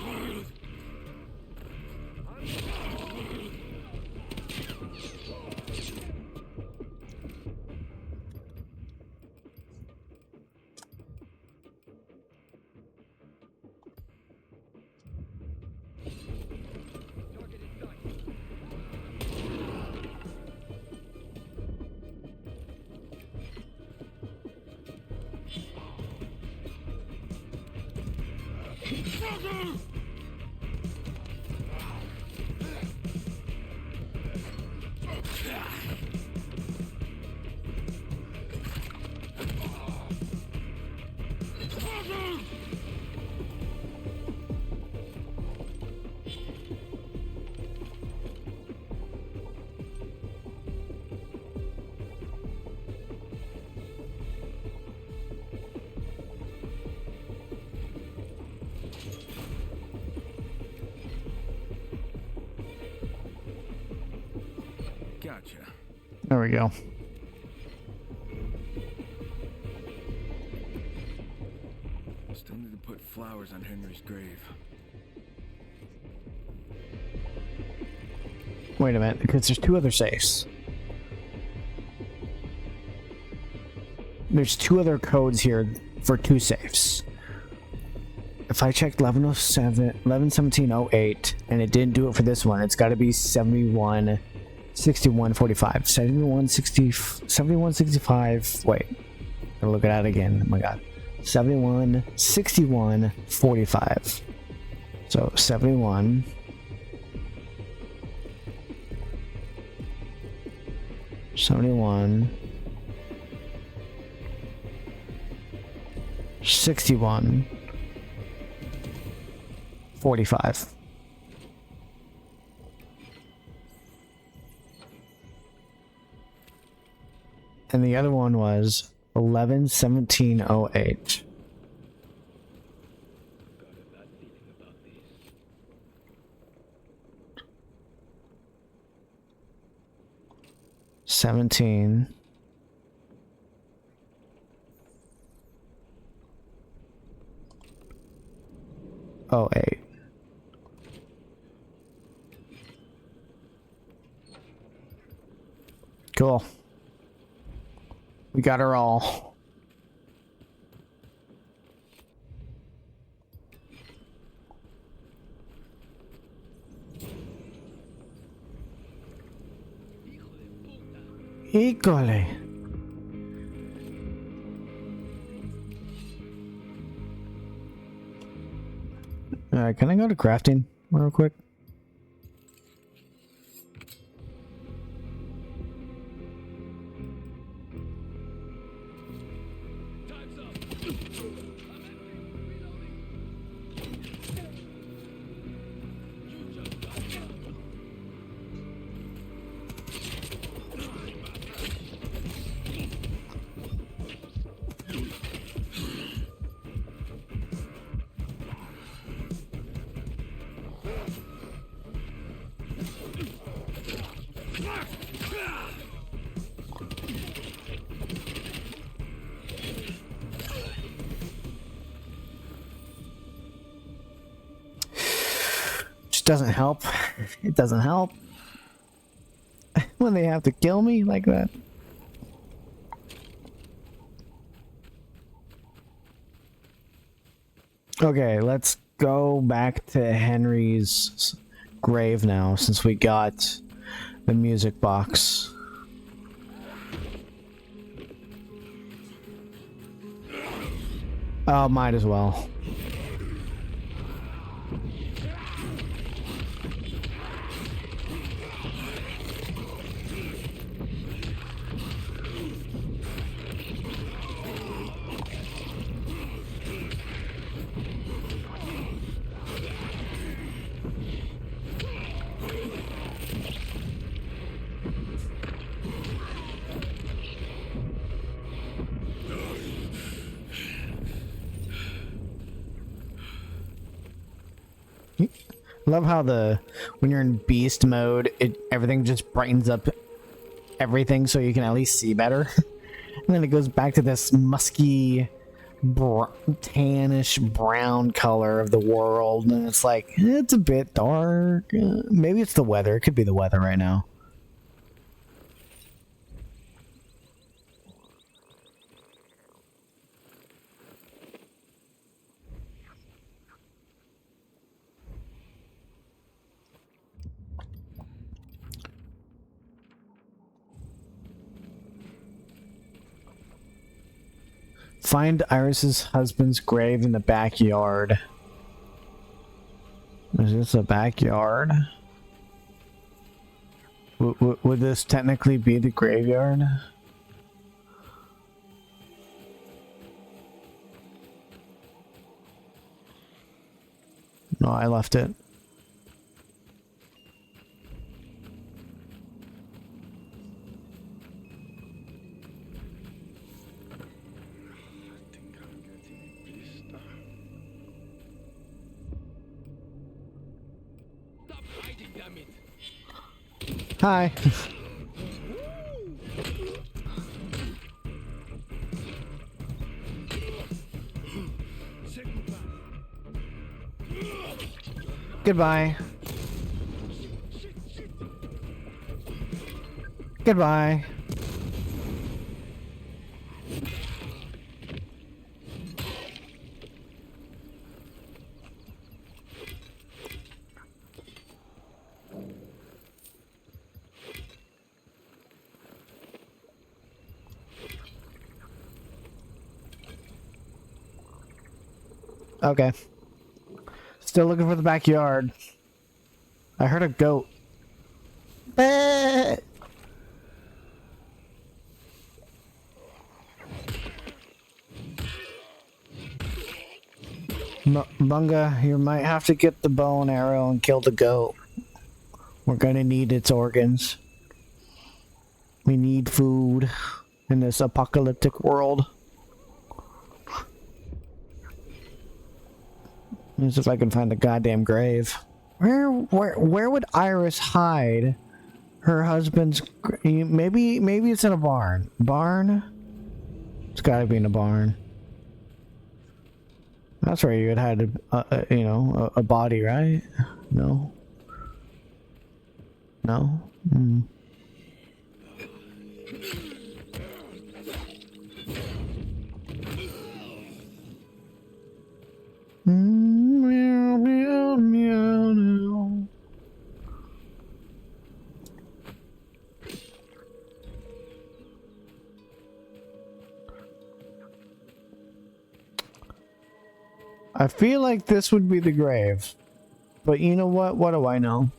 Gotcha. There we go. Still need to put flowers on Henry's grave. Wait a minute, because there's two other safes. There's two other codes here for two safes. If I checked 111708 and it didn't do it for this one, it's got to be 716145. 7165. Wait, I'll look at that again. Oh my god. 716145. So 71. $71 $61 $45. And the other one was 111708. $17 08. Cool. We got her all. Híjole. Alright, can I go to crafting real quick? which doesn't help. It doesn't help when they have to kill me like that. Okay, let's go back to Henry's grave now, since we got the music box. Oh, might as well. Love how when you're in beast mode, everything just brightens up everything so you can at least see better. And then it goes back to this musky, tannish brown color of the world, and it's like, it's a bit dark. Maybe it's the weather. It could be the weather right now. Find Iris's husband's grave in the backyard. Is this a backyard? Would this technically be the graveyard? No, I left it. Hi. Goodbye. Goodbye. Okay. Still looking for the backyard. I heard a goat. Bunga, you might have to get the bow and arrow and kill the goat. We're gonna need its organs. We need food in this apocalyptic world. Let's see if I can find the goddamn grave. Where would Iris hide her husband's? Maybe it's in a barn. Barn? It's gotta be in a barn. That's where you would hide a body, right? No. No. Hmm. Meow, meow, meow, meow. I feel like this would be the grave. But you know what? What do I know?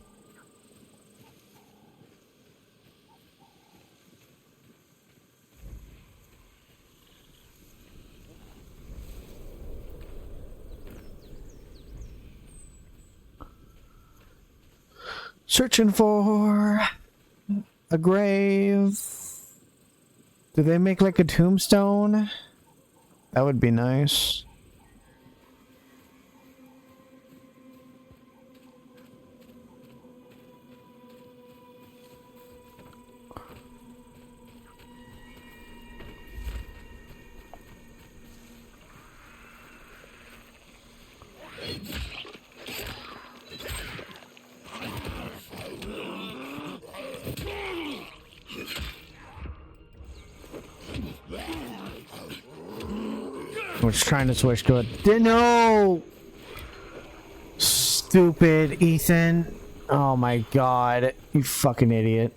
Searching for a grave. Do they make like a tombstone? That would be nice. was trying to switch to it. No! Stupid Ethan. Oh my god. You fucking idiot.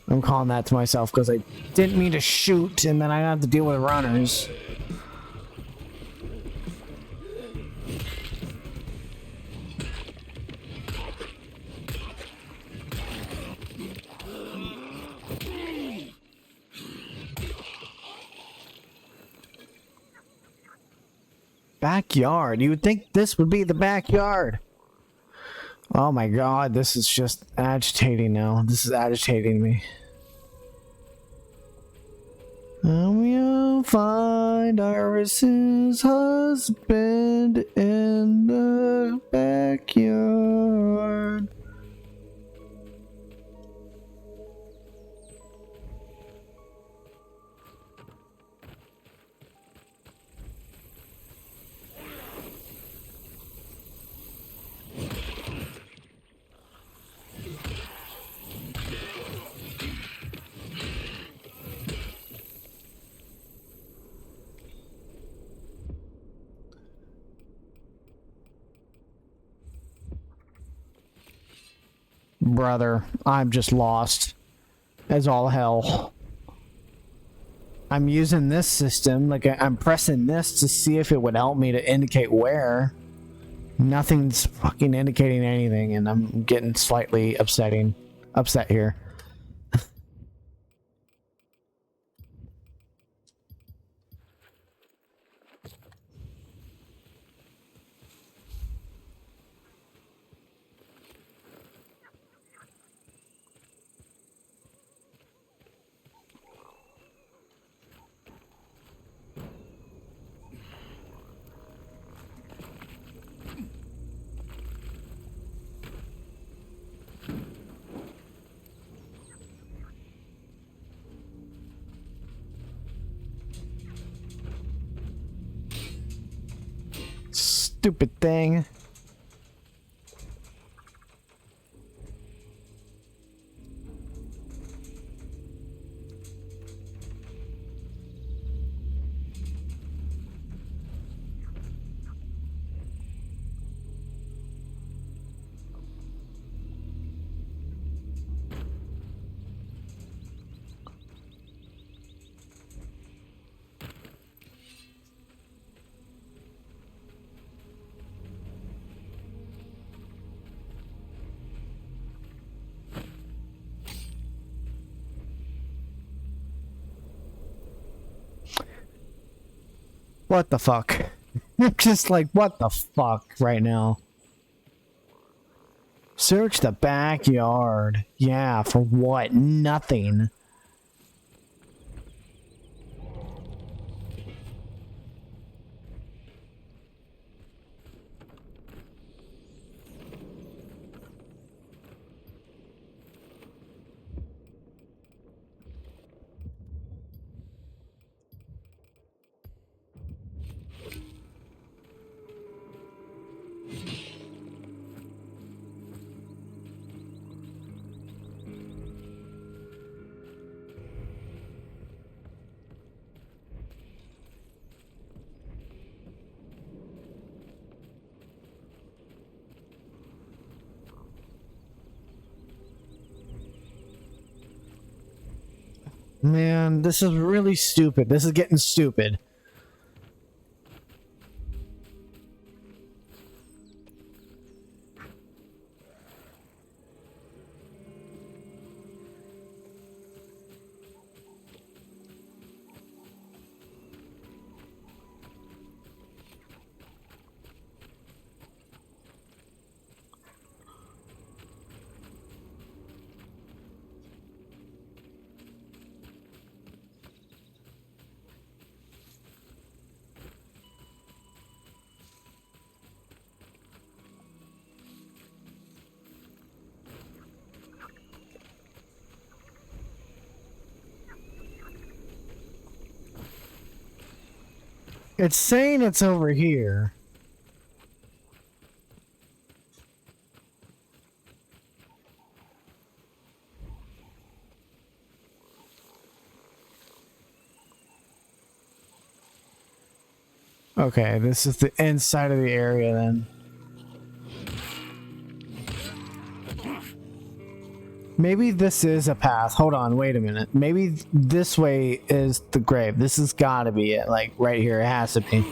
I'm calling that to myself because I didn't mean to shoot and then I have to deal with runners. Backyard. You would think this would be the backyard. Oh my god, this is just agitating now. This is agitating me. And we'll find Iris's husband in the backyard. Brother, I'm just lost as all hell. I'm using this system, like I'm pressing this to see if it would help me to indicate where. Nothing's fucking indicating anything, and I'm getting slightly upset here. Stupid thing. What the fuck? I'm just like, what the fuck right now? Search the backyard. Yeah, for what? Nothing. Man, this is really stupid. This is getting stupid. It's saying it's over here. Okay, this is the inside of the area then. Maybe this is a path. Hold on, wait a minute. Maybe this way is the grave. This has got to be it. Like, right here. It has to be.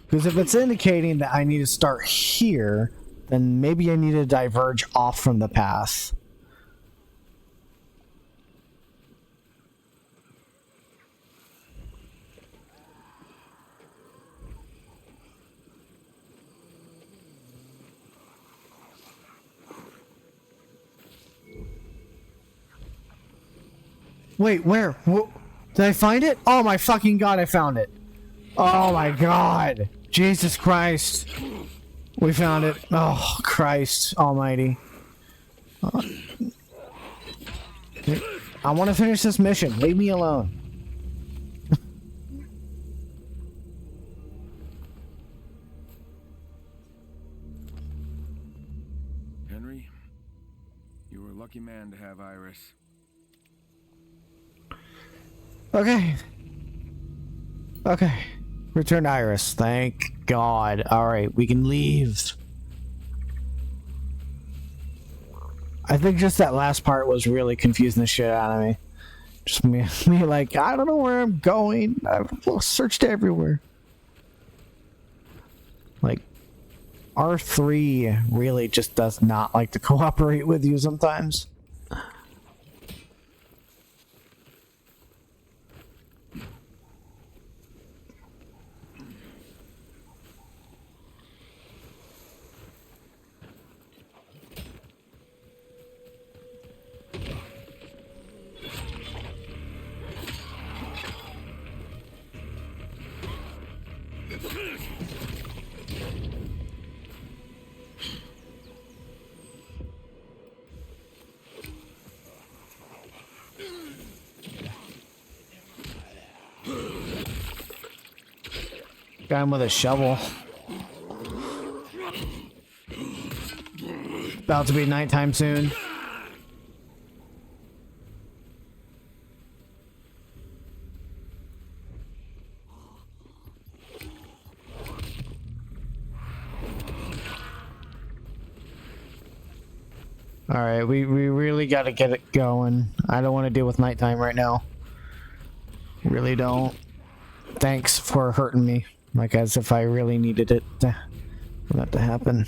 Because if it's indicating that I need to start here, then maybe I need to diverge off from the path. Wait, where? Did I find it? Oh my fucking god, I found it. Oh my god. Jesus Christ. We found it. Oh, Christ almighty. I want to finish this mission. Leave me alone. Henry, you were a lucky man to have Iris. Okay. Okay. Return Iris. Thank God. Alright, we can leave. I think just that last part was really confusing the shit out of me. Just me like, I don't know where I'm going. I've searched everywhere. Like, R3 really just does not like to cooperate with you sometimes. Got him with a shovel. About to be nighttime soon. Alright, we really gotta get it going. I don't want to deal with nighttime right now. Really don't. Thanks for hurting me. Like as if I really needed it for that to happen.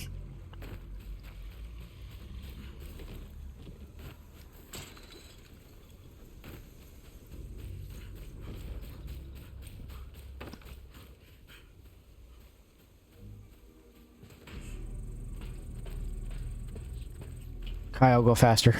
Kyle, go faster.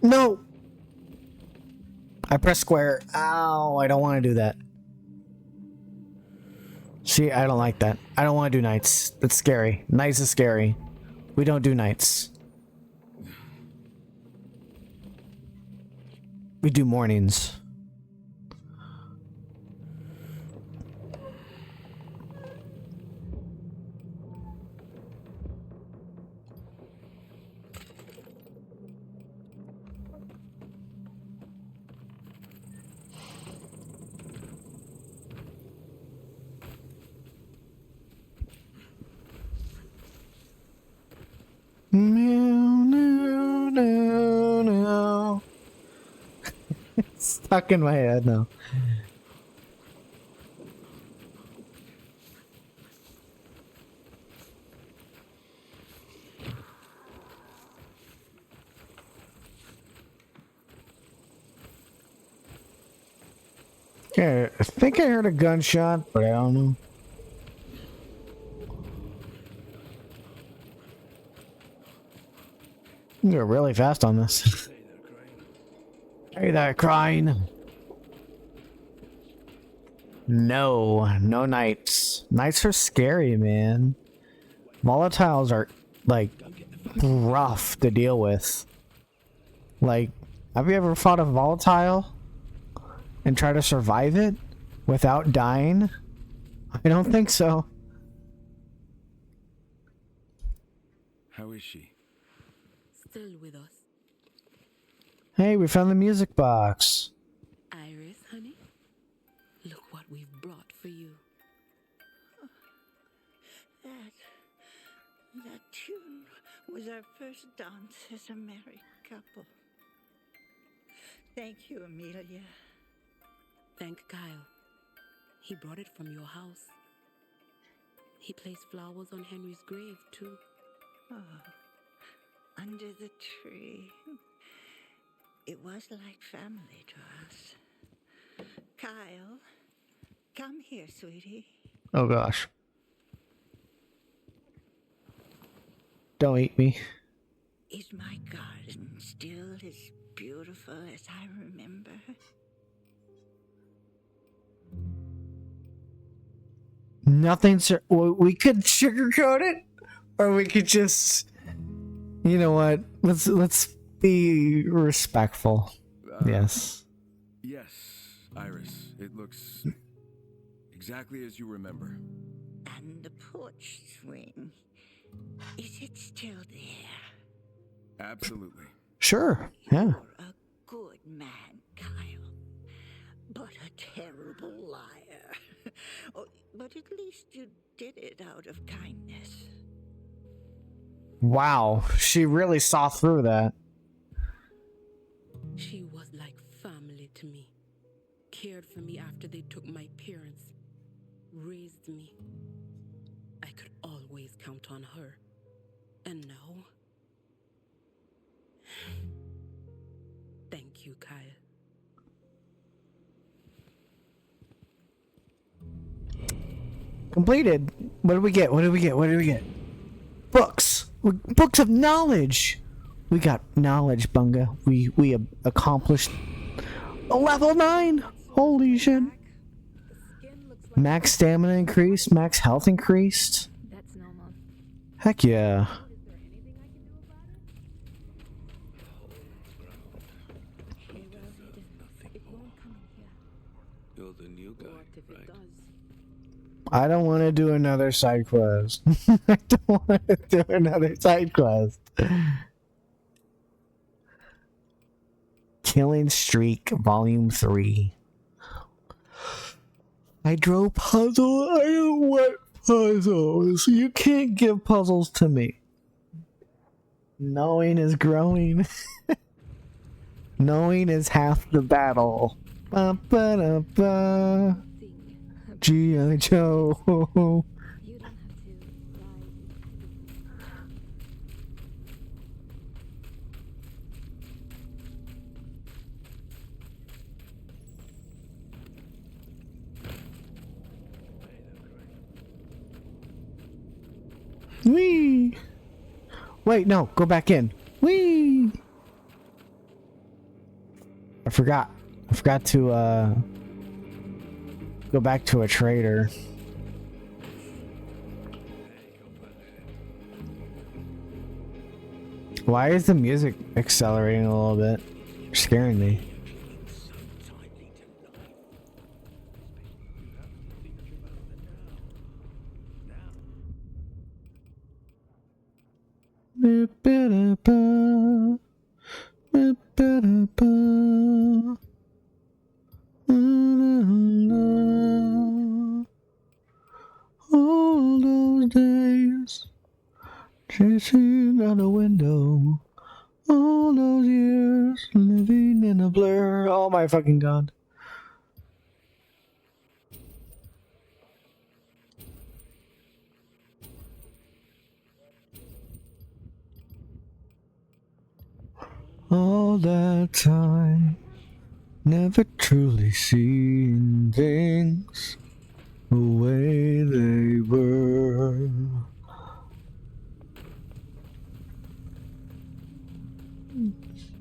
No! I press square. Ow, I don't want to do that. See, I don't like that. I don't want to do nights. That's scary. Nights is scary. We don't do nights. We do mornings. No. It's stuck in my head now. Okay, I think I heard a gunshot, but I don't know. You're really fast on this. Hey there, crying. No nights. Nights are scary, man. Volatiles are, like, rough to deal with. Like, have you ever fought a volatile and try to survive it without dying? I don't think so. How is she? Still with us. Hey, we found the music box. Iris, honey, look what we've brought for you. That tune was our first dance as a married couple. Thank you, Amelia. Thank Kyle. He brought it from your house. He placed flowers on Henry's grave, too. Oh, under the tree. It was like family to us. Kyle, come here, sweetie. Oh gosh. Don't eat me. Is my garden still as beautiful as I remember? Nothing's. We could sugarcoat it, or we could just. You know what? Let's be respectful. Yes. Yes, Iris. It looks exactly as you remember. And the porch swing, is it still there? Absolutely. Sure. Yeah. You're a good man, Kyle, but a terrible liar. Oh, but at least you did it out of kindness. Wow. She really saw through that. She was like family to me. Cared for me after they took my parents. Raised me. I could always count on her. And now... Thank you, Kyle. Completed. What did we get? What did we get? What did we get? Books. Books of knowledge. We got knowledge, Bunga. We accomplished a level 9. Holy shit. Max stamina increased. Max health increased. That's normal. Heck yeah. You're the new guy, What if it right? does? I don't want to do another side quest. I don't want to do another side quest. Killing Streak Volume 3. Hydro puzzle? I don't want puzzles. You can't give puzzles to me. Knowing is growing. Knowing is half the battle. Ba, ba, da, ba. G.I. Joe. You don't have to lie. Whee! Wait, no, go back in. Whee! I forgot to go back to a trader. Why is the music accelerating a little bit? You're scaring me. All those days chasing out a window, all those years living in a blur. Oh my fucking god. All that time, never truly seeing things the way they were.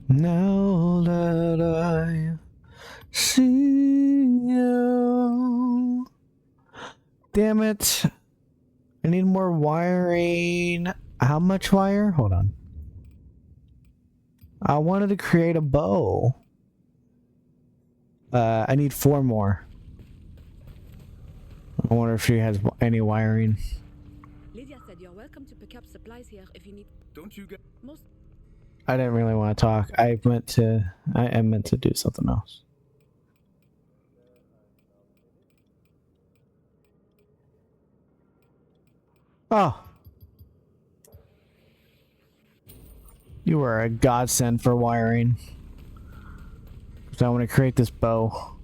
Now that I see you. Damn it. I need more wiring. How much wire? Hold on. I wanted to create a bow. I need 4 more. I wonder if she has any wiring. Lydia said you're welcome to pick up supplies here if you need. Don't you get... Most. I didn't really want to talk. I meant to do something else. Oh. You were a godsend for wiring. So I want to create this bow.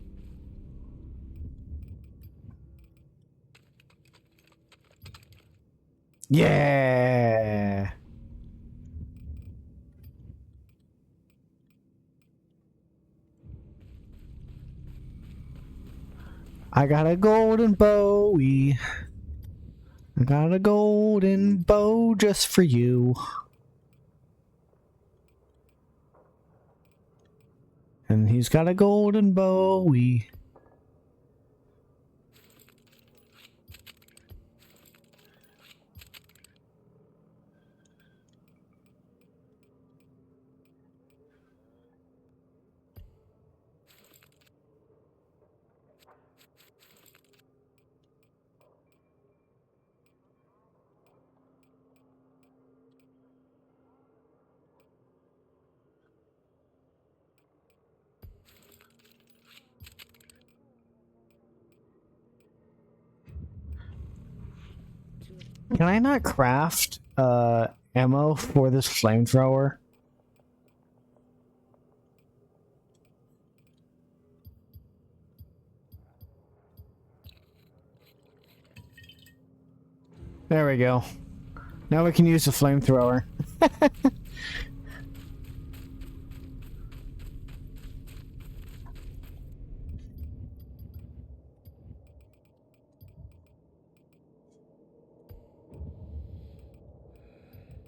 Yeah. I got a golden bowie. I got a golden bow just for you. And he's got a golden bowie. Can I not craft ammo for this flamethrower? There we go. Now we can use the flamethrower.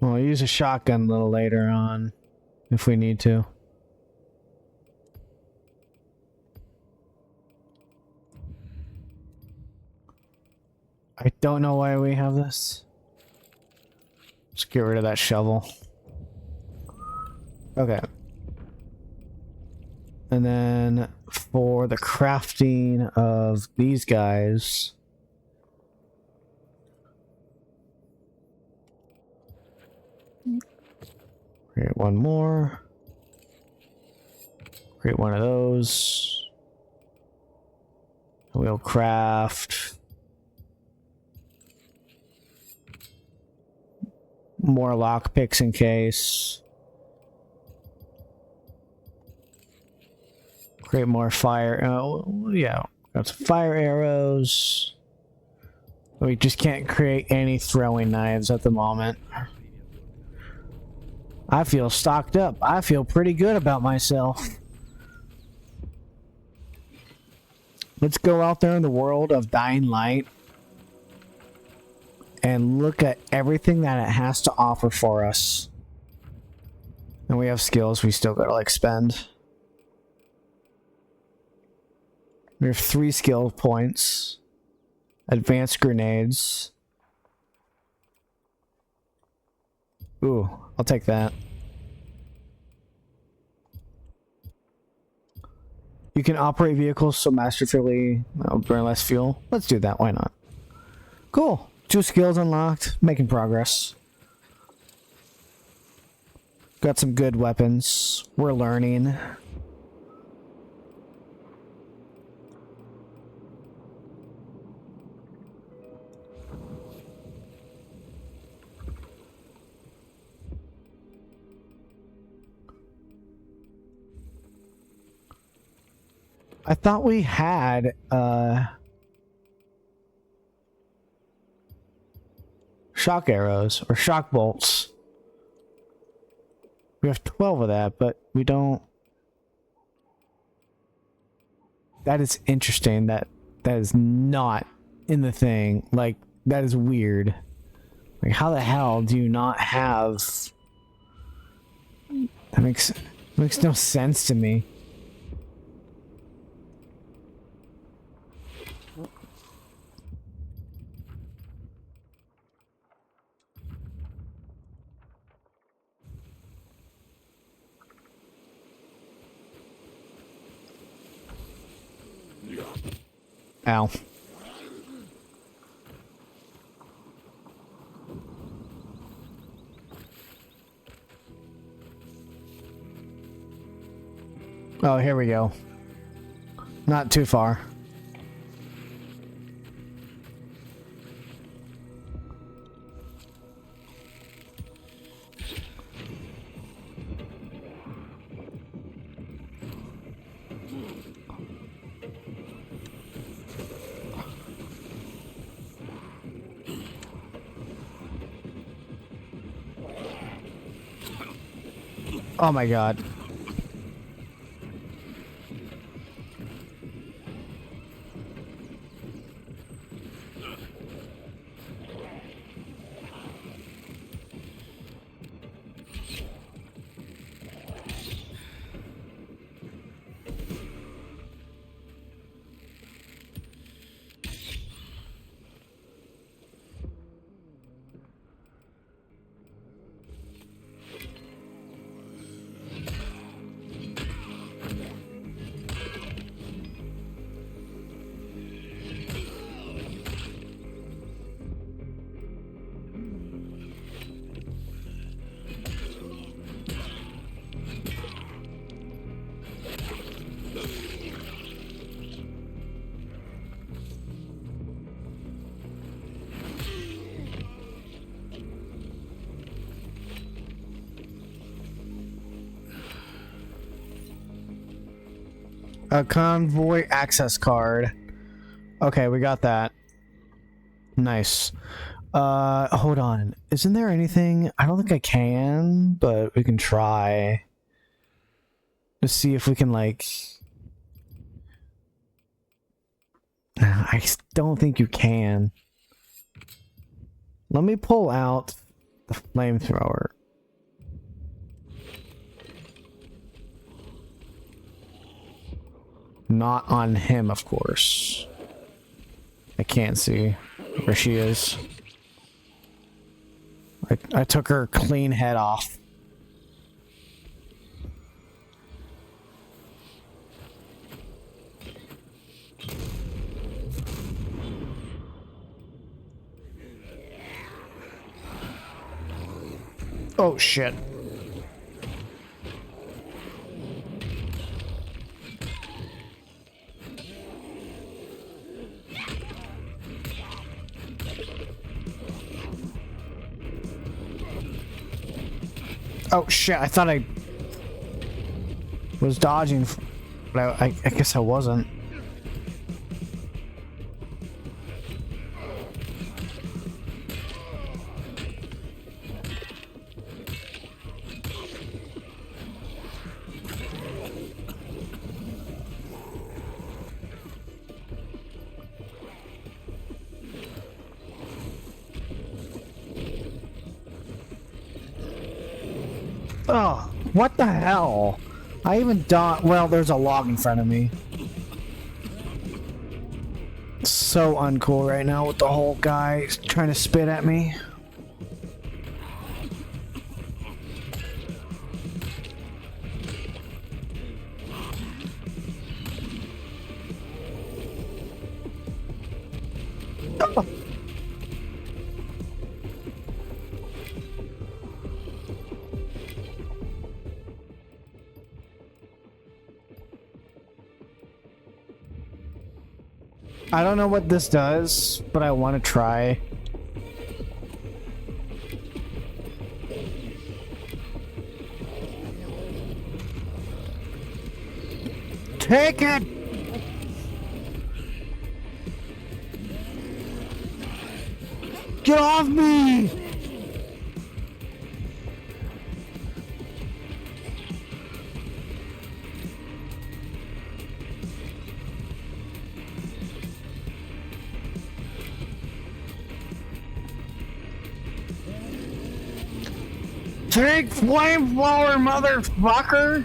We'll use a shotgun a little later on, if we need to. I don't know why we have this. Let's get rid of that shovel. Okay. And then for the crafting of these guys... Create one more. Create one of those. We'll craft more lockpicks in case. Create more fire. Yeah, got some fire arrows. We just can't create any throwing knives at the moment. I feel stocked up. I feel pretty good about myself. Let's go out there in the world of Dying Light and look at everything that it has to offer for us. And we have skills we still gotta like spend. We have 3 skill points. Advanced grenades. Ooh, I'll take that. You can operate vehicles so masterfully burn less fuel. Let's do that, why not? Cool. 2 skills unlocked. Making progress. Got some good weapons. We're learning. I thought we had shock arrows or shock bolts. We have 12 of that, but we don't. That is interesting. That is not in the thing. Like, that is weird. Like, how the hell do you not have? That makes no sense to me. Ow. Oh, here we go. Not too far. Oh my god. A convoy access card. Okay, we got that. Nice. Hold on. Isn't there anything? I don't think I can, but we can try. To see if we can, like... I don't think you can. Let me pull out the flamethrower. Not on him, of course. I can't see where she is. I took her clean head off. Oh shit. Oh shit, I thought I was dodging, but I guess I wasn't. Oh, what the hell? I even don't. Well, there's a log in front of me. So uncool right now with the whole guy trying to spit at me. Oh. I don't know what this does, but I want to try. Take it! Get off me! Take flamethrower, motherfucker!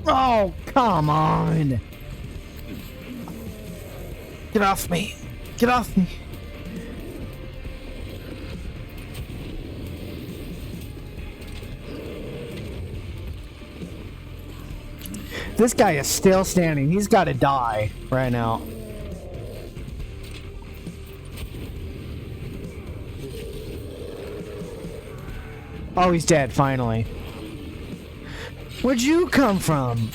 Oh, come on! Get off me! Get off me! This guy is still standing. He's got to die right now. Oh, he's dead, finally. Where'd you come from?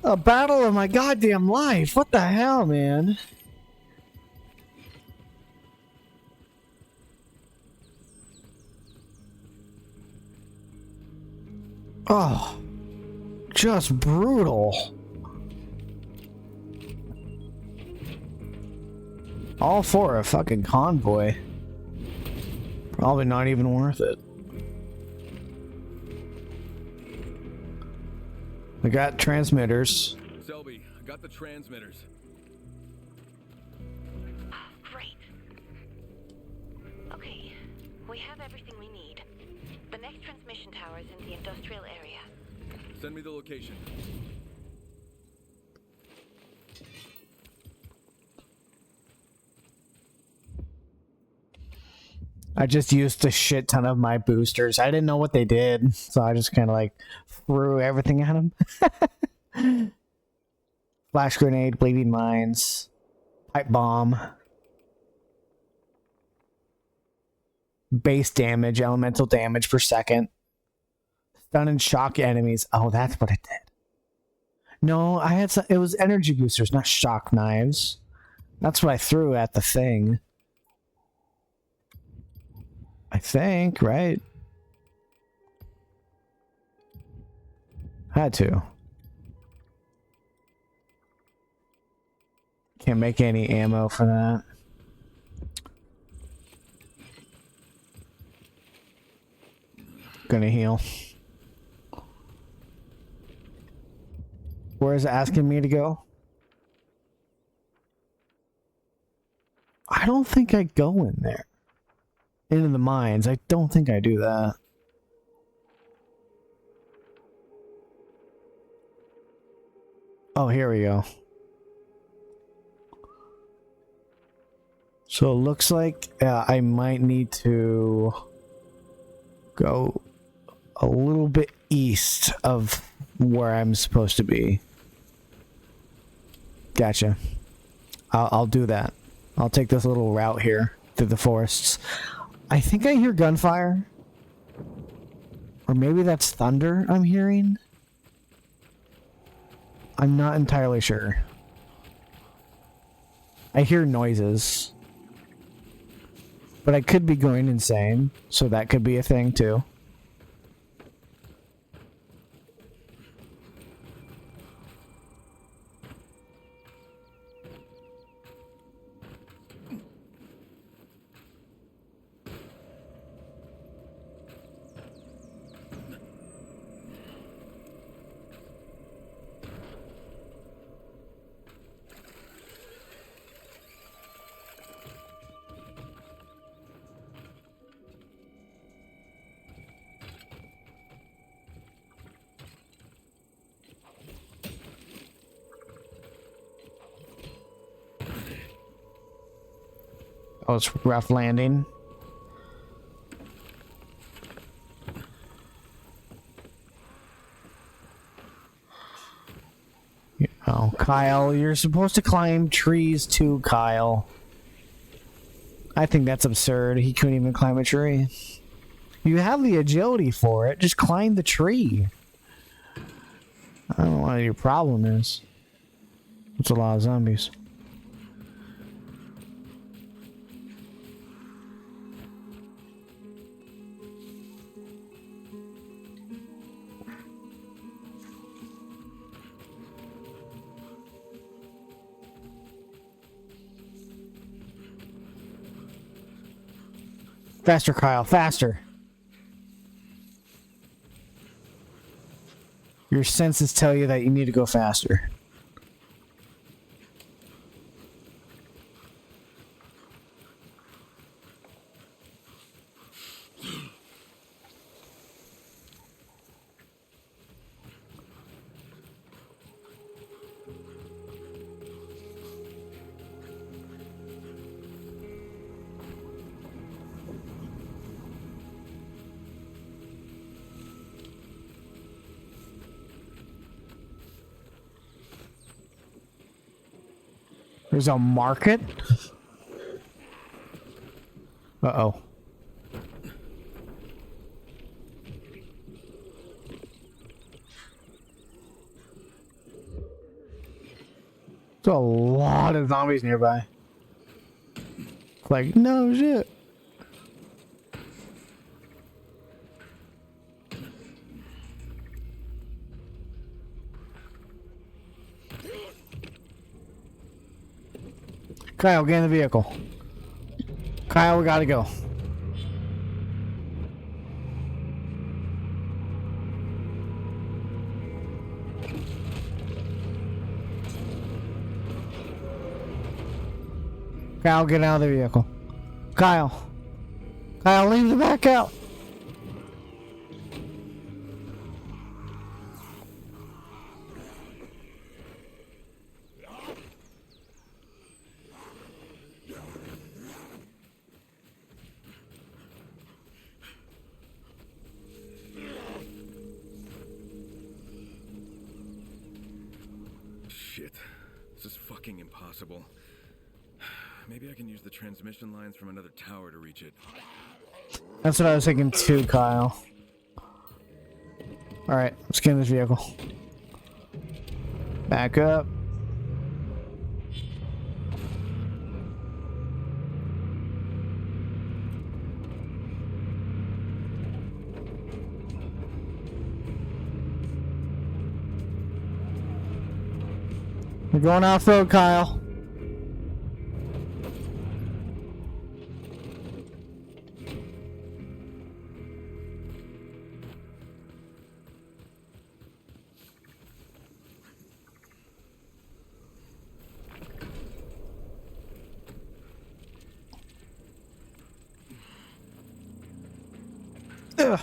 A battle of my goddamn life. What the hell, man? Oh, just brutal. All for a fucking convoy. Probably not even worth it. We got transmitters. Selby, I got the transmitters. Great. Okay, we have everything we need. The next transmission tower is in the industrial area. Send me the location. I just used a shit ton of my boosters. I didn't know what they did, so I just kind of like threw everything at them. Flash grenade, bleeding mines, pipe bomb, base damage, elemental damage per second, stun and shock enemies. Oh, that's what it did. No, I had some, it was energy boosters, not shock knives. That's what I threw at the thing. I think, right? Had to. Can't make any ammo for that. Gonna heal. Where is it asking me to go? I don't think I go in there. Into the mines. I don't think I do that. Oh, here we go. So it looks like I might need to go a little bit east of where I'm supposed to be. Gotcha. I'll do that. I'll take this little route here through the forests. I think I hear gunfire. Or maybe that's thunder I'm hearing. I'm not entirely sure. I hear noises. But I could be going insane, so that could be a thing too. Oh, it's rough landing. Oh, Kyle, you're supposed to climb trees too, Kyle. I think that's absurd. He couldn't even climb a tree. You have the agility for it. Just climb the tree. I don't know what your problem is. It's a lot of zombies. Faster, Kyle, faster. Your senses tell you that you need to go faster. There's a market? Uh-oh. There's a lot of zombies nearby. Like, no shit. Kyle, get in the vehicle. Kyle, we gotta go. Kyle, get out of the vehicle. Kyle. Kyle, leave the back out. Shit. This is fucking impossible. Maybe I can use the transmission lines from another tower to reach it. That's what I was thinking too, Kyle. Alright, let's get in this vehicle. Back up. We're going off-road, Kyle. Ugh.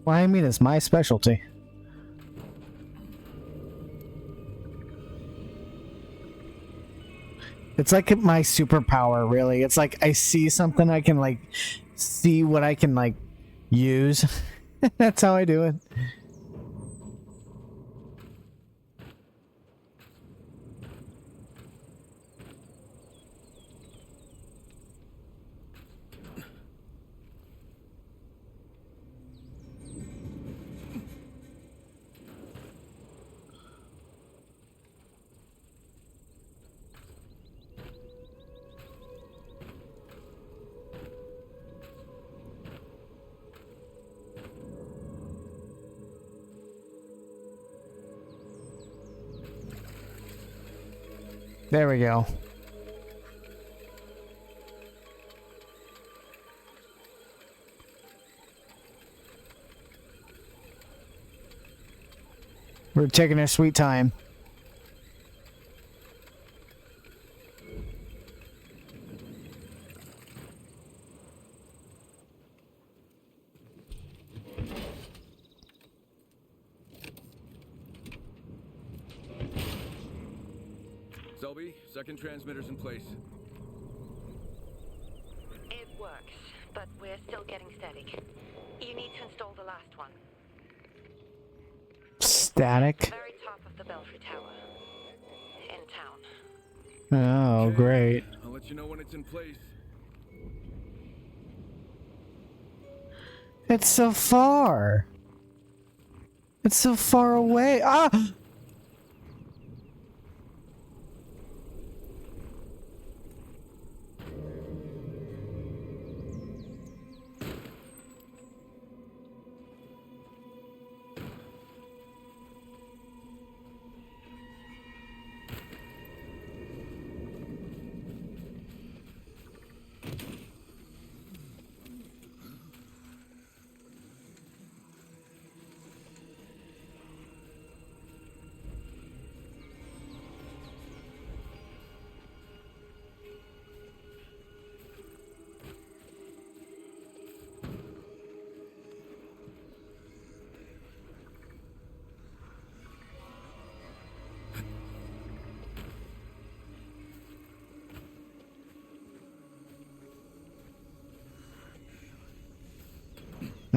What I mean, it's my specialty. It's like my superpower, really. It's like I see something, I can like see what I can like use. That's how I do it. There we go. We're taking our sweet time. Selby, second transmitter's in place. It works, but we're still getting static. You need to install the last one. Static. Very top of the Belfry Tower. In town. Oh, Okay. great. I'll let you know when it's in place. It's so far. It's so far away. Ah!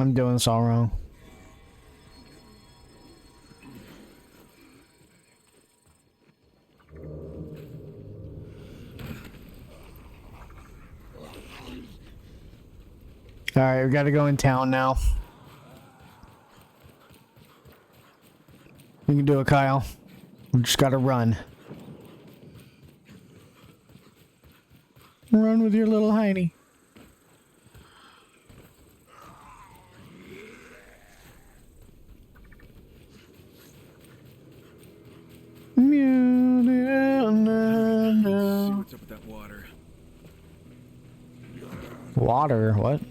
I'm doing this all wrong. Alright, we gotta go in town now. We can do it, Kyle. We just gotta run. Run with your little hiney. What's up with that water? Water? What?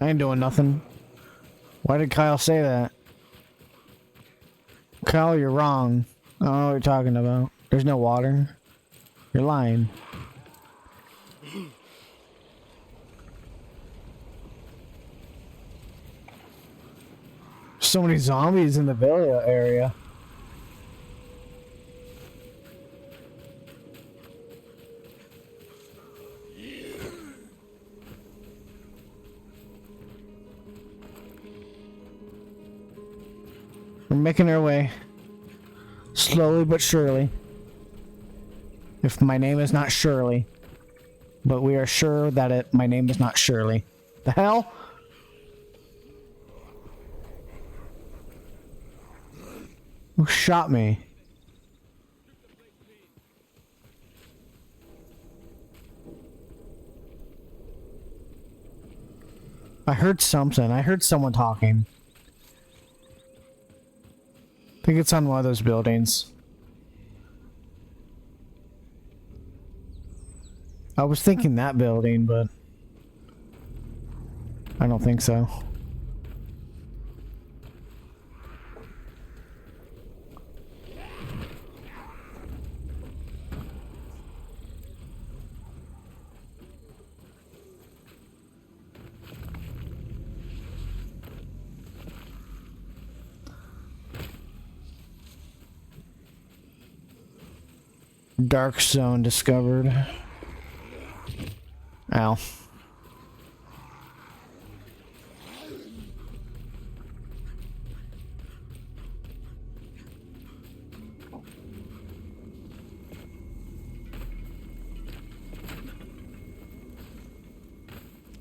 I ain't doing nothing. Why did Kyle say that? Kyle, you're wrong. I don't know what you're talking about. There's no water. You're lying. So many zombies in the villa area. We're making our way. Slowly but surely. If my name is not Shirley. But we are sure that my name is not Shirley. The hell? Who shot me? I heard something. I heard someone talking. I think it's on one of those buildings. I was thinking that building, but I don't think so. Dark zone discovered. Ow.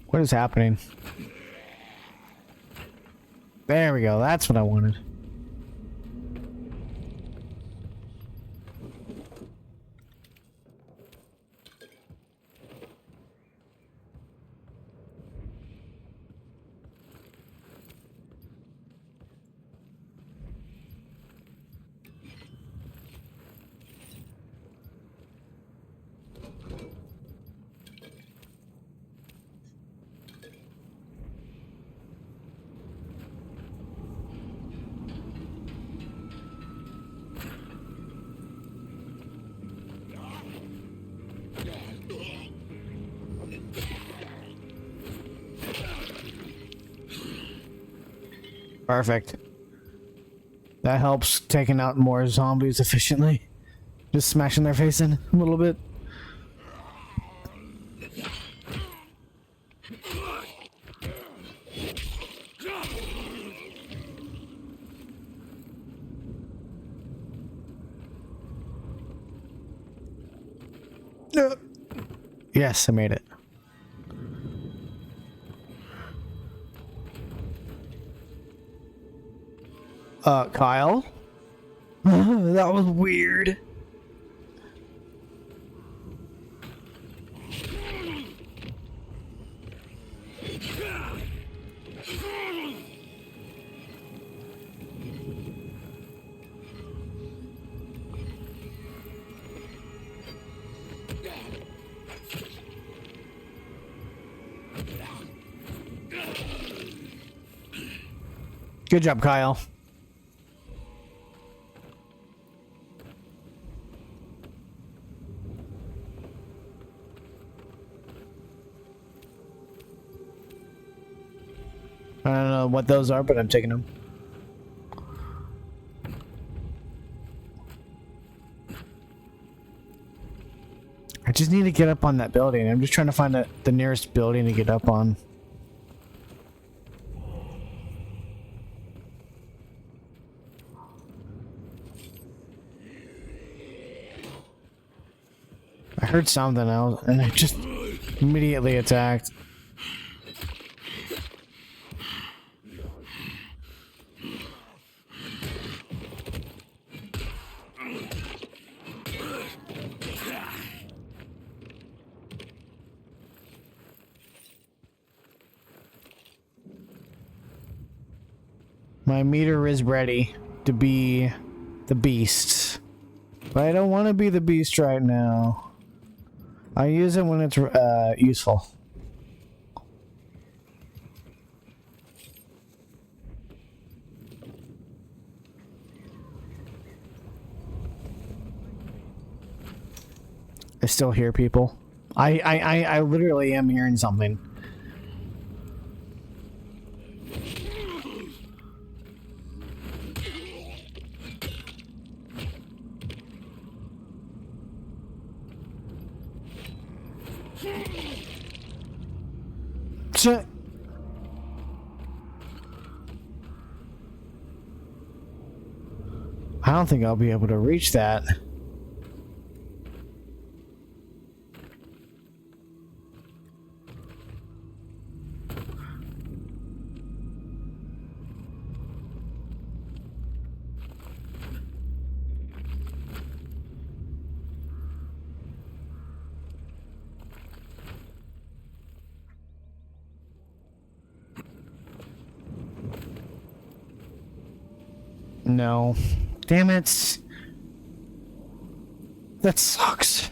What is happening? There we go. That's what I wanted. Perfect. That helps taking out more zombies efficiently. Just smashing their face in a little bit. Yes, I made it. Kyle? That was weird. Good job, Kyle. I don't know what those are, but I'm taking them. I just need to get up on that building. I'm just trying to find the nearest building to get up on. heard something else, and I just immediately attacked. My meter is ready to be the beast. But I don't want to be the beast right now. I use it when it's useful. I still hear people. I literally am hearing something. Shit. I don't think I'll be able to reach that. No. Damn it. That sucks.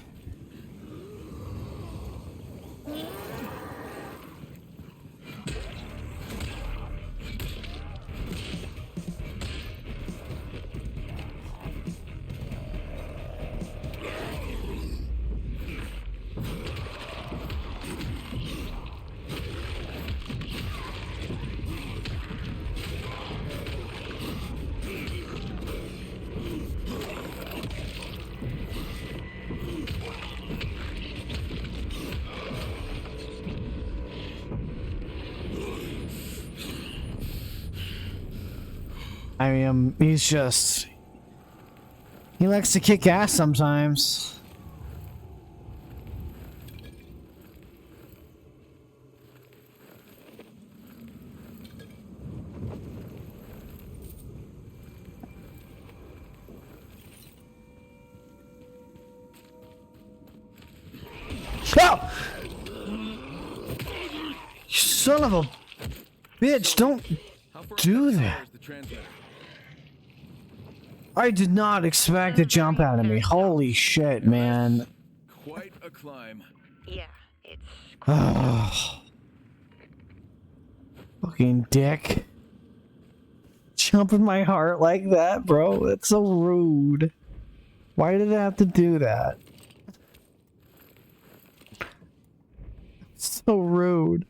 I mean, he's just... He likes to kick ass sometimes. Oh! You son of a bitch, don't do that. I did not expect a jump out of me. Holy shit, man. Quite a climb. Yeah, it's Oh. Fucking dick. Jumping my heart like that, bro. That's so rude. Why did I have to do that? So rude.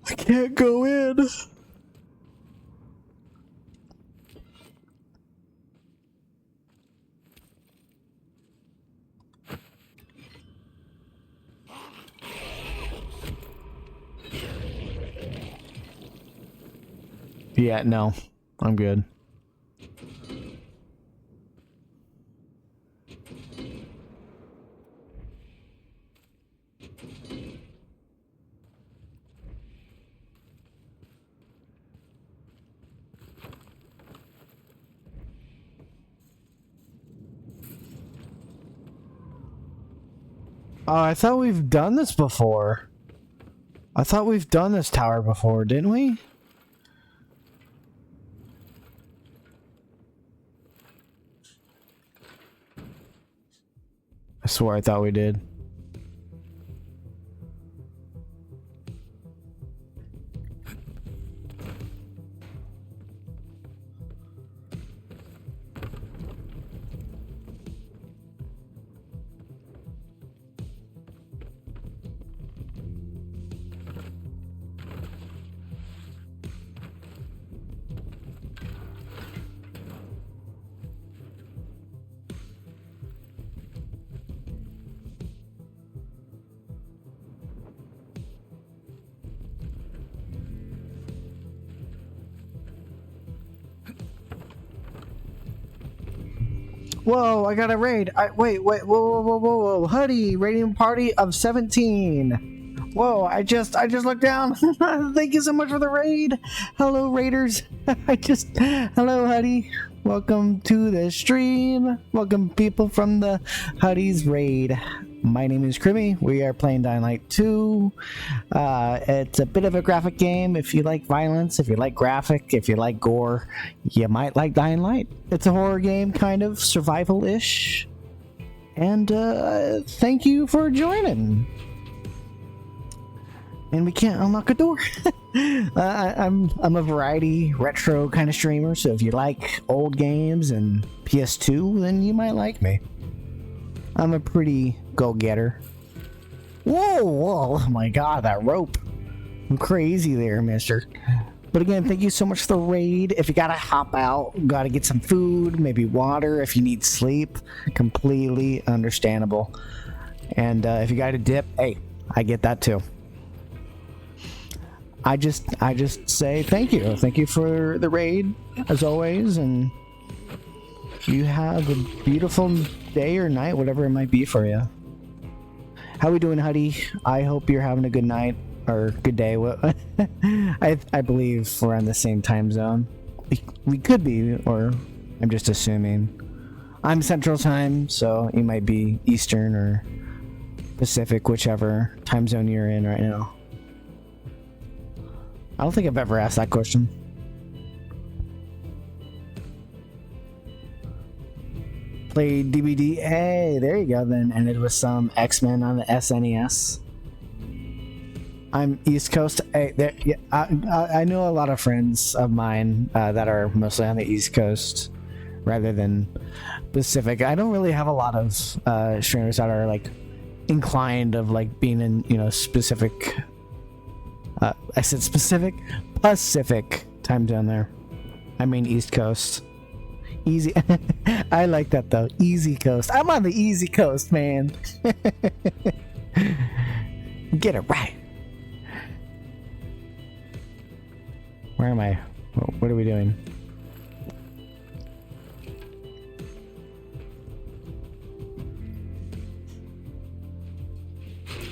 I can't go in. Yeah, no. I'm good. Oh, I thought we've done this before. I thought we've done this tower before, didn't we? I swear I thought we did. Whoa, I got a raid. Wait, whoa. Hoodie, raiding party of 17. Whoa, I just looked down. Thank you so much for the raid. Hello, raiders. Hello, Hoodie. Welcome to the stream. Welcome, people from the Hoodie's raid. My name is Crimmy. We are playing Dying Light 2. It's a bit of a graphic game. If you like violence, if you like graphic, if you like gore, you might like Dying Light. It's a horror game, kind of survival-ish. And thank you for joining. And we can't unlock a door. I'm a variety retro kind of streamer, so if you like old games and PS2, then you might like me. I'm a pretty go-getter. Whoa, oh my god, that rope. I'm crazy there, mister. But again, thank you so much for the raid. If you gotta hop out, gotta get some food, maybe water, if you need sleep, completely understandable. And if you gotta dip, hey, I get that too. I just say thank you. Thank you for the raid, as always, and you have a beautiful day or night, whatever it might be for you. How we doing, Huddy? I hope you're having a good night or good day. I believe we're on the same time zone. We could be, or I'm just assuming. I'm Central Time, so you might be Eastern or Pacific, whichever time zone you're in right now. I don't think I've ever asked that question. Played DVD. Hey, there you go then. Ended with some X-Men on the SNES. I'm East Coast. Hey, there, yeah, I know a lot of friends of mine that are mostly on the East Coast rather than Pacific. I don't really have a lot of streamers that are like inclined of like being in, you know, specific. I said specific Pacific time zone there. I mean East Coast. Easy. I like that though. Easy Coast. I'm on the Easy Coast, man. Get it right. Where am I? What are we doing?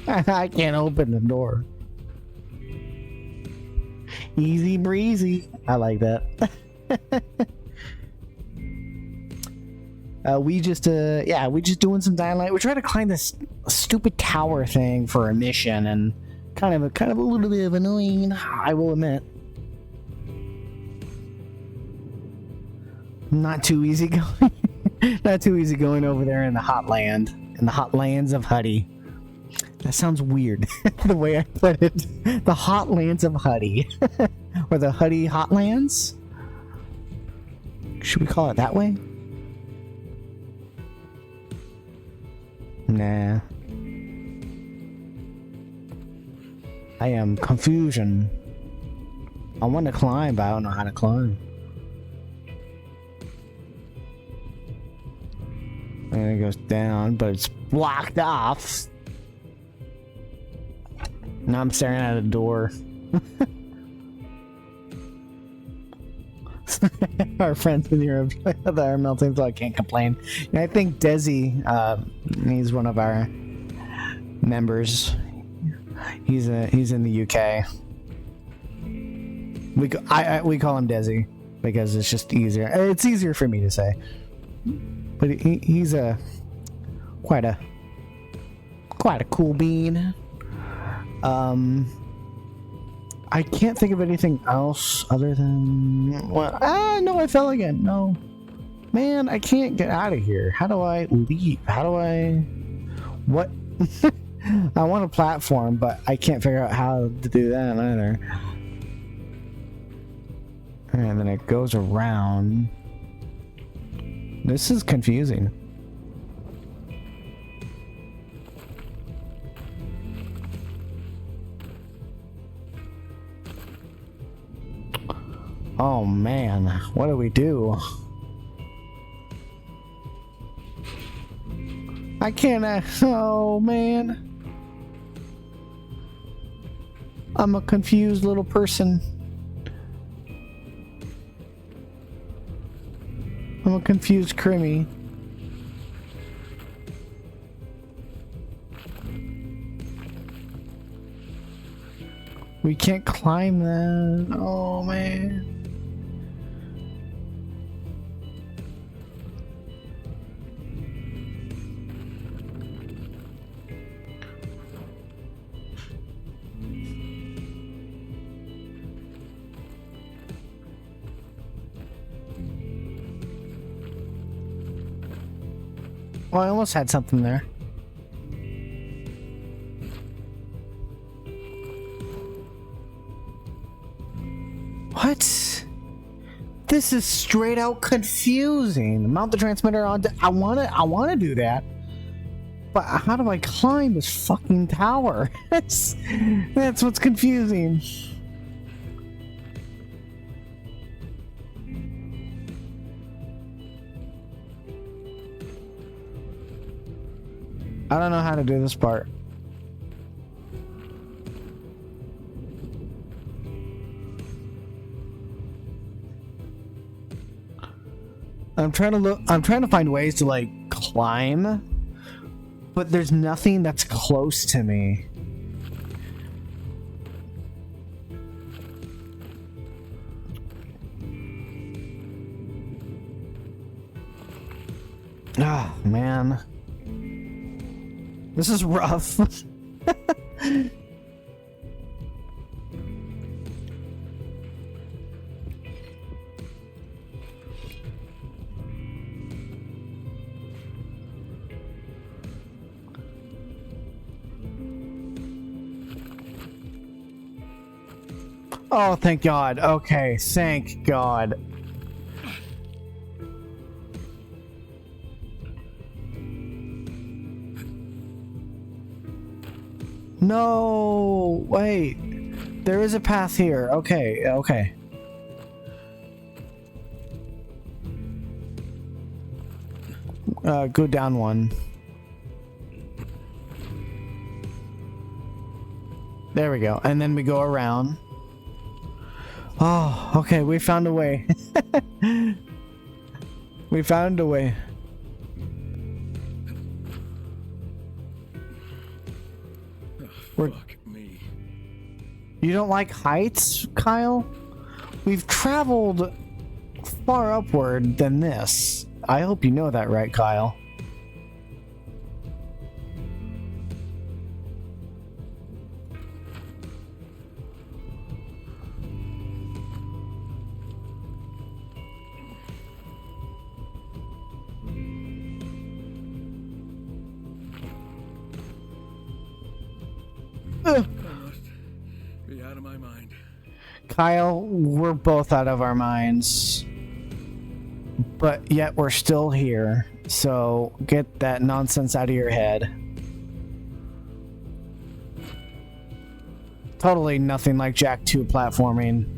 I can't open the door. Easy breezy. I like that. we just doing some Dying Light. We're trying to climb this stupid tower thing for a mission, and kind of a little bit of annoying, I will admit. Not too easy going. Not too easy going over there in the hot land, in the hot lands of Huddy. That sounds weird, the way I put it. The hot lands of Huddy. Or the Huddy Hotlands? Should we call it that way? Nah. I am confusion. I want to climb, but I don't know how to climb. And it goes down, but it's blocked off. Now I'm staring at a door. Our friends in Europe that are melting, so I can't complain. And I think Desi, he's one of our members. He's in the UK. We call him Desi because it's just easier. It's easier for me to say. But he's quite a cool bean. I can't think of anything else other than... Well, no, I fell again. No. Man, I can't get out of here. How do I leave? How do I... What? I want a platform, but I can't figure out how to do that either. And then it goes around. This is confusing. Oh man, what do we do? I can't. Oh man. I'm a confused little person. I'm a confused Crimmy. We can't climb that. Oh, man. Oh, I almost had something there. What? This is straight out confusing. Mount the transmitter on. I wanna do that. But how do I climb this fucking tower? That's what's confusing. I don't know how to do this part. I'm trying to find ways to like climb, but there's nothing that's close to me. Ah, man. This is rough. Oh, thank God. Okay, thank God. No, wait. There is a path here. Okay, okay. Go down one. There we go. And then we go around. Oh, okay, we found a way. We found a way. Fuck me. You don't like heights, Kyle? We've traveled far upward than this. I hope you know that, right, Kyle? I must be out of my mind. Kyle, we're both out of our minds. But yet we're still here. So get that nonsense out of your head. Totally nothing like Jack 2 platforming.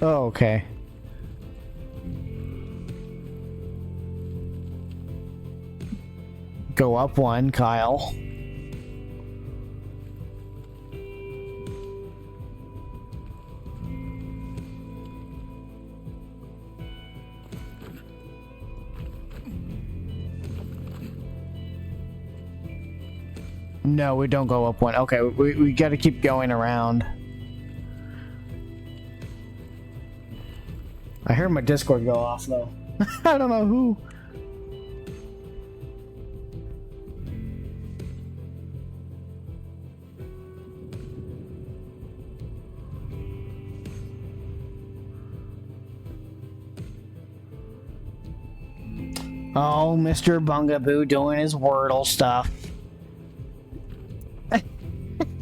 Oh, okay. Go up one, Kyle. No, we don't go up one. Okay, we gotta keep going around. I heard my Discord go off, though. I don't know who. Oh, Mr. Bungaboo doing his Wordle stuff.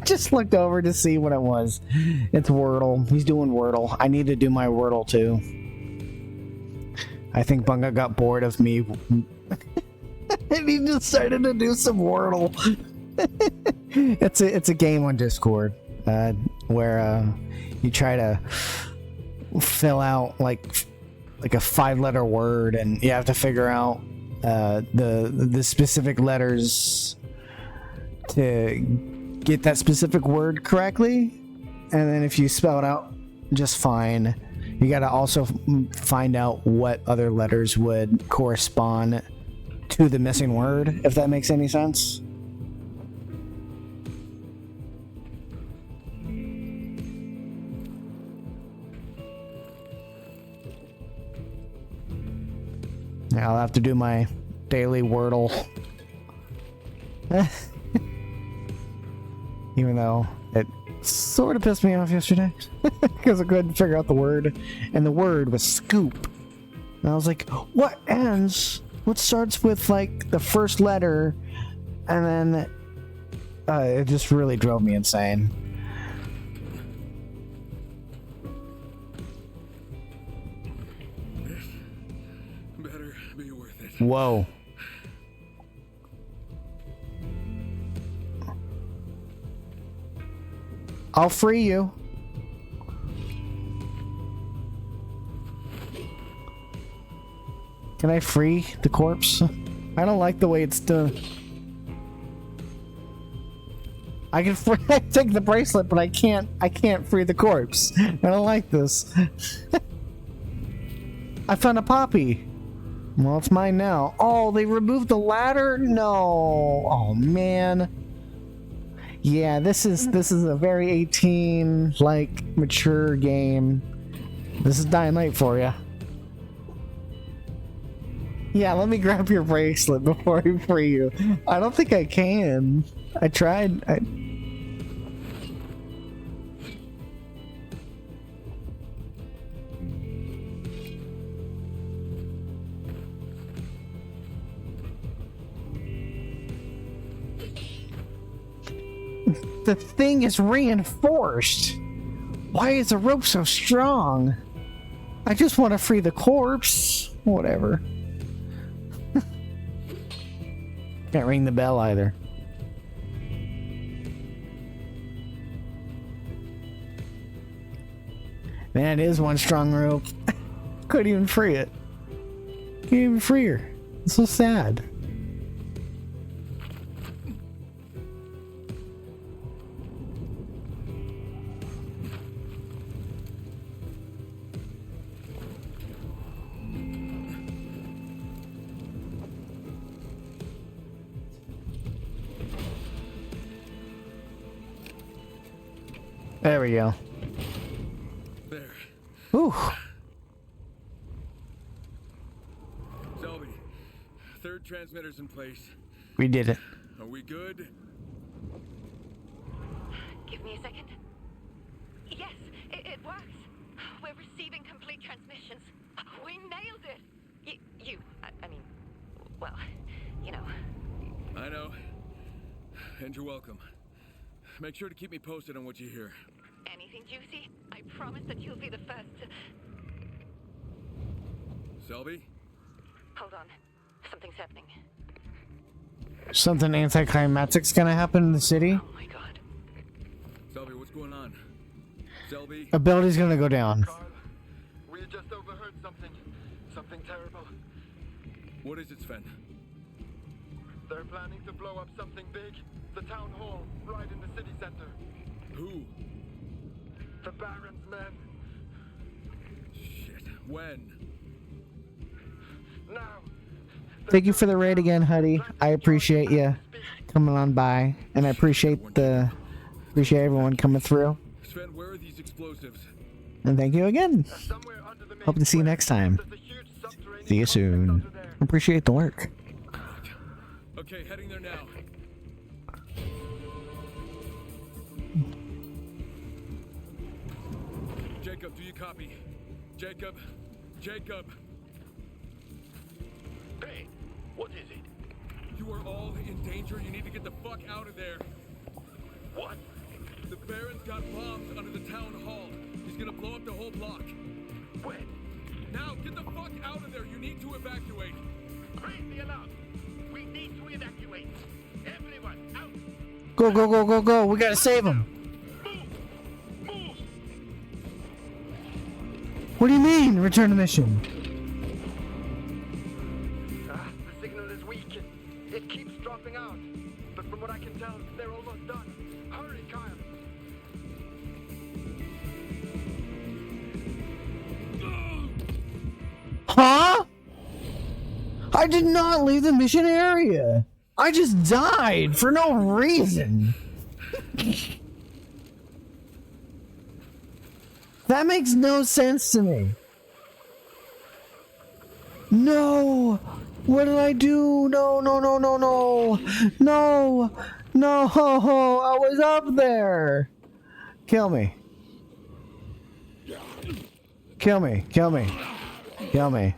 Just looked over to see what it was. It's Wordle. He's doing Wordle. I need to do my Wordle too. I think Bunga got bored of me. And he decided to do some Wordle. It's a game on Discord where you try to fill out like a 5-letter word, and you have to figure out the specific letters to get that specific word correctly. And then if you spell it out just fine. You gotta also find out what other letters would correspond to the missing word, if that makes any sense. Yeah, I'll have to do my daily Wordle. Even though it sort of pissed me off yesterday. Because I couldn't figure out the word. And the word was scoop. And I was like, what ends? What starts with, like, the first letter? And then it just really drove me insane. Better be worth it. Whoa. I'll free you. Can I free the corpse? I don't like the way it's done. I can take the bracelet, but I can't free the corpse. I don't like this. I found a poppy. Well, it's mine now. Oh, they removed the ladder? No. Oh man. Yeah, this is a very 18 like mature game. This is Dying Light for you. Yeah, let me grab your bracelet before I free you. I don't think I can. I tried. The thing is reinforced. Why is the rope so strong? I just want to free the corpse. Whatever. Can't ring the bell either. Man, it is one strong rope. Couldn't even free it. Can't even free her. It's so sad. There we go. There. Ooh. Selby, third transmitter's in place. We did it. Are we good? Give me a second. Yes, it works. We're receiving complete transmissions. We nailed it. I mean, well, you know. I know. And you're welcome. Make sure to keep me posted on what you hear. Anything juicy? I promise that you'll be the first to... Selby? Hold on. Something's happening. Something anticlimactic's gonna happen in the city? Oh my god. Selby, what's going on? Selby? Ability's gonna go down. Carl, we just overheard something. Something terrible. What is it, Sven? They're planning to blow up something big. The town hall, right in the city center. Who? The Baron's men. Shit. When? Now. Thank you for the raid again, Huddy. I appreciate you coming on by, and I appreciate everyone coming through. Sven, where are these explosives? And thank you again. Hope to see you next time. See you soon. Appreciate the work. Okay, heading there now. Jacob, do you copy? Jacob? Jacob! Hey, what is it? You are all in danger. You need to get the fuck out of there. What? The Baron's got bombs under the town hall. He's gonna blow up the whole block. When? Now, get the fuck out of there. You need to evacuate. Raise the alarm. We need to evacuate. Everyone, out. Go, go, go, go, go. We gotta save him. Move. What do you mean, return to mission? The signal is weak. It keeps dropping out. But from what I can tell, they're almost done. Hurry, Kyle. Huh? I did not leave the mission area. I just died for no reason. That makes no sense to me. No! What did I do? No, no, no, no, no. No! No! I was up there! Kill me. Kill me. Kill me. Kill me.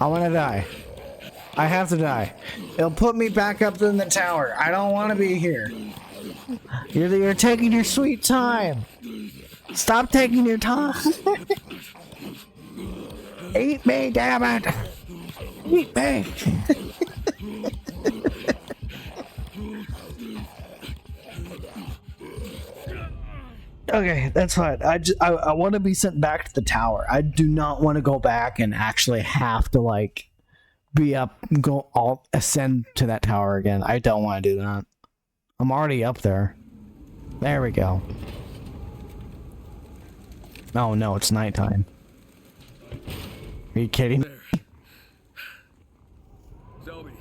I want to die. I have to die. It'll put me back up in the tower. I don't want to be here. You're taking your sweet time. Stop taking your time. Eat me, damn it. Eat me. Okay, that's fine. I want to be sent back to the tower. I do not want to go back and actually have to like be up, ascend to that tower again. I don't want to do that. I'm already up there. There we go. Oh no, it's nighttime. Are you kidding me? Selby.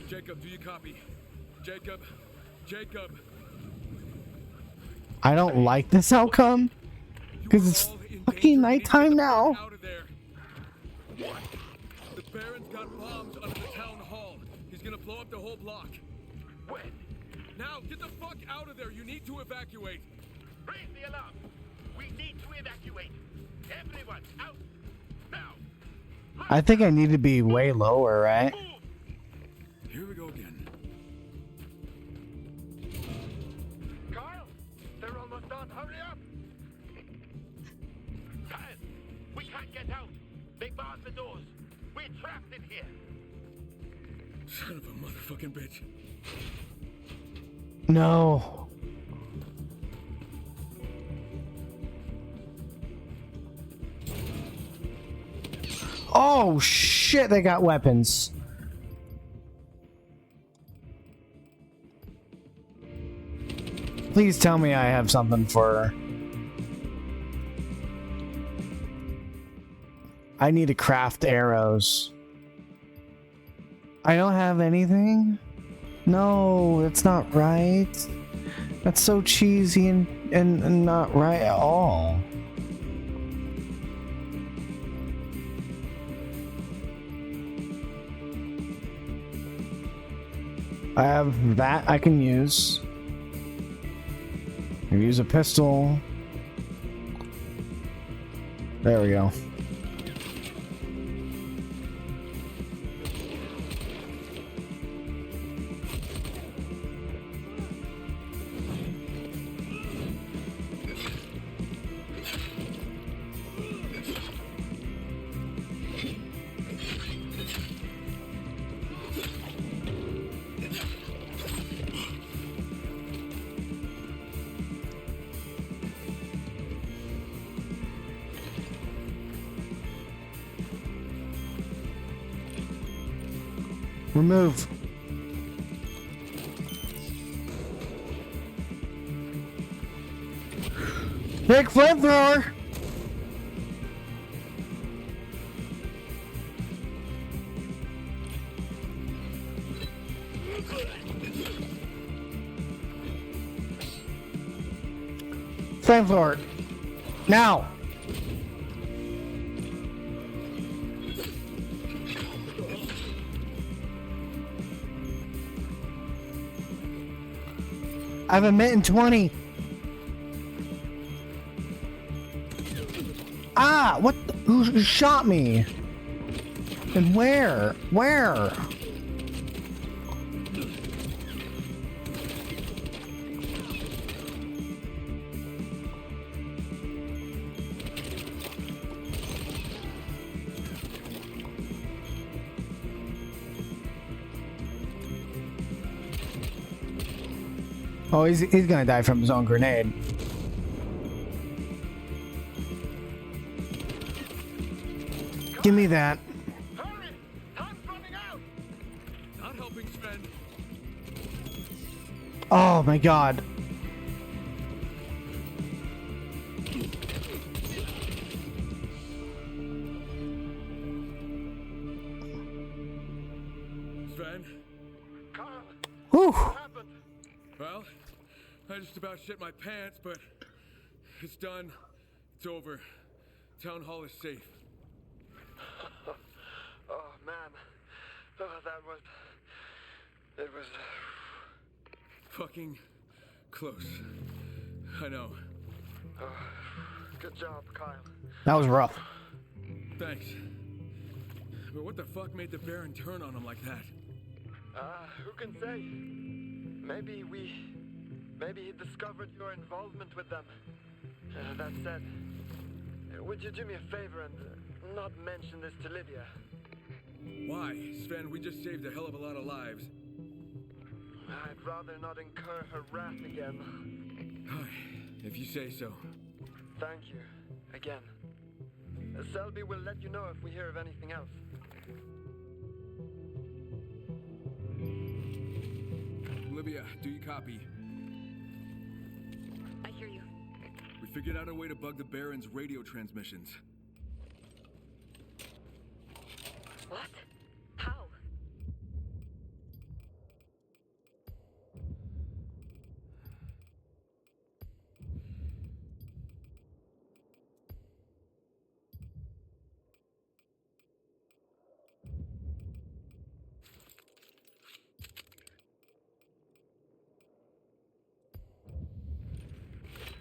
Jacob, do you copy? Jacob. I don't like this outcome because it's fucking nighttime now. Out of there. What? The Baron's got bombs under the town hall. He's gonna blow up the whole block. When? Now, get the fuck out of there. You need to evacuate. Raise the alarm. We need to evacuate. Everyone, out. Now. I think I need to be way lower, right? Here we go again. Kyle, they're almost done. Hurry up. Kyle, we can't get out. They barred the doors. We're trapped in here. Son of a motherfucking bitch. No. Oh shit, they got weapons. Please tell me I have something for her. I need to craft arrows. I don't have anything? No, that's not right. That's so cheesy and not right at all. I have that I can use. I can use a pistol. There we go. Remove. Big flamethrower. Flamethrower. Now. I have a mint in 20. Ah, what? Who shot me? And where? Where? Oh, he's gonna die from his own grenade. Give me that. Hurry! Time's running out. Not helping, Sven. Oh my god. Kyle. I just about shit my pants, but it's done. It's over. Town hall is safe. Oh, man. Oh, it was... Fucking close. I know. Good job, Kyle. That was rough. Thanks. But what the fuck made the Baron turn on him like that? Who can say? Maybe he discovered your involvement with them. That said, would you do me a favor and not mention this to Lydia? Why? Sven, we just saved a hell of a lot of lives. I'd rather not incur her wrath again. If you say so. Thank you. Again. Selby will let you know if we hear of anything else. Olivia, do you copy? I hear you. We figured out a way to bug the Baron's radio transmissions. What? How?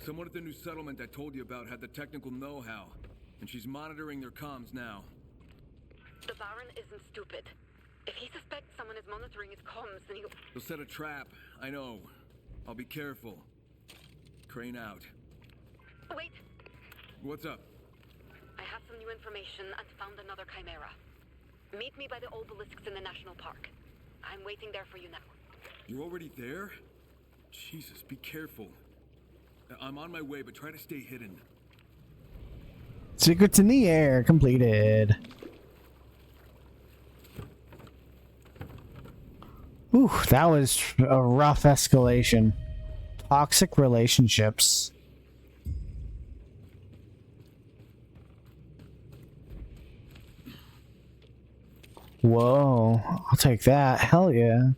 Someone at the new settlement I told you about had the technical know-how, and she's monitoring their comms now. The Baron isn't stupid. If he suspects someone is monitoring his comms, then He'll set a trap, I know. I'll be careful. Crane out. Wait! What's up? I have some new information and found another chimera. Meet me by the obelisks in the national park. I'm waiting there for you now. You're already there? Jesus, be careful. I'm on my way, but try to stay hidden. Secrets in the air completed. Ooh, that was a rough escalation. Toxic relationships. Whoa, I'll take that. Hell yeah.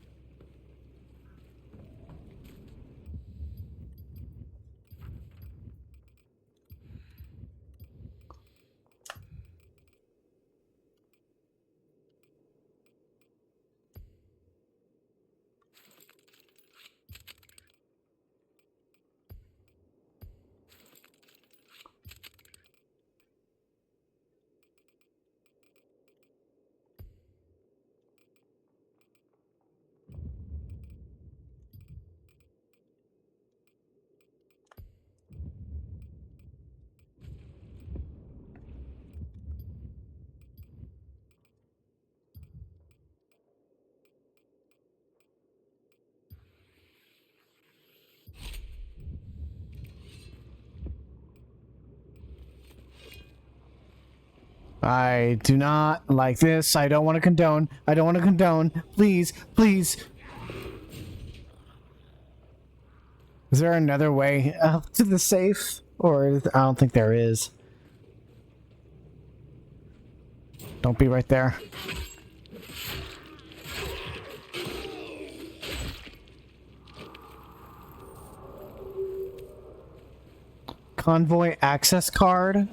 I do not like this. I don't want to condone. I don't want to condone. Please, please. Is there another way up to the safe? Or I don't think there is. Don't be right there. Convoy access card.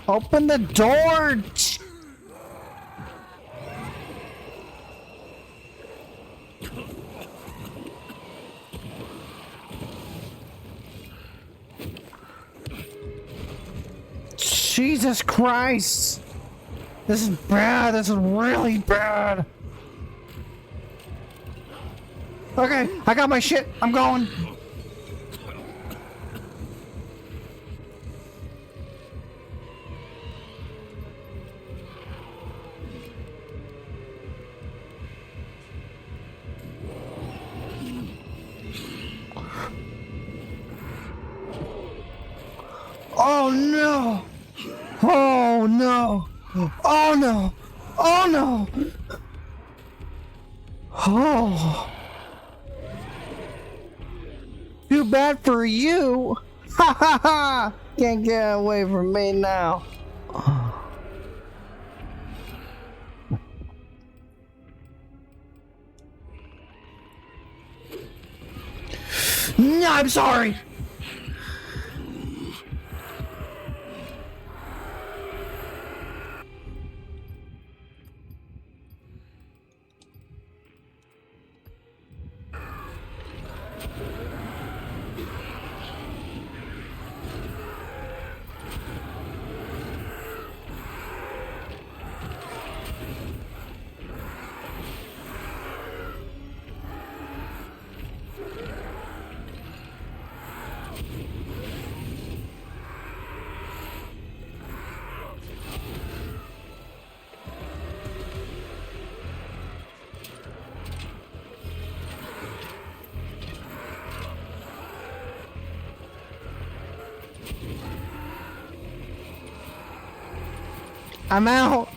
Open the door! Jesus Christ! This is bad. This is really bad. Okay, I got my shit. I'm going. Oh no! Oh no! Oh no! Oh no! Oh! Too bad for you! Ha ha ha! Can't get away from me now. No, I'm sorry. I'm out.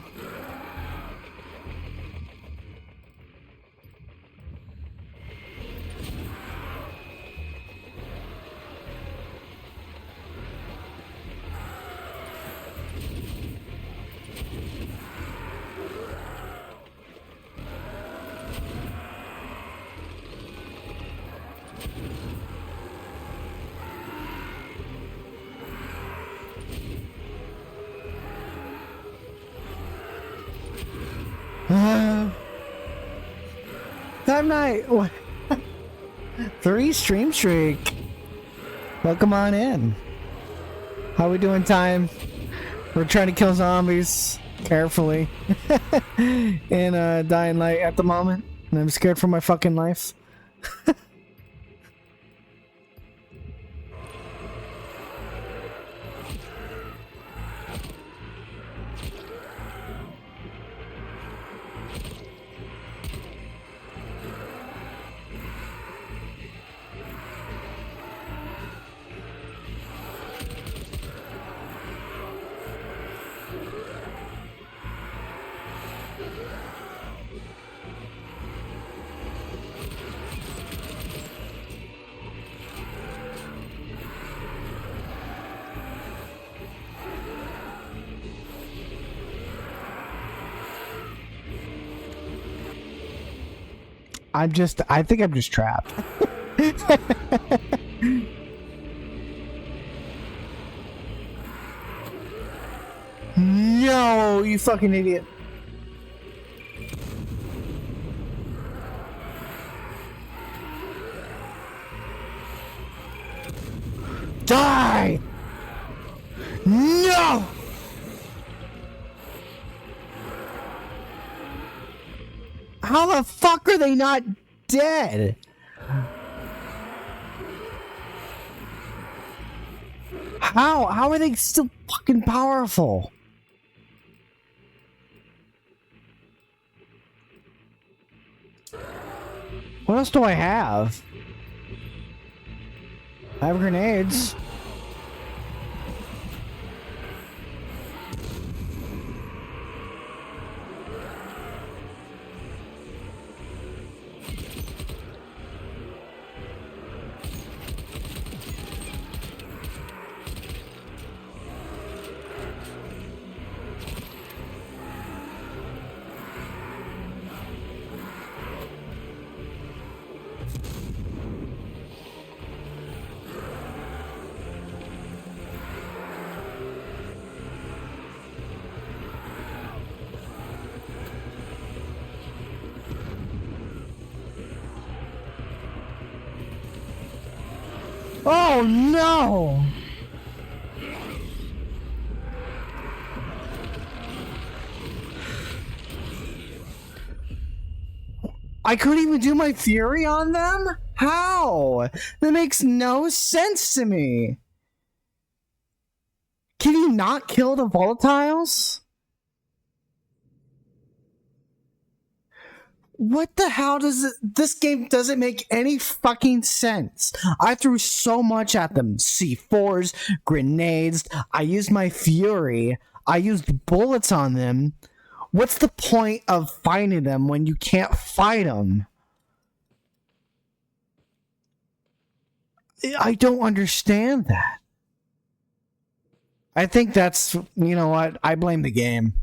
Time night. 3 stream streak. Welcome on in. How we doing, time? We're trying to kill zombies carefully in Dying Light at the moment, and I'm scared for my fucking life. I think I'm just trapped. No, you fucking idiot. Die! No! How the fuck are they not dead? How are they still fucking powerful? What else do I have? I have grenades. Oh no! I couldn't even do my fury on them? How? That makes no sense to me. Can you not kill the volatiles? What the hell does it... This game doesn't make any fucking sense. I threw so much at them. C4s, grenades. I used my fury. I used bullets on them. What's the point of fighting them when you can't fight them? I don't understand that. I think that's, you know what? I blame the game.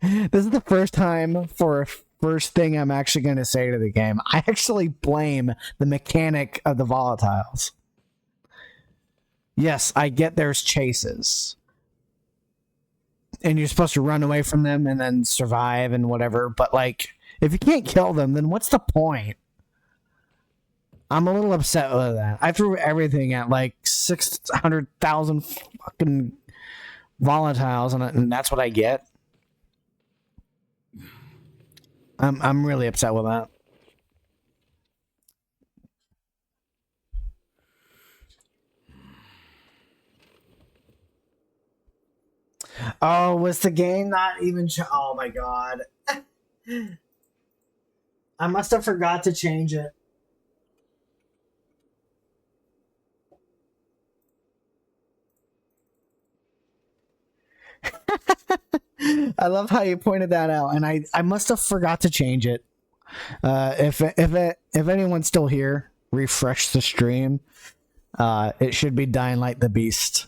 This is the first time for a first thing I'm actually going to say to the game. I actually blame the mechanic of the volatiles. Yes, I get there's chases. And you're supposed to run away from them and then survive and whatever, but like, if you can't kill them, then what's the point? I'm a little upset with that. I threw everything at like 600,000 fucking volatiles, and that's what I get. I'm really upset with that. Oh, was the game not even? Oh my god! I must have forgot to change it. I love how you pointed that out, and I must have forgot to change it. If anyone's still here, refresh the stream. It should be Dying Light the Beast.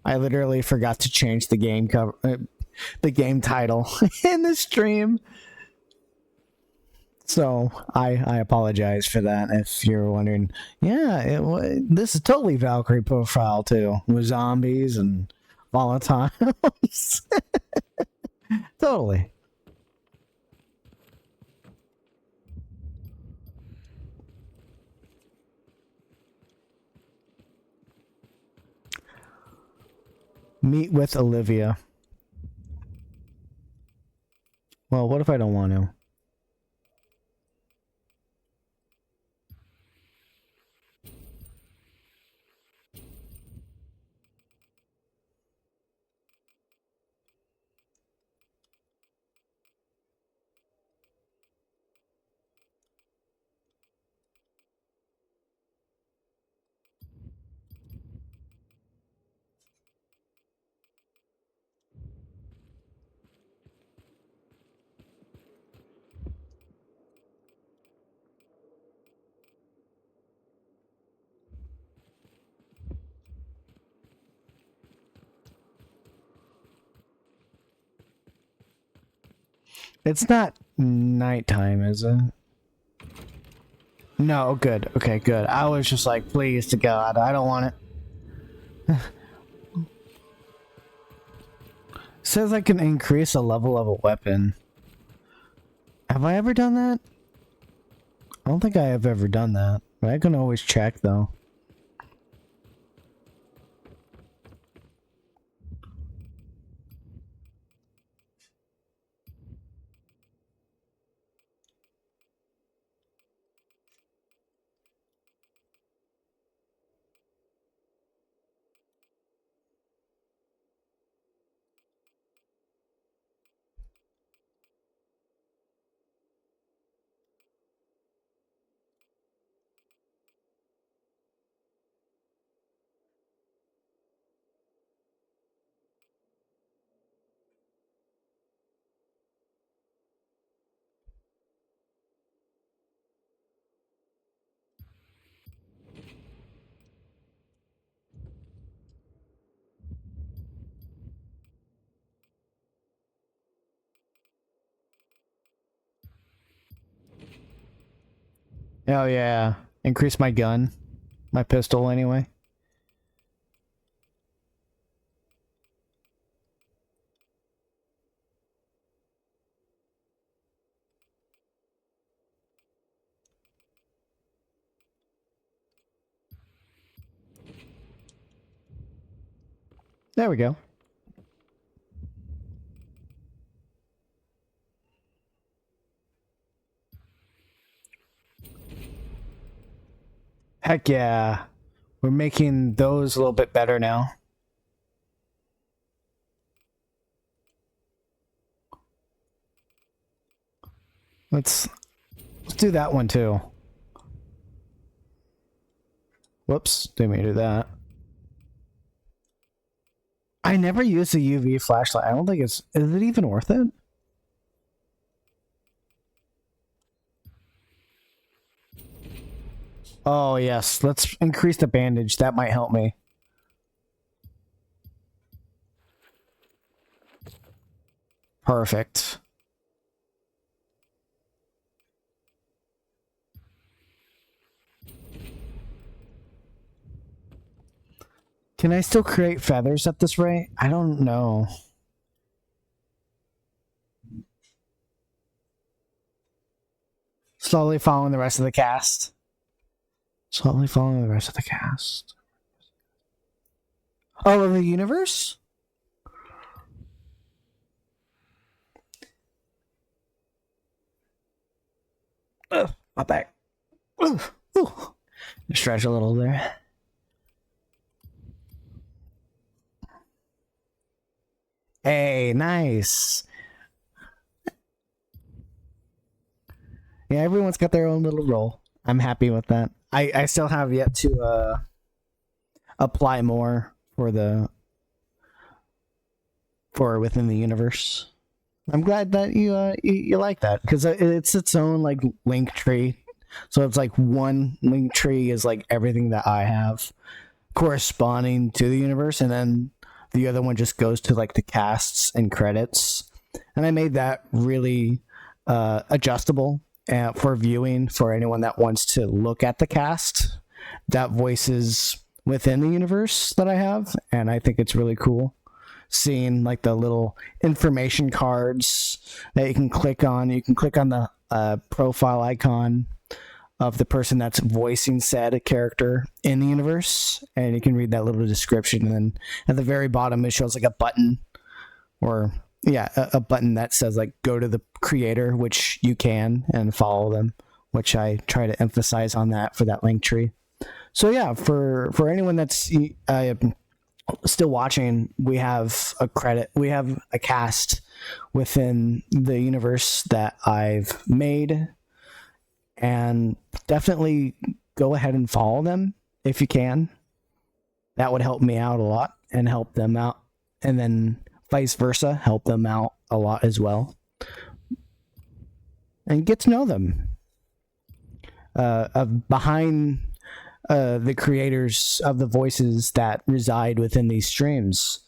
I literally forgot to change the game cover, the game title in the stream. So I apologize for that. If you're wondering, yeah, this is totally Valkyrie profile too, with zombies and volatiles. Totally. Meet with Olivia. Well, what if I don't want to? It's not nighttime, is it? No, good. Okay, good. I was just like, please to God, I don't want it. Says I can increase the level of a weapon. Have I ever done that? I don't think I have ever done that. But I can always check, though. Oh yeah, increase my gun, my pistol anyway. There we go. Heck yeah. We're making those a little bit better now. Let's do that one too. Whoops, didn't mean to do that. I never use a UV flashlight. I don't think is it even worth it? Oh yes, let's increase the bandage. That might help me. Perfect. Can I still create feathers at this rate? I don't know. Slowly following the rest of the cast. Slowly following the rest of the cast. Oh, of the universe? Ugh, my back. Ugh, ooh. Stretch a little there. Hey, nice. Yeah, everyone's got their own little role. I'm happy with that. I still have yet to apply more for within the universe. I'm glad that you like that, because it's its own like link tree. So it's like one link tree is like everything that I have corresponding to the universe, and then the other one just goes to like the casts and credits. And I made that really adjustable for viewing for anyone that wants to look at the cast that voices within the universe that I have. And I think it's really cool seeing like the little information cards that you can click on. You can click on the profile icon of the person that's voicing said character in the universe, and you can read that little description. And then at the very bottom, it shows like a button, or a button that says like go to the creator, which you can, and follow them, which I try to emphasize on that for that link tree. So yeah, for anyone that's still watching, we have a cast within the universe that I've made, and definitely go ahead and follow them if you can. That would help me out a lot and help them out, and then vice versa, help them out a lot as well, and get to know them behind the creators of the voices that reside within these streams,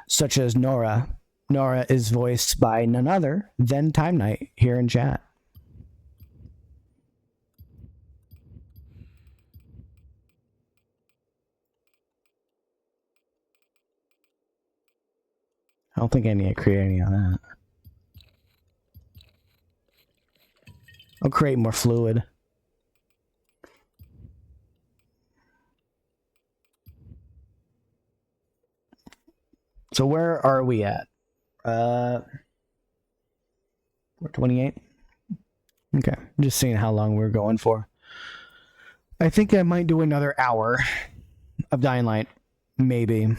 such as Nora. Nora is voiced by none other than Time Knight here in chat. I don't think I need to create any of that. I'll create more fluid. So where are we at? We're 28. Okay, just seeing how long we're going for. I think I might do another hour of Dying Light, maybe.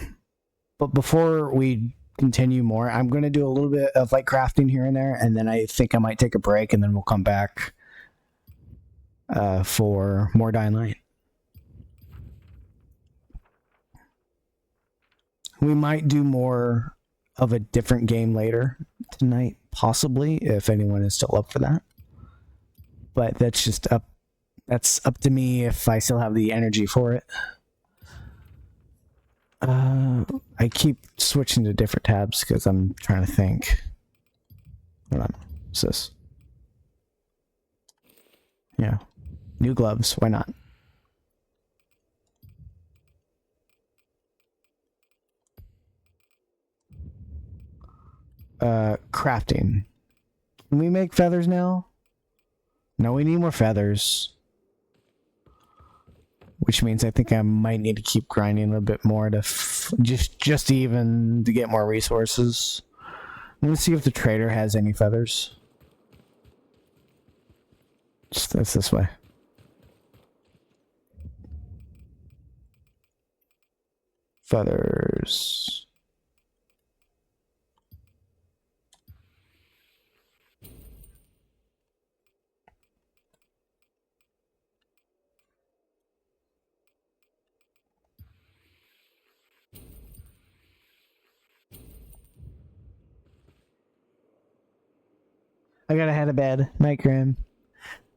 But before we continue more, I'm going to do a little bit of like crafting here and there, and then I think I might take a break, and then we'll come back for more Dying Light. We might do more of a different game later tonight, possibly, if anyone is still up for that. But that's just up to me if I still have the energy for it. I keep switching to different tabs because I'm trying to think. Hold on. What's this? Yeah. New gloves. Why not? Crafting. Can we make feathers now? No, we need more feathers. Which means I think I might need to keep grinding a little bit more to just even to get more resources. Let me see if the trader has any feathers. That's this way. Feathers. I gotta head to bed. Night, Grim.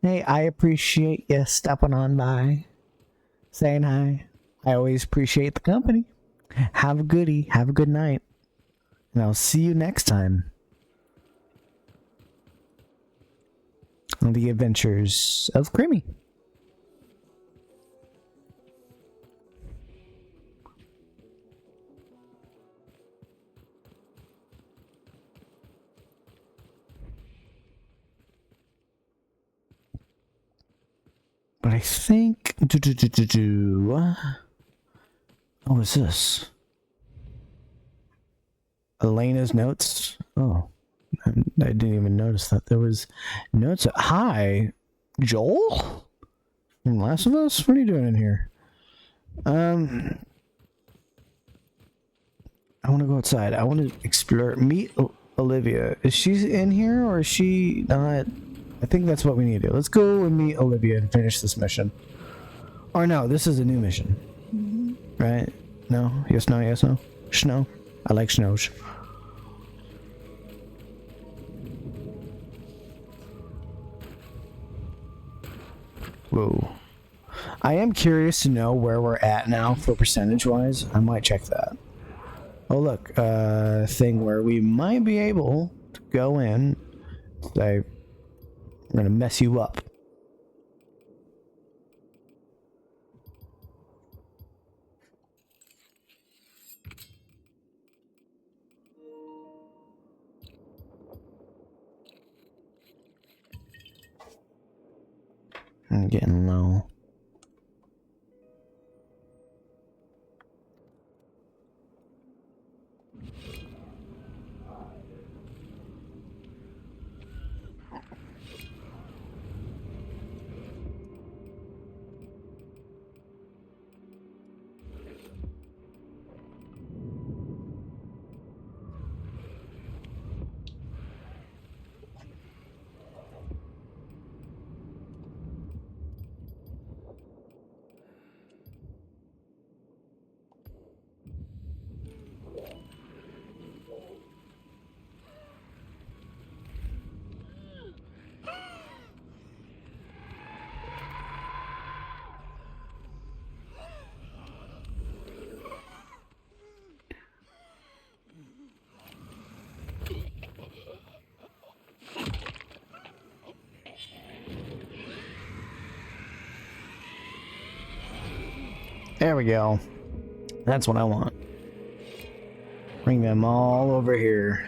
Hey, I appreciate you stepping on by, saying hi. I always appreciate the company. Have a goodie. Have a good night. And I'll see you next time. The Adventures of Creamy. But I think... What was this? Elena's notes? Oh. I didn't even notice that. There was notes. Hi, Joel? From Last of Us? What are you doing in here? I want to go outside. I want to explore. Meet Olivia. Is she in here or is she not? I think that's what we need to do. Let's go and meet Olivia and finish this mission. Or no, this is a new mission. Right? No? Yes, no, yes, no? Snow? I like snows. Whoa. I am curious to know where we're at now for percentage-wise. I might check that. Oh, look. Thing where we might be able to go in. Say, we're going to mess you up. I'm getting low. There we go. That's what I want. Bring them all over here.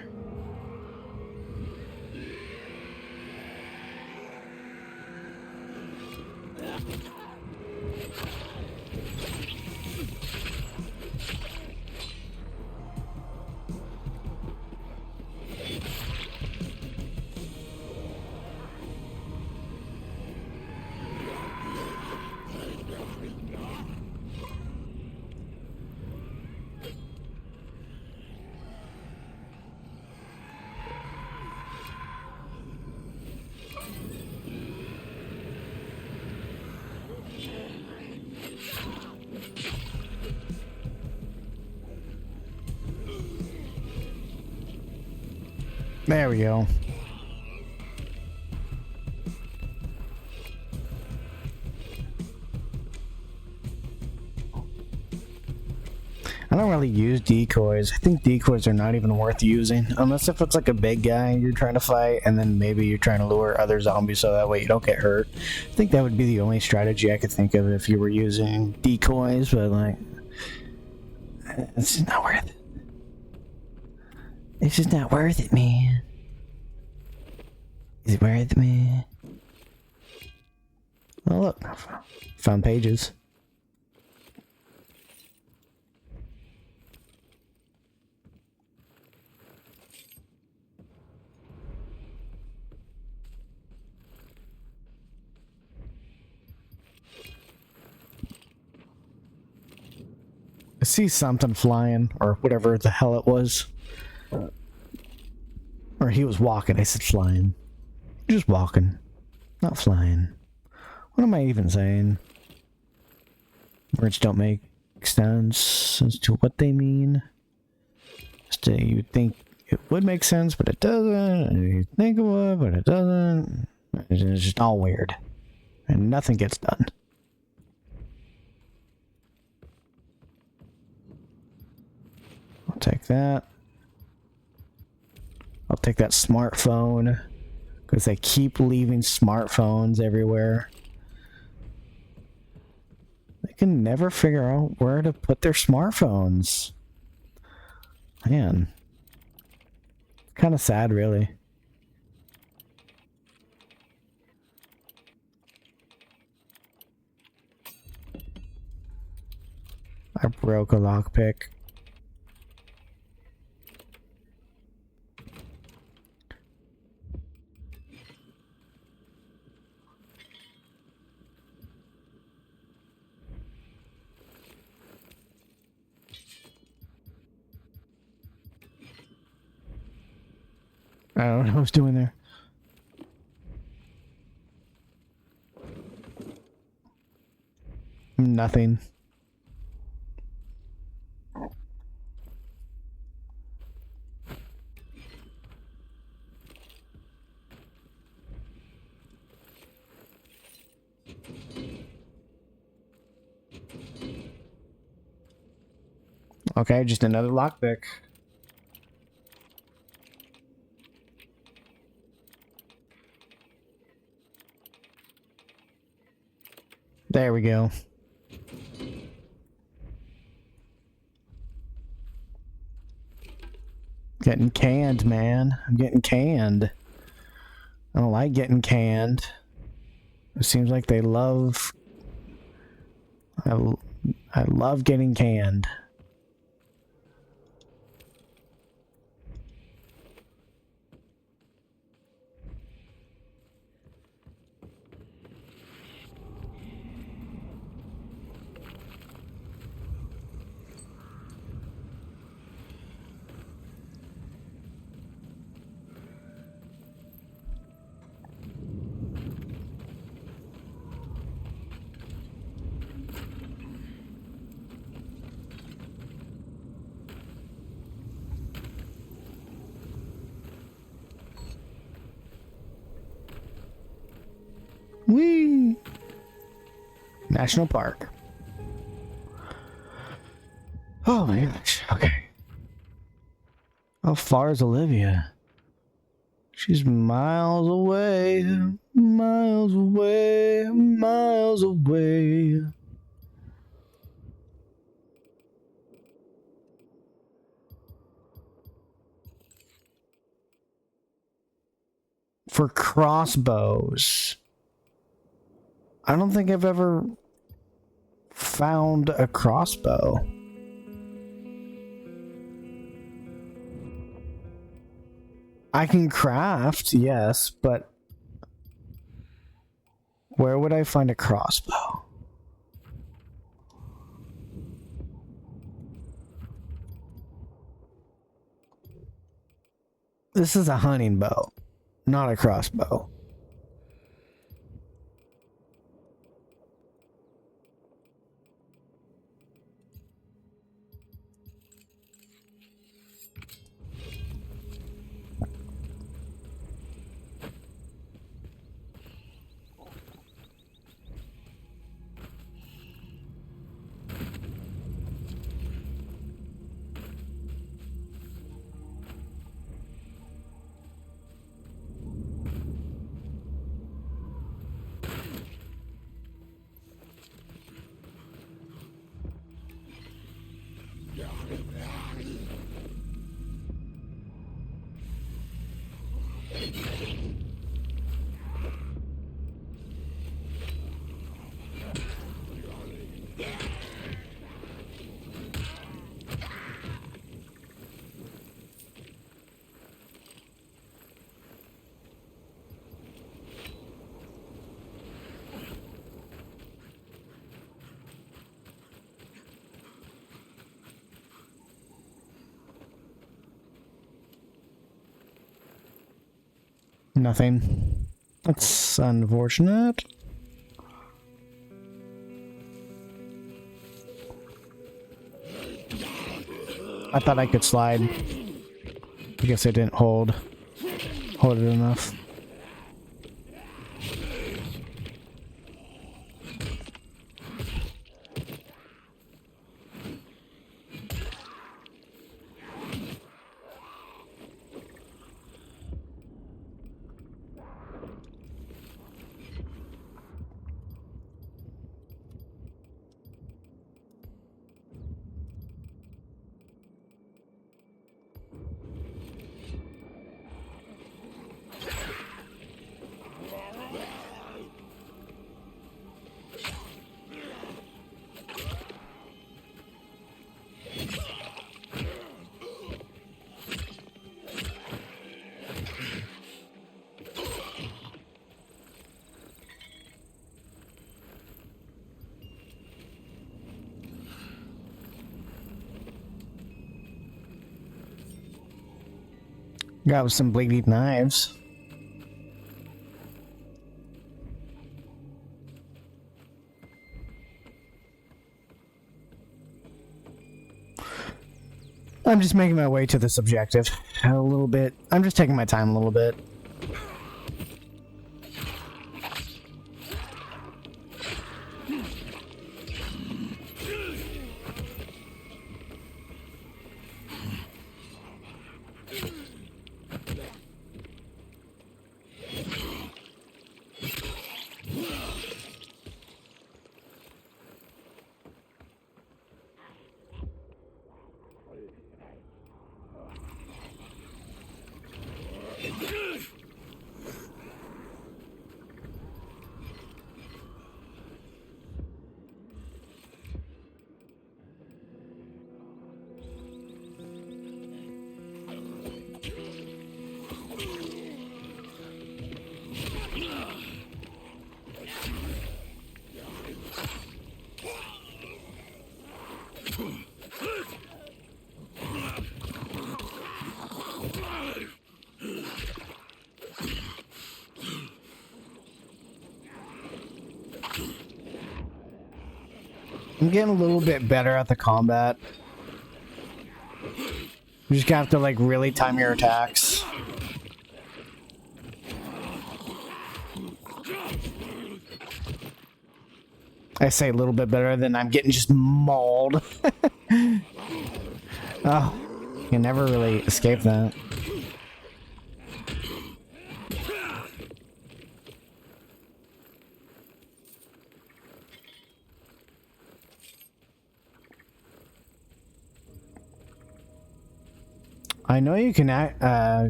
There we go. I don't really use decoys. I think decoys are not even worth using. Unless if it's like a big guy you're trying to fight, and then maybe you're trying to lure other zombies so that way you don't get hurt. I think that would be the only strategy I could think of if you were using decoys, but like... it's just not worth it. It's just not worth it, man. Is it worth it, man? Oh look, found pages. I see something flying, or whatever the hell it was. Or he was walking, I said flying. Just walking, not flying. What am I even saying? Words don't make sense as to what they mean. You would think it would make sense, but it doesn't. And you think it would, but it doesn't. It's just all weird. And nothing gets done. I'll take that. I'll take that smartphone. Because they keep leaving smartphones everywhere. They can never figure out where to put their smartphones. Man. Kind of sad, really. I broke a lockpick. I don't know what's doing there. Nothing. Okay, just another lockpick. There we go. Getting canned, man. I'm getting canned. I don't like getting canned. It seems like they love... I love getting canned. Whee! National Park. Oh my gosh. Okay. How far is Olivia? She's miles away. Miles away. Miles away. For crossbows. I don't think I've ever found a crossbow. I can craft, yes, but where would I find a crossbow? This is a hunting bow, not a crossbow. Nothing. That's unfortunate. I thought I could slide. I guess I didn't hold it enough. Got some bleeding knives. I'm just making my way to this objective a little bit. I'm just taking my time a little bit. I'm getting a little bit better at the combat. You just have to like really time your attacks. I say a little bit better than I'm getting just mauled. Oh, you can never really escape that. I know you can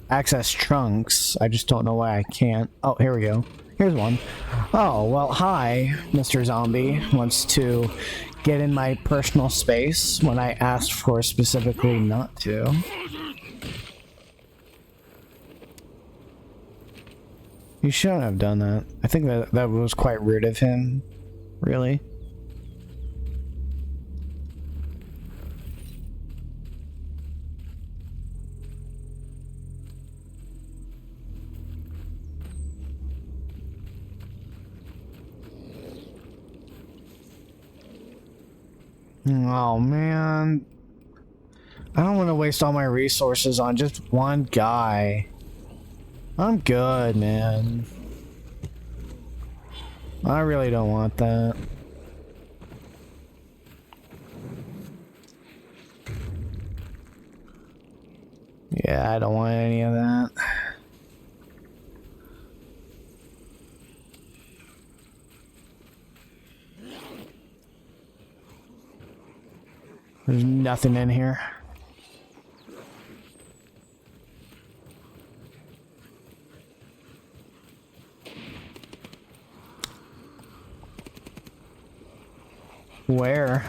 access trunks. I just don't know why I can't. Oh, here we go. Here's one. Oh, well, hi, Mr. Zombie wants to get in my personal space when I asked for specifically not to. You shouldn't have done that. I think that was quite rude of him. Really. Oh man, I don't want to waste all my resources on just one guy. I'm good, man. I really don't want that. Yeah, I don't want any of that. There's nothing in here. Where?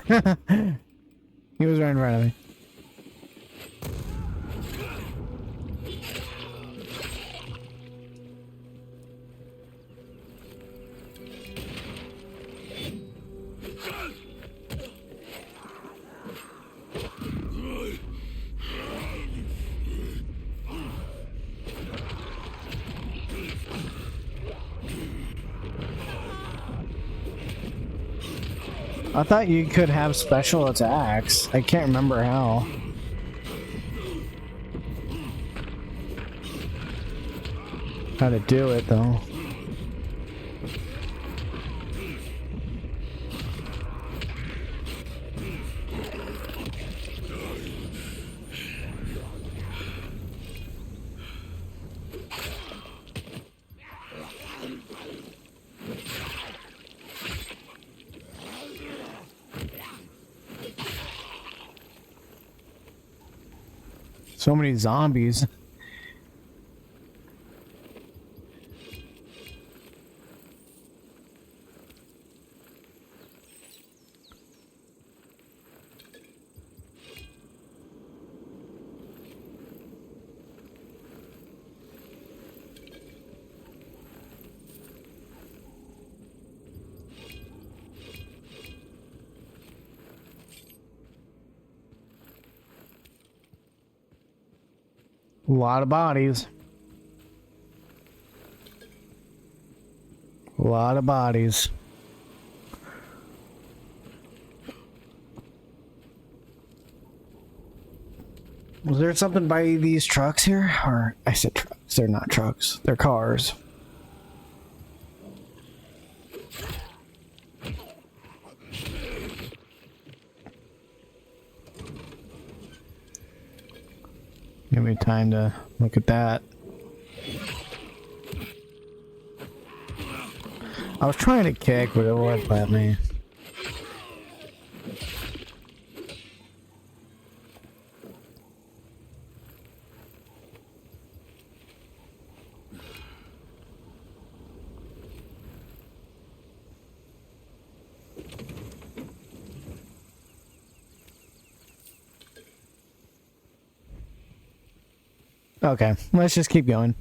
He was right in front of me. I thought you could have special attacks. I can't remember how. How to do it, though. So many zombies. A lot of bodies. A lot of bodies. Was there something by these trucks here? Or, I said trucks. They're not trucks. They're cars. Give me time to look at that. I was trying to kick, but it wouldn't let me. Okay, let's just keep going.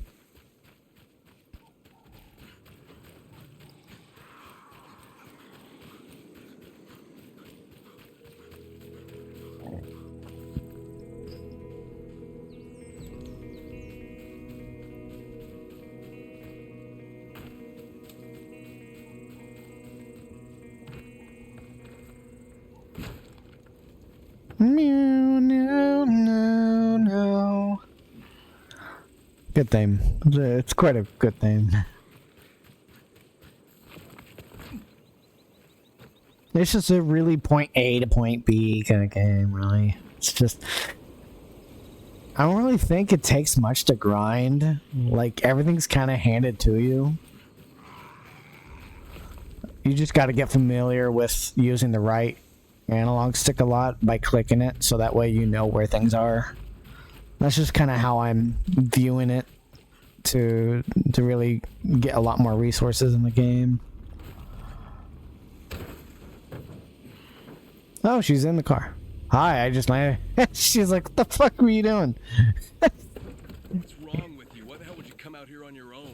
No. Good theme. It's quite a good theme. It's just a really point A to point B kind of game, really. It's just... I don't really think it takes much to grind. Like, everything's kind of handed to you. You just got to get familiar with using the right analog stick a lot by clicking it, so that way you know where things are. That's just kind of how I'm viewing it, to really get a lot more resources in the game. Oh, she's in the car. Hi, I just landed. She's like, what the fuck were you doing? What's wrong with you? Why the hell would you come out here on your own?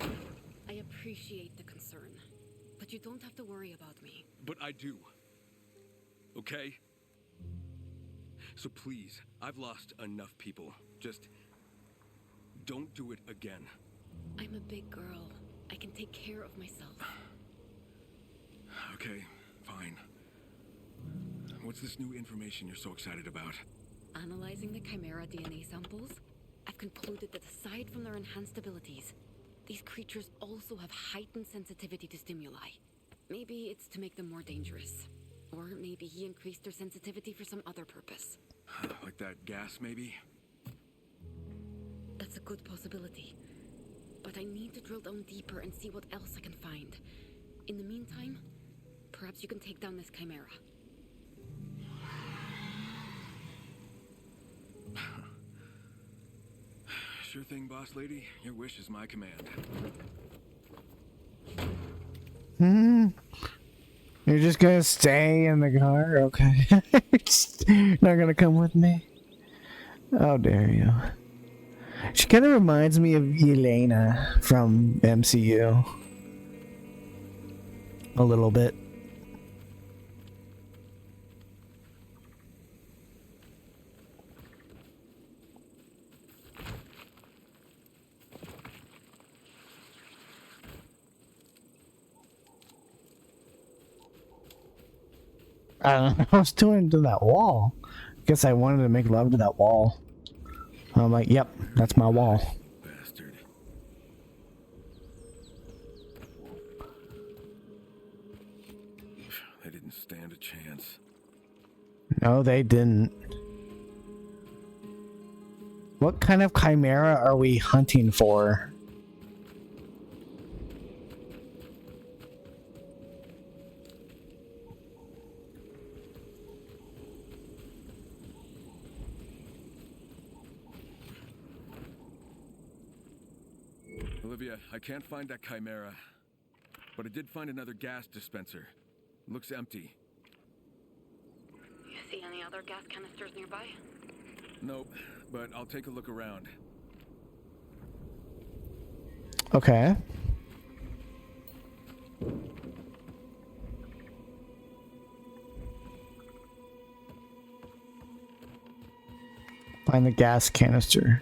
I appreciate the concern, but you don't have to worry about me. But I do. Okay? So please, I've lost enough people. Just don't do it again. I'm a big girl. I can take care of myself. Okay, fine. What's this new information you're so excited about? Analyzing the Chimera DNA samples, I've concluded that aside from their enhanced abilities, these creatures also have heightened sensitivity to stimuli. Maybe it's to make them more dangerous. Or maybe he increased their sensitivity for some other purpose. Like that gas, maybe? That's a good possibility. But I need to drill down deeper and see what else I can find. In the meantime, perhaps you can take down this Chimera. Sure thing, boss lady. Your wish is my command. You're just gonna stay in the car? Okay. Not gonna come with me? How dare you. She kind of reminds me of Elena from MCU. A little bit. I was doing to that wall. Guess I wanted to make love to that wall. I'm like, yep, that's my wall. Bastard. They didn't stand a chance. No, they didn't. What kind of chimera are we hunting for? Olivia, I can't find that Chimera. But I did find another gas dispenser. Looks empty. You see any other gas canisters nearby? Nope, but I'll take a look around. Okay. Find the gas canister.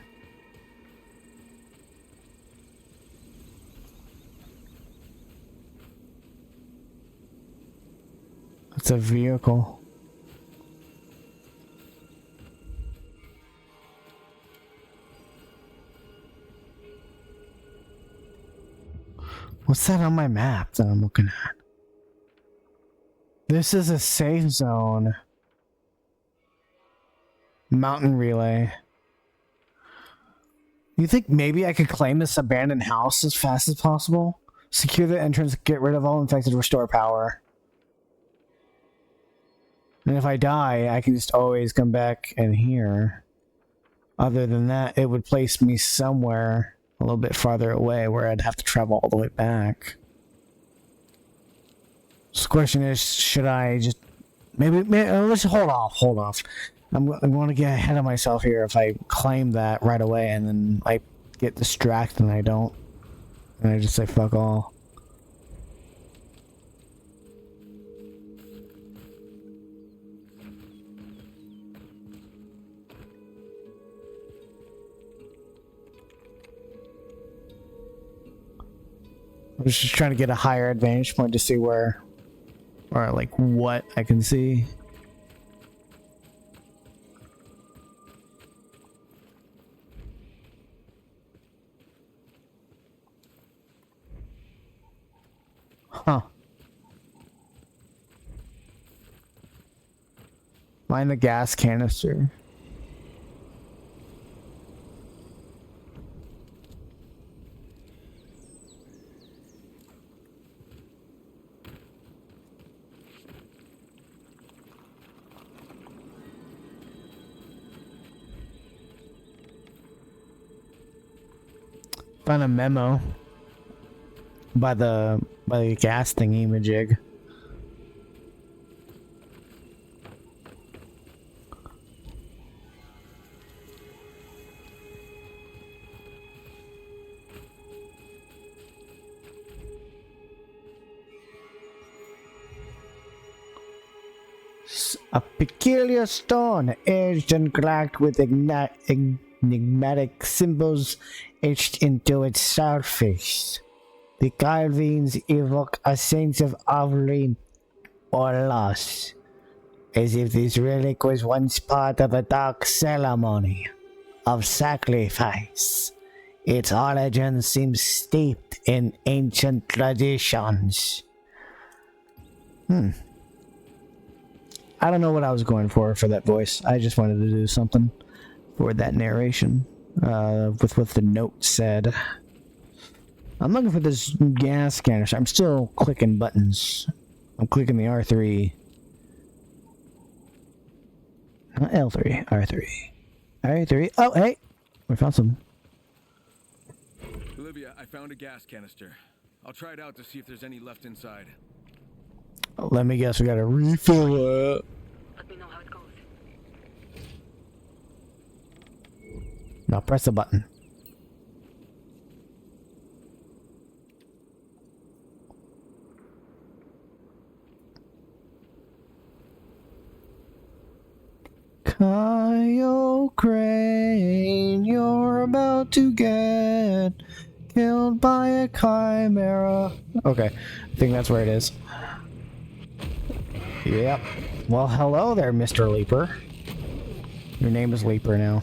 It's a vehicle. What's that on my map that I'm looking at? This is a safe zone. Mountain relay. You think maybe I could claim this abandoned house as fast as possible? Secure the entrance, get rid of all infected, restore power. And if I die, I can just always come back in here. Other than that, it would place me somewhere a little bit farther away where I'd have to travel all the way back. So the question is, should I just... Maybe let's hold off. I'm going to get ahead of myself here if I claim that right away and then I get distracted and I don't. And I just say fuck all. I was just trying to get a higher advantage point to see where, or like what I can see. Huh. Find the gas canister. Found a memo by the gas thingy majig. A peculiar stone, edged and cracked with enigmatic symbols etched into its surface. The carvings evoke a sense of awe or loss, as if this relic was once part of a dark ceremony of sacrifice. Its origin seems steeped in ancient traditions. I don't know what I was going for that voice. I just wanted to do something for that narration with what the note said. I'm looking for this gas canister. I'm still clicking buttons. I'm clicking the R3. Not L3, R3. R3. Oh, hey! We found some. Olivia, I found a gas canister. I'll try it out to see if there's any left inside. Let me guess, we gotta refill it. Let me know how it goes. Now press the button. Kyle Crane, you're about to get killed by a chimera. Okay, I think that's where it is. Yep. Well, hello there, Mr. Leaper. Your name is Leaper now.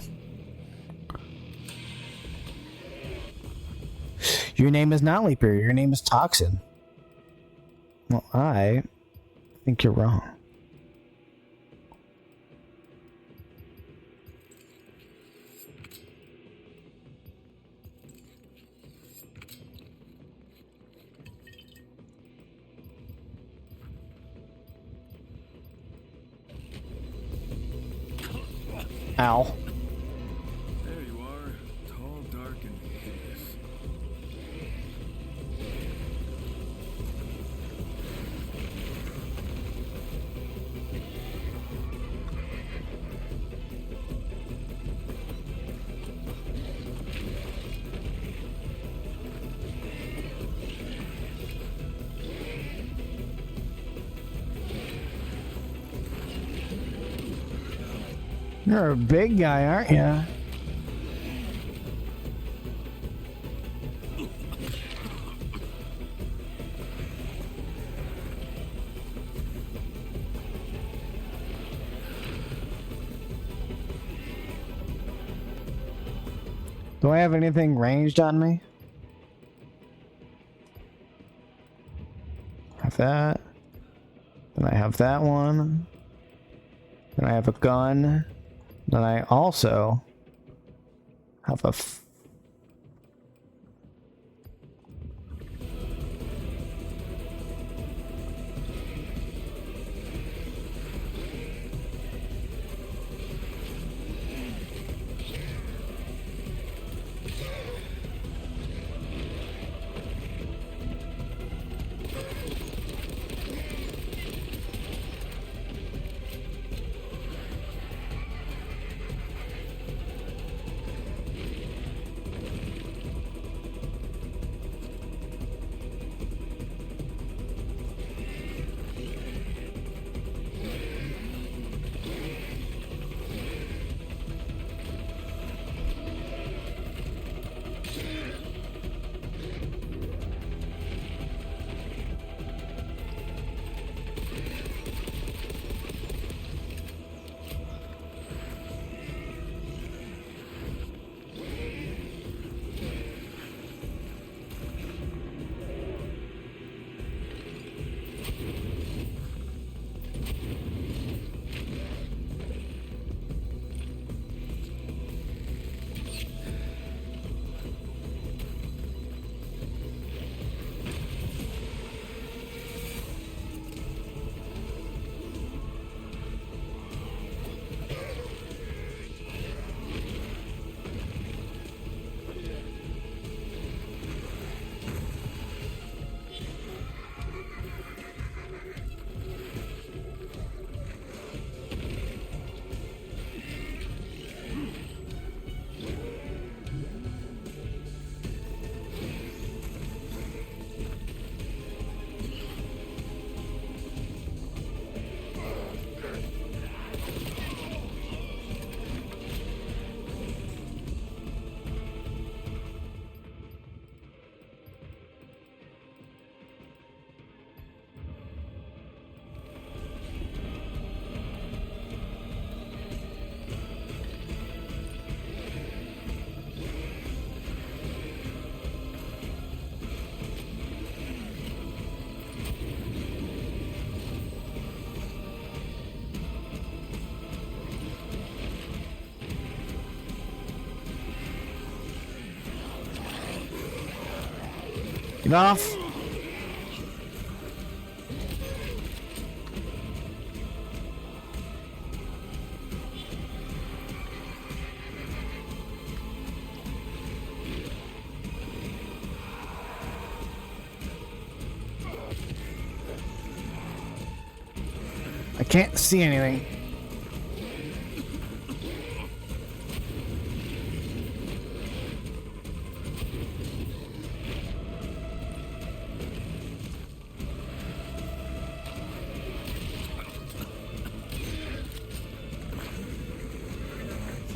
Your name is not Leaper. Your name is Toxin. Well, I think you're wrong. Ow. There you are, tall, dark, and hideous. You're a big guy, aren't you? Do I have anything ranged on me? Have that. Then I have that one. Then I have a gun. Then I also have a Get off. I can't see anything.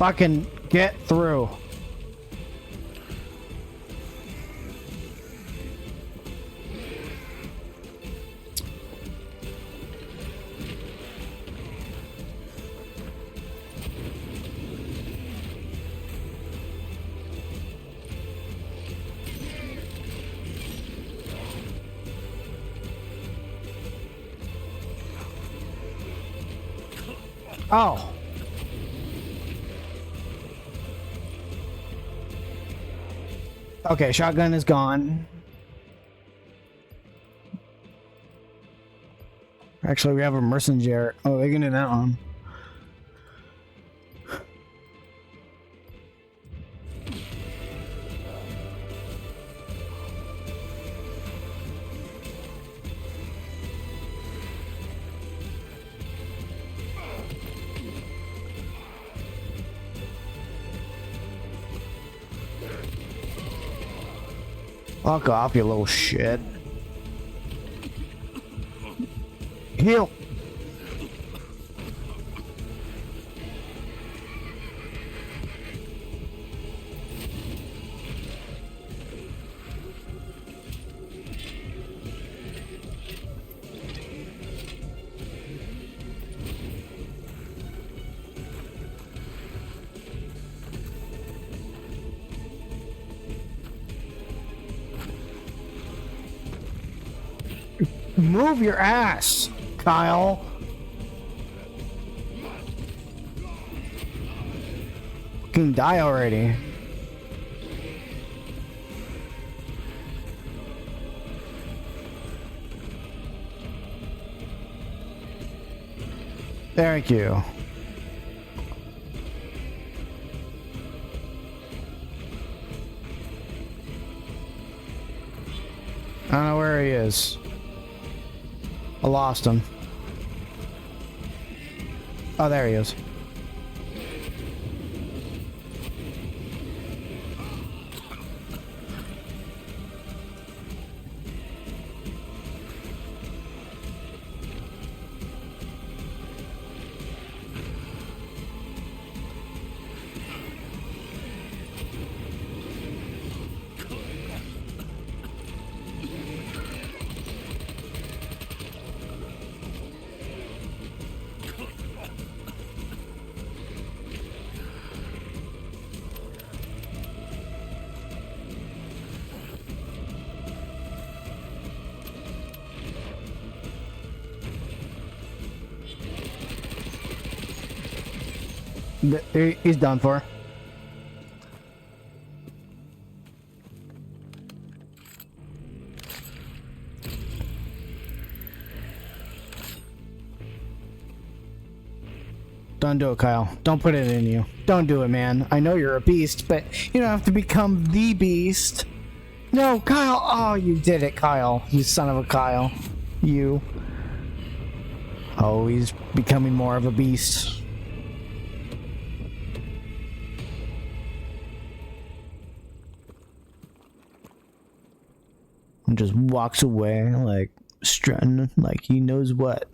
Fucking get through. Oh. Okay, shotgun is gone. Actually, we have a mercenary. Oh, they can do that one. Fuck off, you little shit. Heal. Move your ass, Kyle. Fucking die already. Thank you. I don't know where he is. I lost him. Oh, there he is. He's done for. Don't do it, Kyle. Don't put it in you. Don't do it, man. I know you're a beast, but you don't have to become the beast. No, Kyle. Oh, you did it, Kyle. You son of a Kyle. You. Oh, he's becoming more of a beast. And just walks away like strutting like he knows what.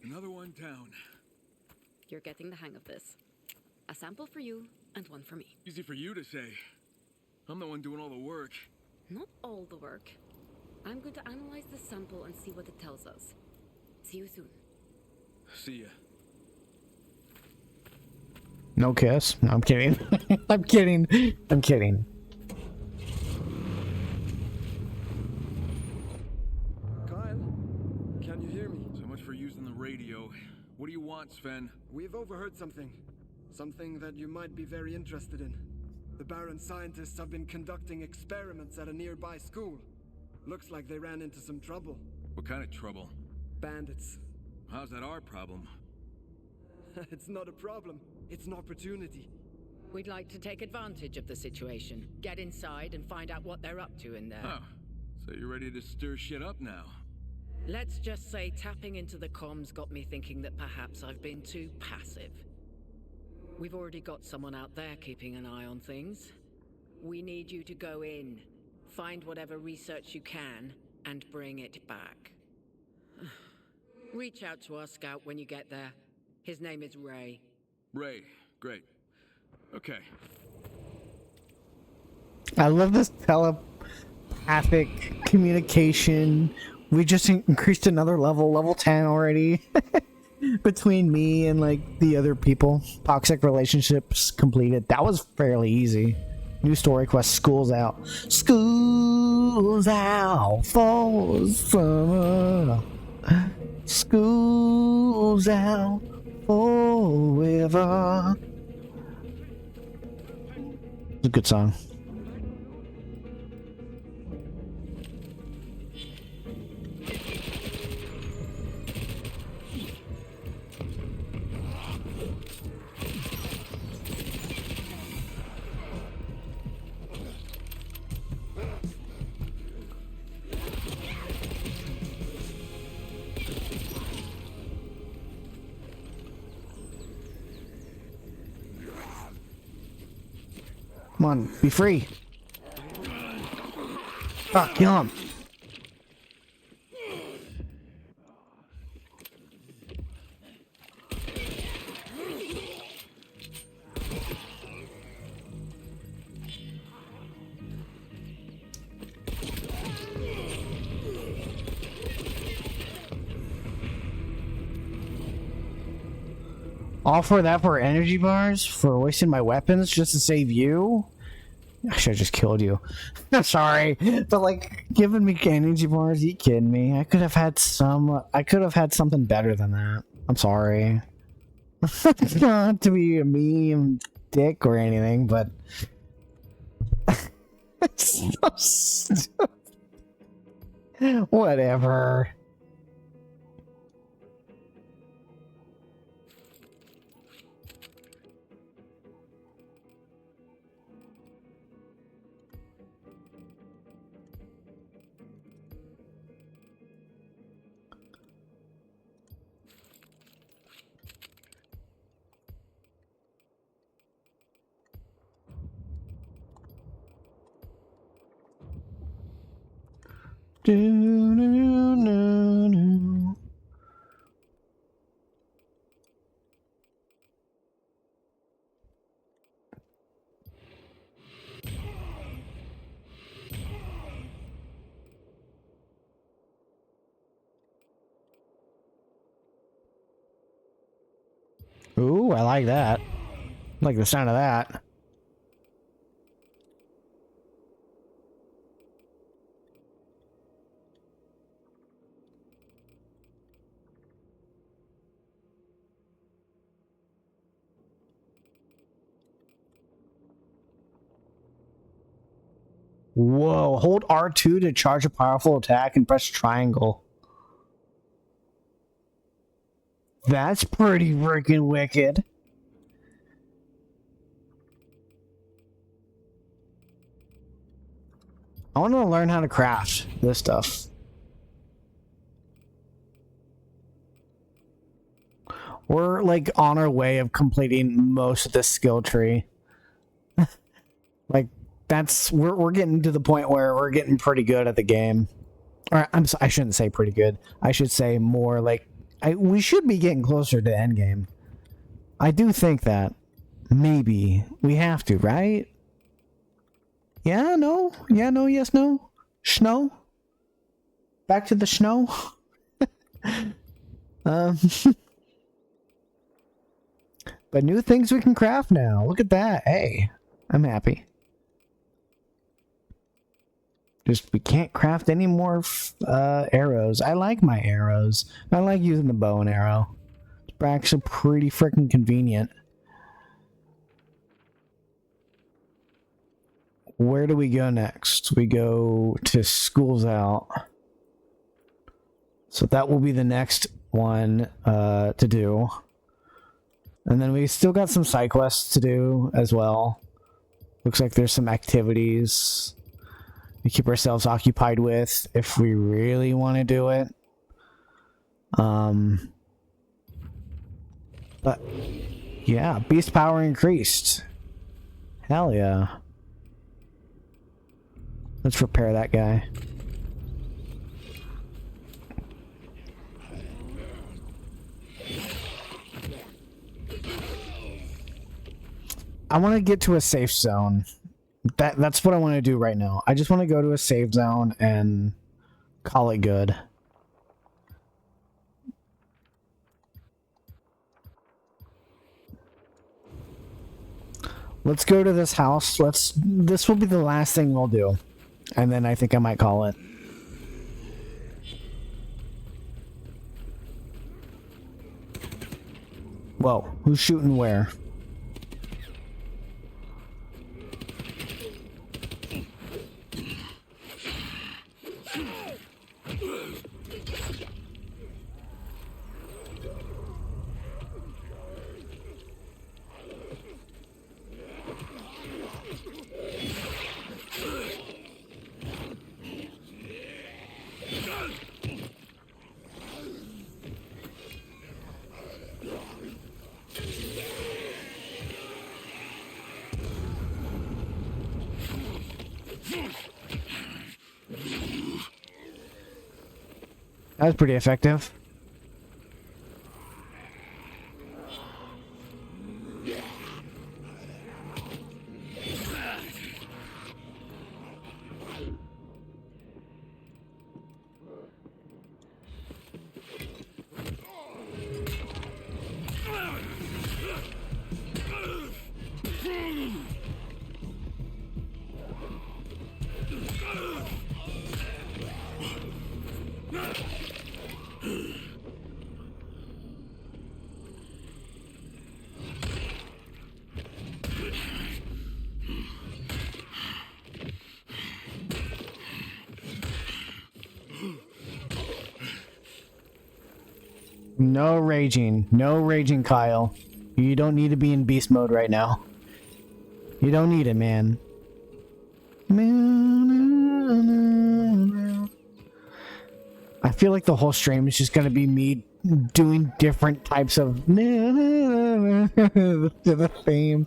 Another one down. You're getting the hang of this. A sample for you and one for me. Easy for you to say. I'm the one doing all the work. Not all the work. I'm going to analyze the sample and see what it tells us. See you soon. See ya. No kiss. No, I'm kidding. I'm kidding. I'm kidding. Kyle, can you hear me? So much for using the radio. What do you want, Sven? We've overheard something. Something that you might be very interested in. The Baron scientists have been conducting experiments at a nearby school. Looks like they ran into some trouble. What kind of trouble? Bandits. How's that our problem? It's not a problem. It's an opportunity. We'd like to take advantage of the situation. Get inside and find out what they're up to in there. Oh, so you're ready to stir shit up now? Let's just say tapping into the comms got me thinking that perhaps I've been too passive. We've already got someone out there keeping an eye on things. We need you to go in, find whatever research you can, and bring it back. Reach out to our scout when you get there. His name is Ray. Ray, great. Okay. I love this telepathic communication. We just increased another level 10 already. Between me and like the other people. Toxic relationships completed. That was fairly easy. New story quest, school's out. School's out for summer. School's out forever. It's a good song. Come on, be free. Ah, kill him. All for that for energy bars? For wasting my weapons just to save you? I should have just killed you. I'm sorry, but like giving me energy bars. You kidding me? I could have had something better than that. I'm sorry. Not to be a mean dick or anything, but it's so stupid. Whatever. Ooh, I like that. I like the sound of that. Whoa, hold R2 to charge a powerful attack and press triangle. That's pretty freaking wicked. I want to learn how to craft this stuff. We're like on our way of completing most of the skill tree. Like that's we're getting to the point where we're getting pretty good at the game. Or I shouldn't say pretty good. I should say more like we should be getting closer to end game. I do think that maybe we have to, right? Yeah, no. Yeah, no, yes, no. Snow. Back to the snow. But new things we can craft now. Look at that. Hey, I'm happy. Just we can't craft any more arrows. I like my arrows. I like using the bow and arrow. It's actually pretty freaking convenient. Where do we go next? We go to School's Out. So that will be the next one to do. And then we still got some side quests to do as well. Looks like there's some activities we keep ourselves occupied with if we really want to do it. But yeah, beast power increased. Hell yeah. Let's repair that guy. I want to get to a safe zone. That's what I want to do right now. I just want to go to a safe zone and call it good. Let's go to this house. This will be the last thing we'll do. And then I think I might call it. Whoa, who's shooting where? That was pretty effective. No raging. No raging, Kyle. You don't need to be in beast mode right now. You don't need it, man. I feel like the whole stream is just gonna be me doing different types of to the theme.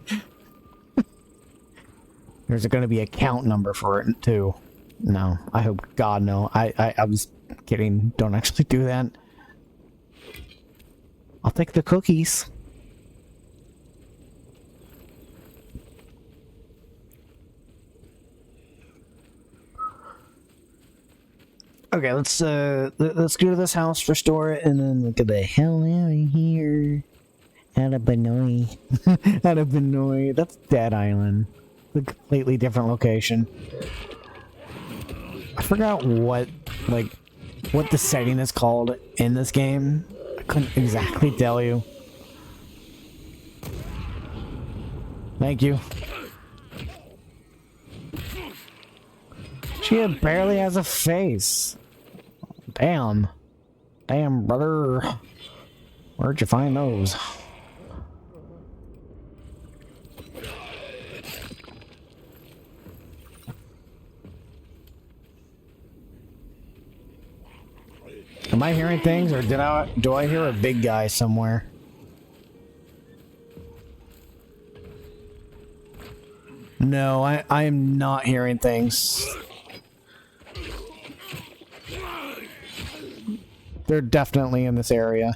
There's gonna be a count number for it too. No, I hope God no. I was kidding. Don't actually do that. I'll take the cookies. Okay, let's go to this house, restore it, and then get the hell out of here. Out of Benoy. Out of Benoy. That's Dead Island. A completely different location. I forgot what the setting is called in this game. I couldn't exactly tell you. Thank you. She barely has a face. Damn. Damn, brother. Where'd you find those? Am I hearing things, or do I hear a big guy somewhere? No, I am not hearing things. They're definitely in this area.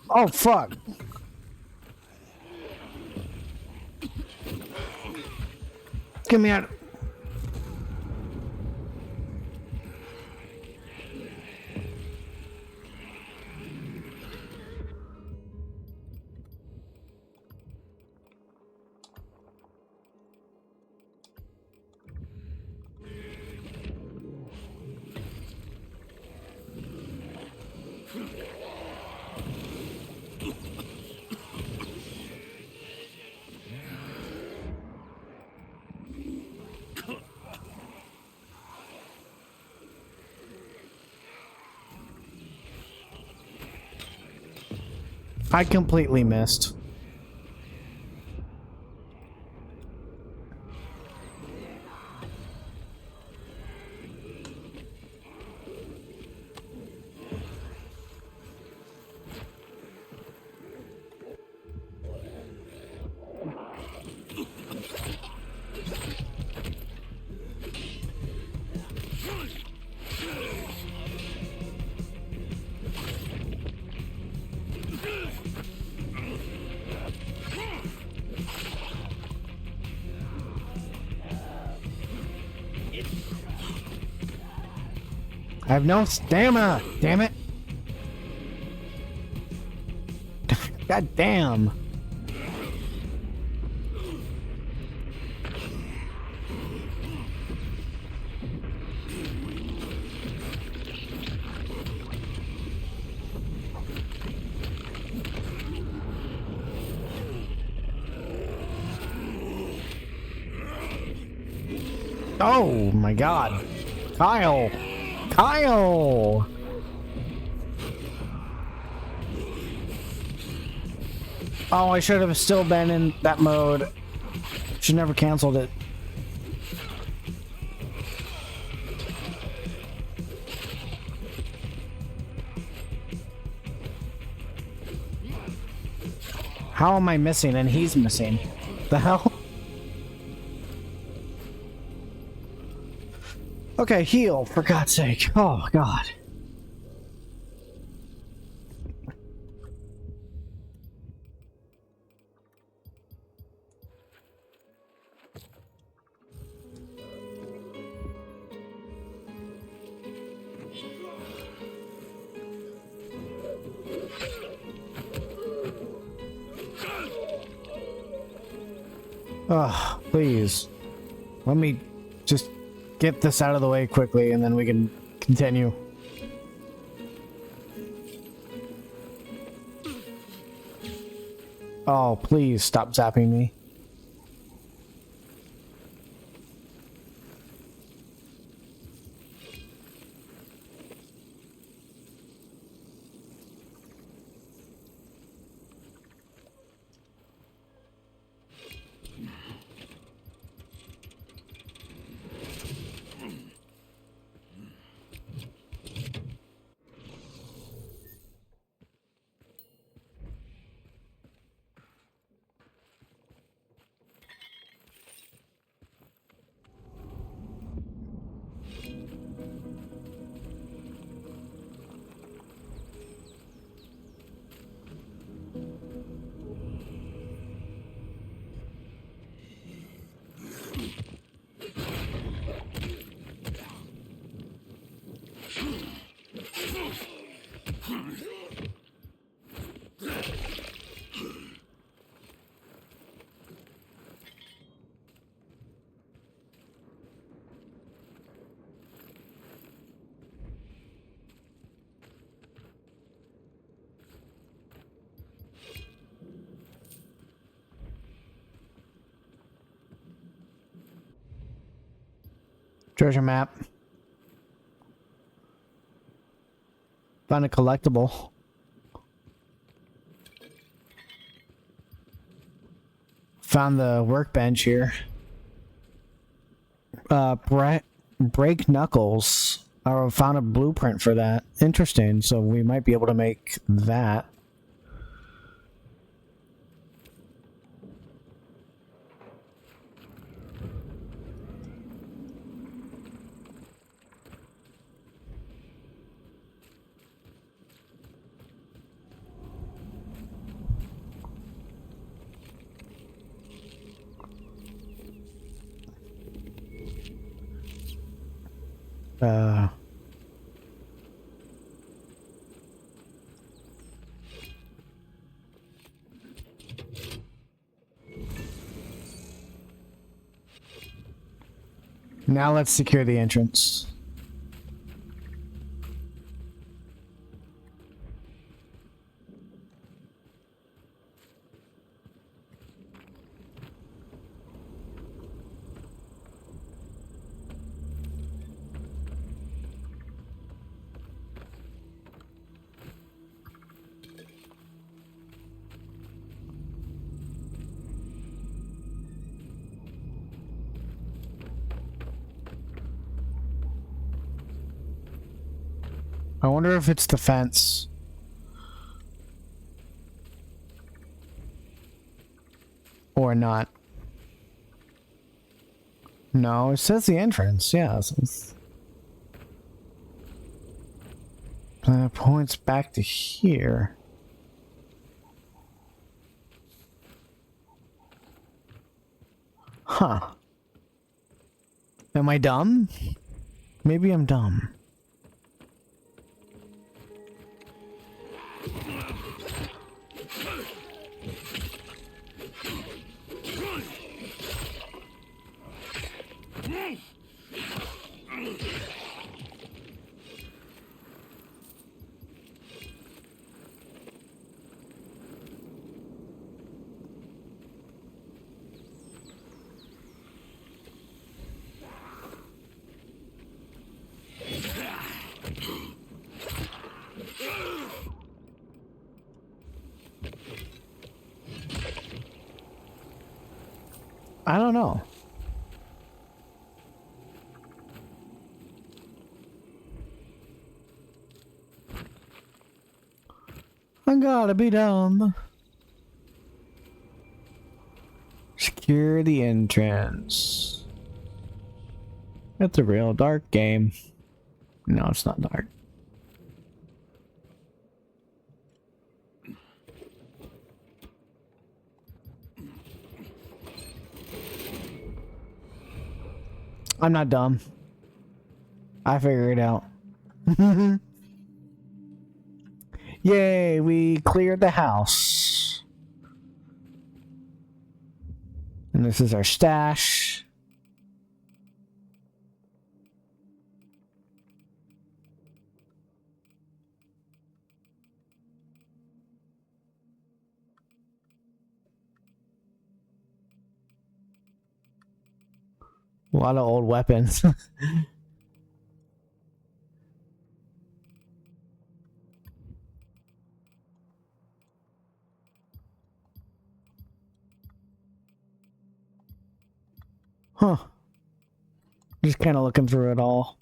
Oh, fuck. Get me out. I completely missed. I have no stamina, damn it. God damn. Oh my God. Kyle. Kyle! Oh, I should have still been in that mode. Should never canceled it. How am I missing and he's missing? The hell? Okay, heal, for God's sake. Oh, God. Oh, please. Let me just get this out of the way quickly and then we can continue. Oh, please stop zapping me. Treasure map. Found a collectible. Found the workbench here. Break knuckles. I found a blueprint for that. Interesting. So we might be able to make that. Now let's secure the entrance. I wonder if it's the fence. Or not. No, it says the entrance. Yeah. That points back to here. Huh. Am I dumb? Maybe I'm dumb. I don't know. I gotta be dumb. Secure the entrance. It's a real dark game. No, it's not dark. I'm not dumb. I figure it out. Yay, we cleared the house. And this is our stash. A lot of old weapons. Huh. Just kind of looking through it all.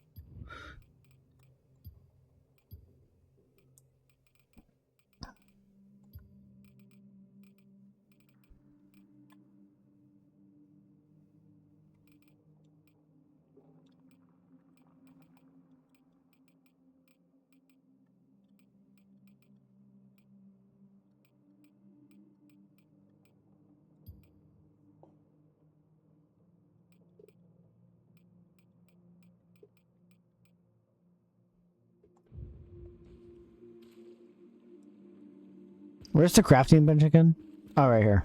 Where's the crafting bench again? Oh, right here.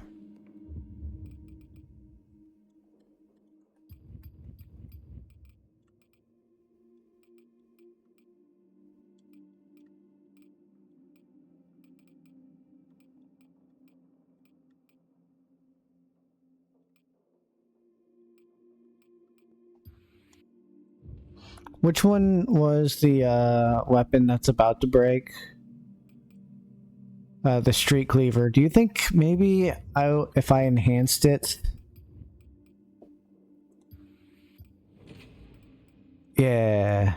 Which one was the weapon that's about to break? The street cleaver. Do you think maybe if I enhanced it? Yeah.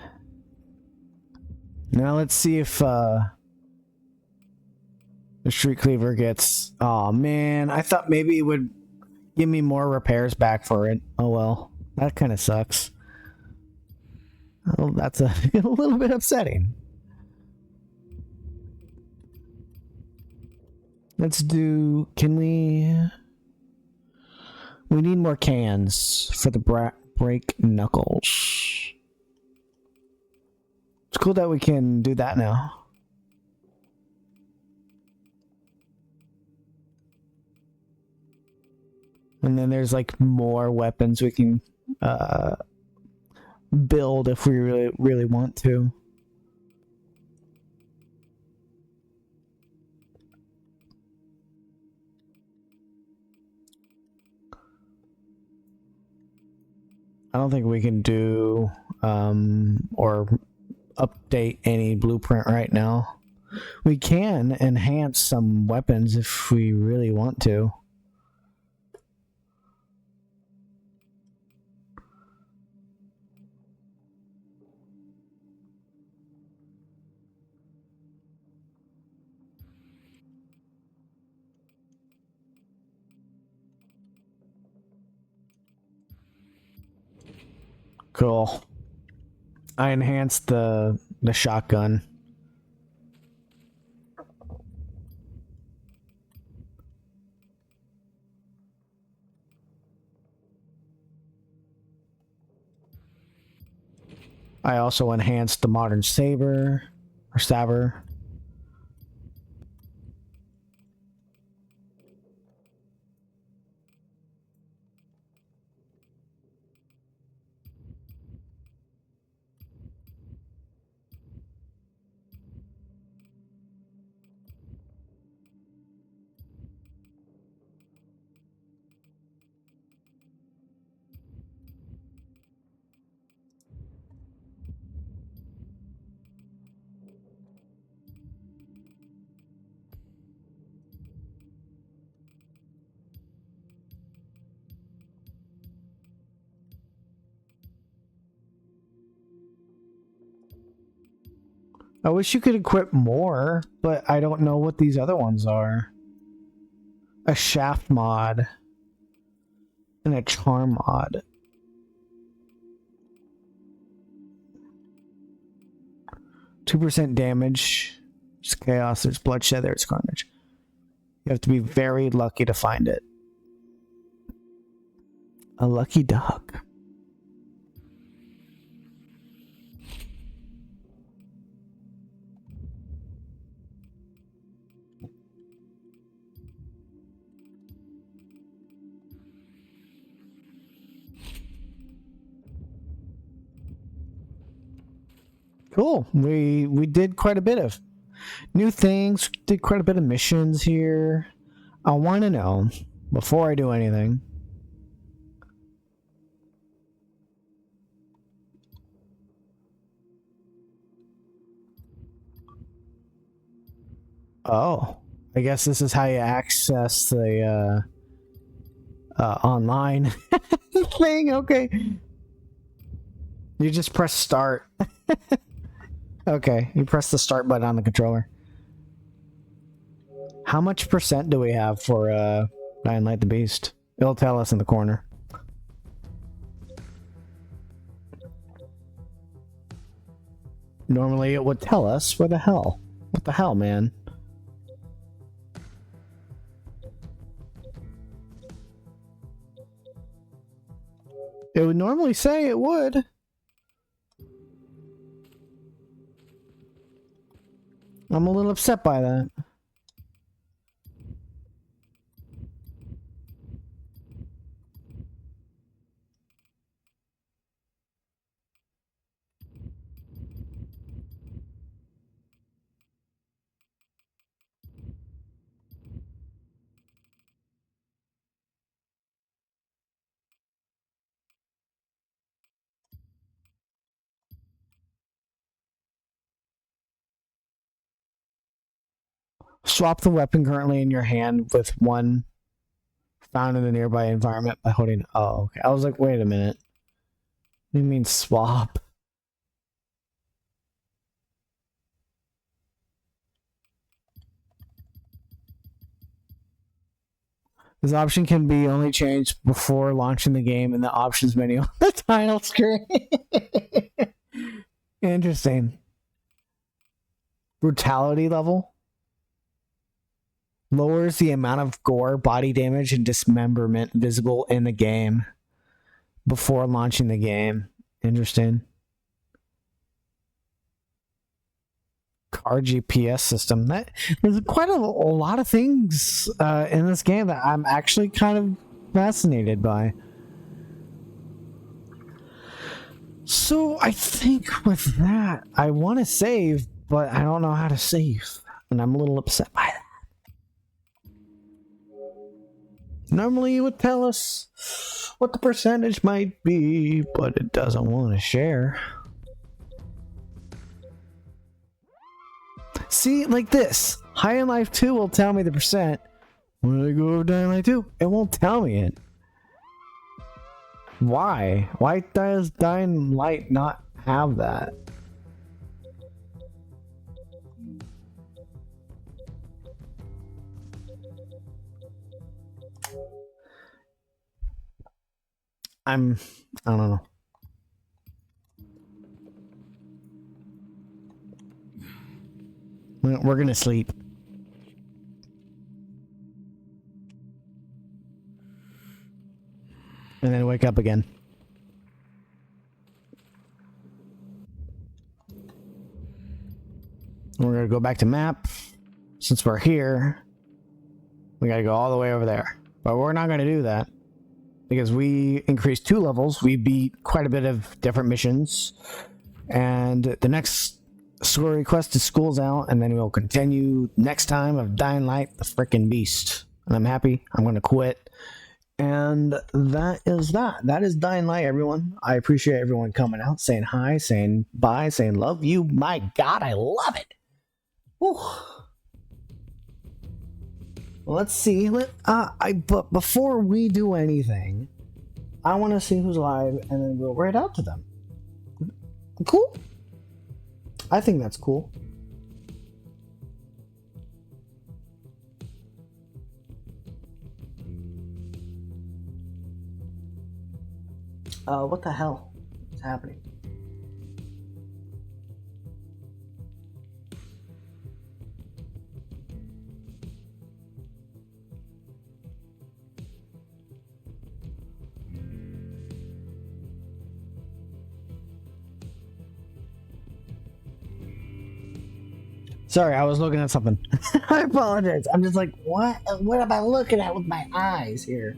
Now let's see if the street cleaver gets... Oh man, I thought maybe it would give me more repairs back for it. Oh well, that kind of sucks. Oh, that's a little bit upsetting. Let's do... Can we... We need more cans for the break knuckles. It's cool that we can do that now. And then there's like more weapons we can build if we really want to. I don't think we can do or update any blueprint right now. We can enhance some weapons if we really want to. Cool. I enhanced the shotgun. I also enhanced the modern saber or saber. I wish you could equip more, but I don't know what these other ones are. A shaft mod and a charm mod. %2 damage. There's chaos, there's bloodshed, there's carnage. You have to be very lucky to find it. A lucky duck. Cool. We did quite a bit of new things, did quite a bit of missions here. I want to know, before I do anything, Oh, I guess this is how you access the online thing. Okay, you just press start. Okay, you press the start button on the controller. How much percent do we have for Dying Light the Beast? It'll tell us in the corner. Normally it would tell us. What the hell? What the hell, man? It would normally say it would. I'm a little upset by that. Swap the weapon currently in your hand with one found in the nearby environment by holding... Oh, okay. I was like, wait a minute. What do you mean swap? This option can be only changed before launching the game in the options menu on the title screen. Interesting. Brutality level. Lowers the amount of gore, body damage, and dismemberment visible in the game before launching the game. Interesting. Car GPS system. There's quite a lot of things in this game that I'm actually kind of fascinated by. So I think with that, I want to save, but I don't know how to save. And I'm a little upset by that. Normally it would tell us what the percentage might be, but it doesn't want to share. See, like this. High in Life 2 will tell me the percent. When I go over Dying Light 2, it won't tell me it. Why? Why does Dying Light not have that? I don't know. We're gonna sleep. And then wake up again. We're gonna go back to map. Since we're here, we gotta go all the way over there. But we're not gonna do that. Because we increased 2 levels. We beat quite a bit of different missions. And the next story quest is School's Out. And then we'll continue next time of Dying Light, the frickin' beast. And I'm happy. I'm gonna quit. And that is that. That is Dying Light, everyone. I appreciate everyone coming out, saying hi, saying bye, saying love you. My God, I love it. Whew. Well, let's see. But before we do anything, I want to see who's live, and then we'll write out to them. Cool. I think that's cool. What the hell is happening? Sorry, I was looking at something. I apologize. I'm just like, what am I looking at with my eyes here?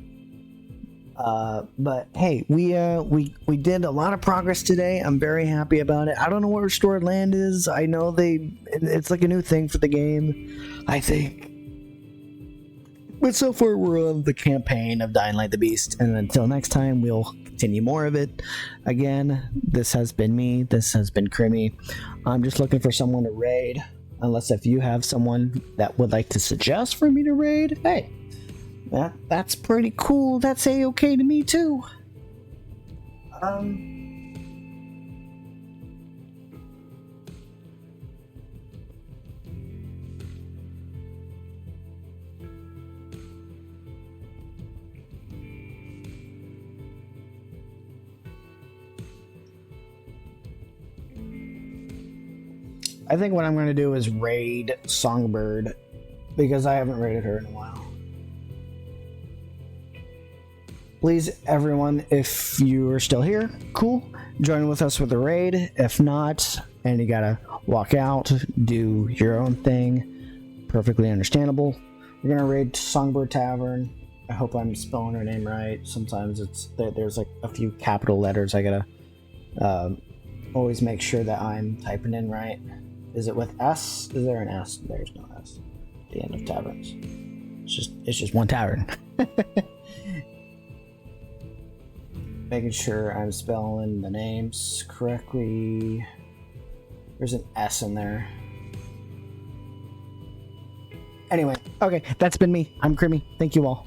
But hey, we did a lot of progress today. I'm very happy about it. I don't know what Restored Land is. I know it's like a new thing for the game, I think. But so far, we're on the campaign of Dying Light the Beast. And until next time, we'll continue more of it. Again, this has been me. This has been Crimmy. I'm just looking for someone to raid. Unless if you have someone that would like to suggest for me to raid, hey, that's pretty cool. That's a-okay to me too. I think what I'm going to do is raid Songbird, because I haven't raided her in a while. Please, everyone, if you are still here, cool, join with us with the raid. If not, and you gotta walk out, do your own thing, perfectly understandable. We're going to raid Songbird Tavern. I hope I'm spelling her name right. Sometimes there's like a few capital letters I gotta always make sure that I'm typing in right. Is it with S? Is there an S? There's no S at the end of taverns. It's just one tavern. Making sure I'm spelling the names correctly. There's an S in there. Anyway, okay, that's been me. I'm Creamy. Thank you all.